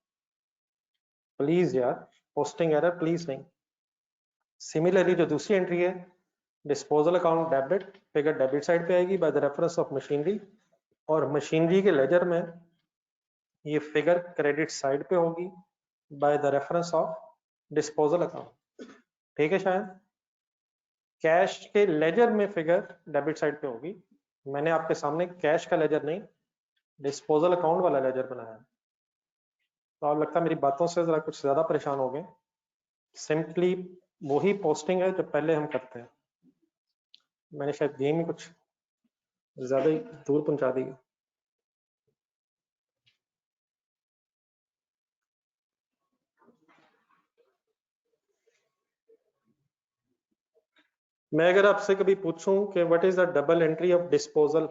प्लीज यार, पोस्टिंग एरर प्लीज नहीं। सिमिलरली जो दूसरी एंट्री है disposal account debit, figure debit side पे आएगी by the reference of machinery और मशीनरी के लेजर में ये फिगर क्रेडिट साइड पे होगी by the reference of disposal account. ठीक है शायद कैश के लेजर में फिगर डेबिट साइड पे होगी। मैंने आपके सामने कैश का लेजर नहीं डिस्पोजल अकाउंट वाला लेजर बनाया। तो आप लगता है मेरी बातों से जरा कुछ ज्यादा परेशान हो गए। सिंपली वही पोस्टिंग है जो पहले हम करते हैं। मैंने शायद गेम ही कुछ ज्यादा ही दूर पहुंचा दी। मैं अगर आपसे कभी पूछूं कि what is the double entry of disposal,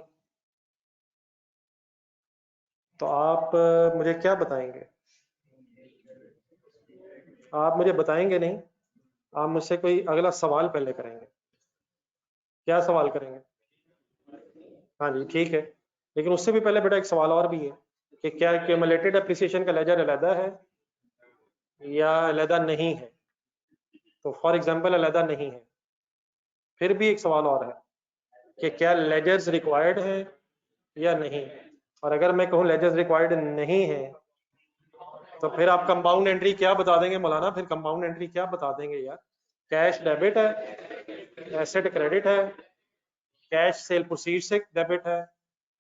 तो आप मुझे क्या बताएंगे? आप मुझे बताएंगे नहीं, आप मुझसे कोई अगला सवाल पहले करेंगे। क्या सवाल करेंगे? हाँ जी ठीक है, लेकिन उससे भी पहले बेटा एक सवाल और भी है कि क्या क्यूमुलेटेड एप्रिसिएशन का लेजर अलहदा है या अलहदा नहीं है? तो फॉर एग्जांपल अलहदा नहीं है। फिर भी एक सवाल और है कि क्या लेजर्स रिक्वायर्ड है या नहीं। और अगर मैं कहूँ लेजर्स रिक्वायर्ड नहीं है तो फिर आप कंपाउंड एंट्री क्या बता देंगे मौलाना? फिर कंपाउंड एंट्री क्या बता देंगे यार? कैश डेबिट है, एसेट क्रेडिट है, कैश सेल प्रोसीड से डेबिट है,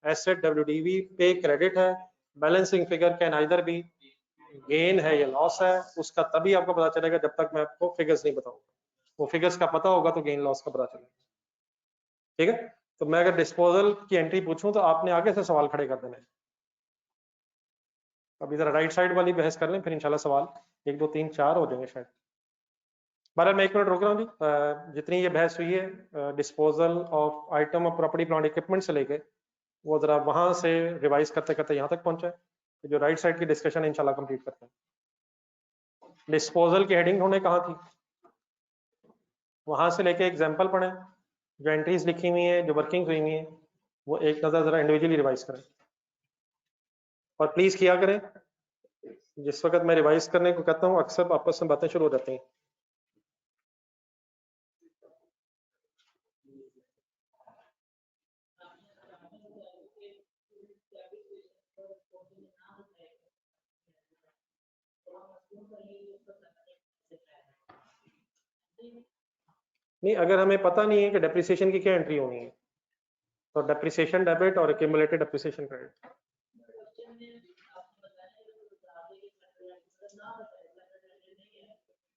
एसेट डब्ल्यूडीवी पे क्रेडिट है, balancing figure can either be gain है या लॉस है। उसका तभी आपको पता चलेगा जब तक मैं आपको फिगर्स नहीं बताऊंगा। वो फिगर्स का पता होगा तो गेन लॉस का पता चलेगा। ठीक है, तो मैं अगर डिस्पोजल की एंट्री पूछूं तो आपने आगे से सवाल खड़े कर देने। अब इधर राइट साइड वाली बहस कर लें, फिर इंशाल्लाह सवाल 1 2 3 4 हो जाएंगे शायद। बहरहाल मैं 1 मिनट रुक रहा हूँ जी। जितनी ये बहस हुई है disposal of item of property plant equipment से लेके, वो जरा वहां से रिवाइज करते करते यहाँ तक पहुंचा है। तो जो राइट साइड की डिस्कशन इंशाल्लाह कंप्लीट करते हैं। डिस्पोजल की हेडिंग होने कहाँ थी, वहां से लेके एग्जाम्पल पढ़े, जो एंट्रीज लिखी हुई है, जो वर्किंग हुई हुई है, वो एक नज़र जरा इंडिविजुअली रिवाइज करें। और प्लीज किया करें, जिस वक्त मैं रिवाइज करने को कहता हूँ अक्सर आपस में बातें शुरू हो जाती हैं। नहीं, अगर हमें पता नहीं है कि डेप्रिसिएशन की क्या एंट्री होनी है तो डेप्रिसिएशन डेबिट और एक्यूमुलेटेड डेप्रिसिएशन क्रेडिट।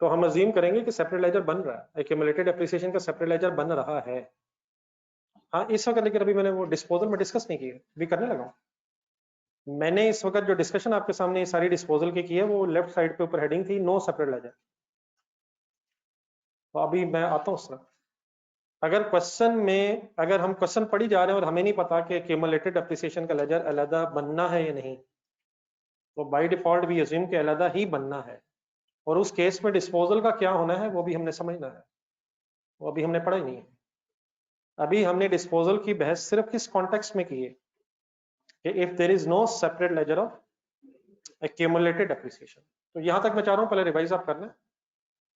तो हम अज्यूम करेंगे कि सेपरेट लेजर बन रहा है, एक्यूमुलेटेड डेप्रिसिएशन का सेपरेट लेजर बन रहा है। हाँ इस वक्त, लेकिन अभी मैंने वो डिस्पोजल में डिस्कस नहीं किया, अभी करने लगा हूँ। मैंने इस वक्त जो डिस्कशन आपके सामने ये सारी डिस्पोजल की है वो लेफ्ट साइड पे ऊपर हेडिंग थी नो सेपरेट लेजर। तो अभी मैं आता हूँ उस तरफ। अगर क्वेश्चन में, अगर हम क्वेश्चन पढ़ी जा रहे हैं और हमें नहीं पता कि एक्यूमुलेटेड डेप्रिसिएशन का लेजर अलग बनना है या नहीं, तो बाय डिफॉल्ट भी अज्यूम कि अलग ही बनना है। और उस केस में डिस्पोजल का क्या होना है वो भी हमने समझना है, वो अभी हमने पढ़ा ही नहीं है। अभी हमने डिस्पोजल की बहस सिर्फ किस कॉन्टेक्स्ट में की है कि if there is no separate ledger of accumulated depreciation. तो यहां तक मैं चाह रहा हूं पहले रिवाइज आप करना,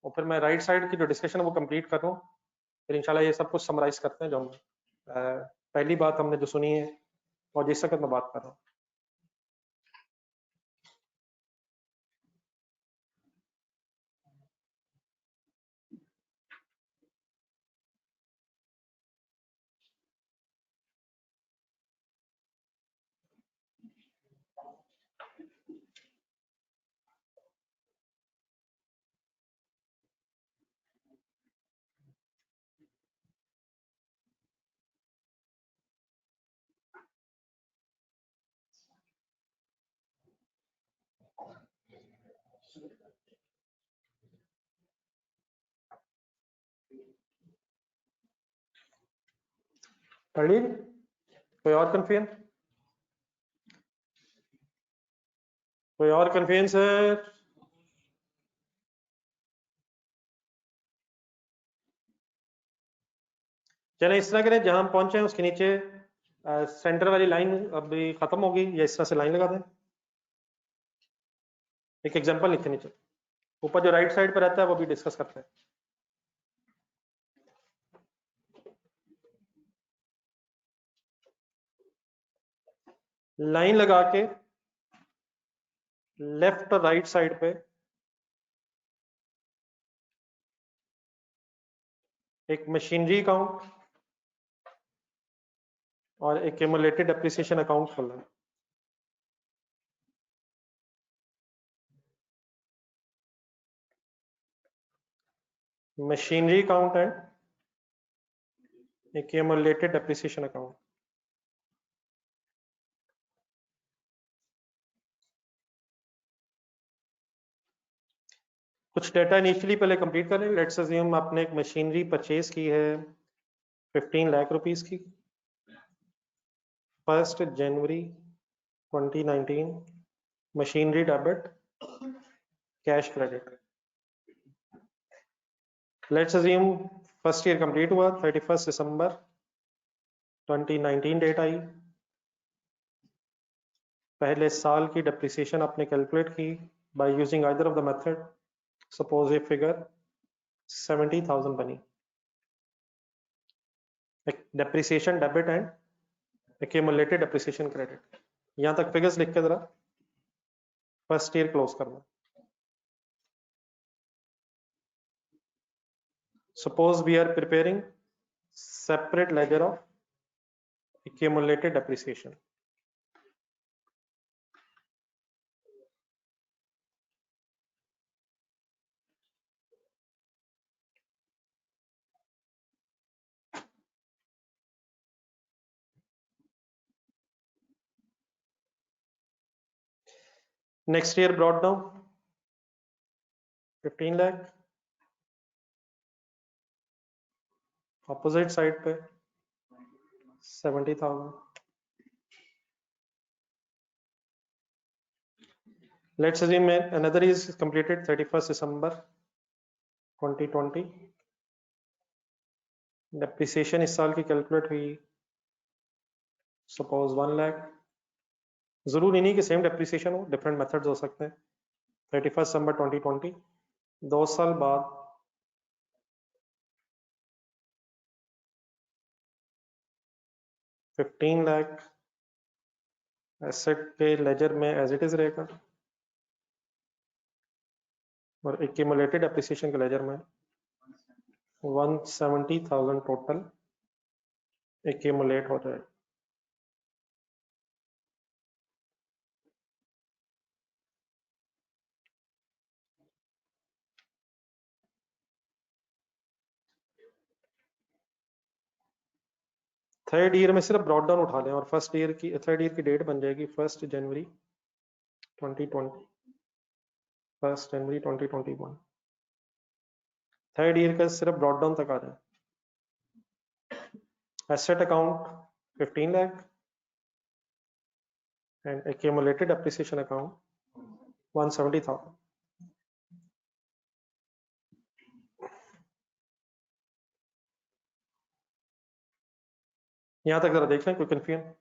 और फिर मैं राइट साइड की जो डिस्कशन है वो कंप्लीट कर रहा हूँ। फिर इंशाल्लाह ये सब कुछ समराइज करते हैं जो हम पहली बात हमने जो सुनी है और जिस वक्त मैं बात कर रहा हूँ। पढ़ ली? कोई और कंफ्यूजन? कोई और कंफ्यूजन है? चले इस तरह करें, जहां हम पहुंचे हैं उसके नीचे सेंटर वाली लाइन अभी खत्म होगी, या इस तरह से लाइन लगा दें। एक एग्जांपल लिखते नीचे, ऊपर जो राइट साइड पर रहता है वो भी डिस्कस करते हैं। लाइन लगा के लेफ्ट और राइट साइड पे एक मशीनरी अकाउंट और एक एक्यूमुलेटेड डेप्रिसिएशन अकाउंट खोलना है। Machinery account and accumulated depreciation account. कुछ डेटा इनिशियली पहले कंप्लीट करें। लेट्स अज्यूम आपने एक मशीनरी परचेज की है 15 लाख रुपीस की, 1 जनवरी 2019, machinery debit, cash credit. Let's assume first year complete हुआ, 31 दिसंबर 2019 डेट आई, पहले साल की डेप्रिसिएशन आपने कैलकुलेट की by using either of the method. Suppose ये फिगर 70,000 बनी। Depreciation debit and accumulated depreciation credit. यहां तक फिगर्स लिख के जरा फर्स्ट ईयर क्लोज करना। Suppose we are preparing separate ledger of accumulated depreciation. Next year brought down 15 lakh, opposite side पे 70,000. Let's assume another is completed 31st December 2020. Depreciation इस साल की कैलकुलेट हुई सपोज 1 लाख। जरूरी नहीं कि सेम डेप्रिसिएशन हो, डिफरेंट मेथड्स हो सकते हैं। 31 दिसंबर 2020, 2 साल बाद 15 लाख एसेट के लेजर में एज इट इज रहेगा और एक्यूमुलेटेड डेप्रिसिएशन के लेजर में 170,000 टोटल एक्यूमुलेट हो जाए। थर्ड ईयर में सिर्फ ब्रॉड डाउन उठा लें और फर्स्ट ईयर की थर्ड ईयर की डेट बन जाएगी 1 जनवरी 2020, 1 जनवरी 2021। थर्ड ईयर का सिर्फ ब्रॉड डाउन तक आ जाए। Asset account 15 lakh and accumulated appreciation account 170,000। यहां तक जरा देख लें, कोई कंफ्यूजन?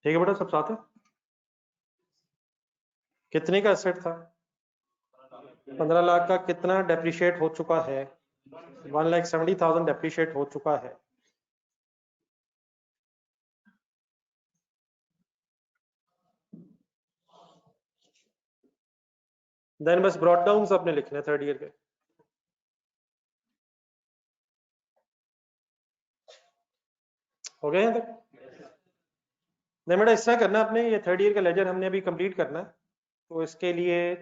ठीक है बेटा, सब साथ है। कितने का एसेट था? 15 लाख का कितना डेप्रिशिएट हो चुका है? 1,70,000 डेप्रिशिएट हो चुका है। देन बस ब्रॉड डाउन आपने लिखने हैं थर्ड ईयर के। हो गए यहाँ तक? नहीं बेटा, इस तरह करना आपने, ये थर्ड ईयर का लेजर हमने अभी कंप्लीट करना है, तो इसके लिए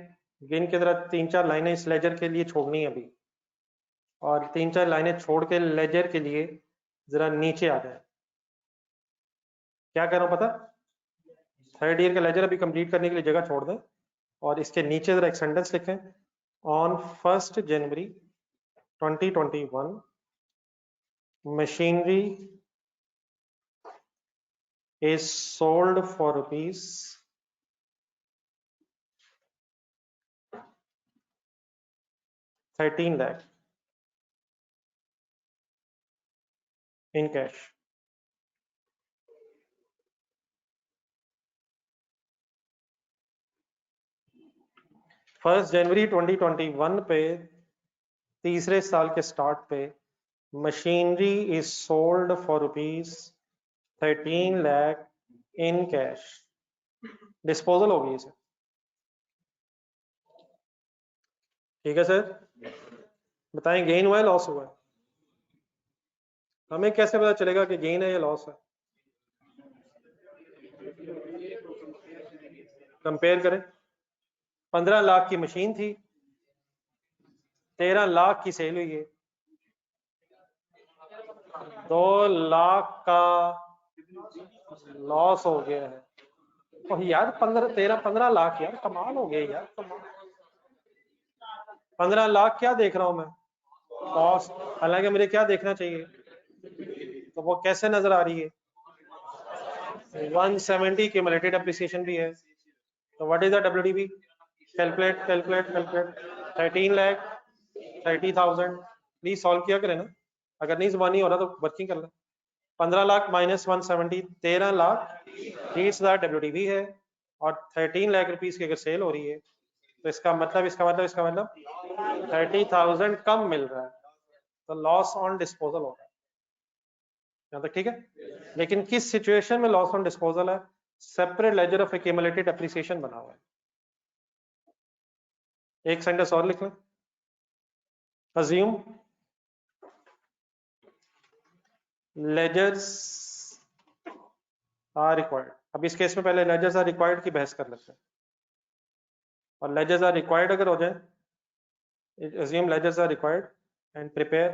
गिन के जरा 3-4 लाइनें इस लेजर के लिए छोड़नी है अभी, और 3-4 लाइनें छोड़ के लेजर के लिए जरा नीचे आ जाए। क्या कर रहा हूँ पता? थर्ड ईयर का लेजर अभी कंप्लीट करने के लिए जगह छोड़ दें और इसके नीचे जरा एक सेंटेंस लिखें। On 1 January 2021 machinery is sold for rupees 13 lakh in cash। First January 2021 पे, तीसरे साल के स्टार्ट पे, machinery is sold for rupees 13 lakh in cash. Disposal हो गई सर। ठीक है सर, बताएं गेन हुआ है लॉस हुआ है? हमें कैसे पता चलेगा कि गेन है या लॉस है? कंपेयर करें। 15 लाख की मशीन थी, 13 लाख की सेल हुई है, 2 लाख का लॉस हो गया है। और यार 15 लाख यार कमाल हो गया यार, कमाल। 15 लाख क्या देख रहा हूं मैं कॉस्ट, हालांकि मुझे क्या देखना चाहिए? तो वो कैसे नजर आ रही है? 170 क्यूमुलेटेड एप्रिसिएशन भी है, तो what is the WDV? Calculate calculate calculate 13 lakh 30,000। Please solve किया करें ना, अगर नहीं जबानी हो रहा तो वर्किंग कर लें। 15 लाख माइनस 170, 13 लाख 30,000 डब्ल्यूडीबी है, और 13 लाख रुपीस की अगर सेल हो रही है, तो इसका मतलब 30,000 कम मिल रहा है, तो लॉस ऑन डिस्पोजल हो रहा है। यहाँ तक ठीक है? लेकिन किस सिचुएशन में लॉस ऑन डिस्पोजल है? Separate ledger of accumulated appreciation बना हुआ है। एक सेंटेंस और लिख लें। Assume ledgers are required. अब इस केस में पहले लेजर्स आर रिक्वायर्ड की बहस कर लेते हैं, और लेजर्स आर रिक्वायर्ड अगर हो जाए, assume ledgers are required and prepare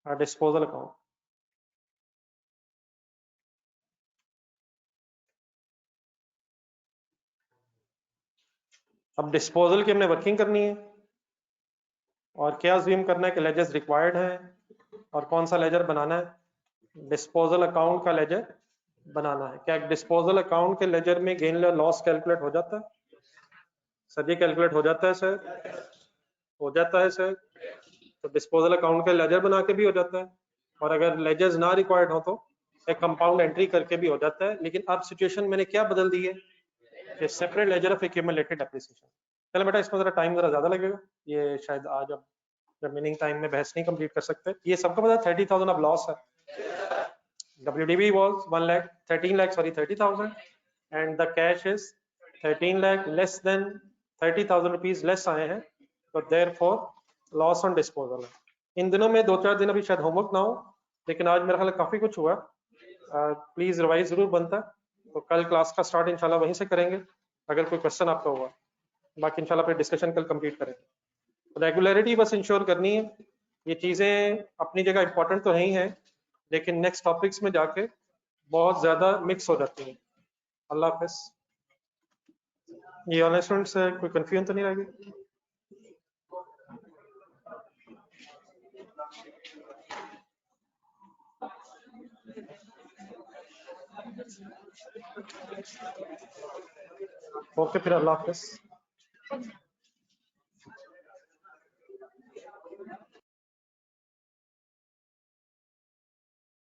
a disposal account। अब डिस्पोजल की हमने वर्किंग करनी है, और क्या assume करना है कि लेजर्स रिक्वायर्ड है, और कौन सा लेजर बनाना है? डिस्पोजल अकाउंट का लेजर बनाना है। क्या डिस्पोजल अकाउंट के लेजर में गेन लॉस कैलकुलेट हो जाता है? सर ये कैलकुलेट हो जाता है सर, हो जाता है सर। तो डिस्पोजल अकाउंट के लेजर बना के भी हो जाता है, और अगर लेजर्स ना रिक्वायर्ड हो तो एक कंपाउंड एंट्री करके भी हो जाता है। लेकिन अब सिचुएशन मैंने क्या बदल दी है कि separate ledger of accumulated appreciation. चलो बेटा, इसमें जरा टाइम जरा ज्यादा लगेगा, ये शायद आज अब रिमेनिंग टाइम में बहस नहीं कंप्लीट कर सकते। ये सबको पता है 30,000 अब लॉस है, WDV was 30,000, and the cash is 13 lakh, less than 30,000 rupees less आए हैं, तो therefore loss on disposal है। इन दिनों में 2-4 दिन अभी शायद होमवर्क ना हो, लेकिन आज मेरा ख्याल काफी कुछ हुआ। प्लीज रिवाइज जरूर बनता, तो कल क्लास का स्टार्ट इंशाल्लाह वहीं से करेंगे अगर कोई क्वेश्चन आपका हुआ, बाकी इंशाल्लाह अपने डिस्कशन कल कंप्लीट करेंगे। रेगुलरिटी बस इंश्योर करनी है, ये चीजें अपनी जगह इंपॉर्टेंट तो है ही है, लेकिन नेक्स्ट टॉपिक्स में जाके बहुत ज्यादा मिक्स हो जाती है। अल्लाह हाफिज। ये ऑनलाइन स्टूडेंट्स कोई कंफ्यूजन तो नहीं रहेगी? ओके, फिर अल्लाह हाफिज।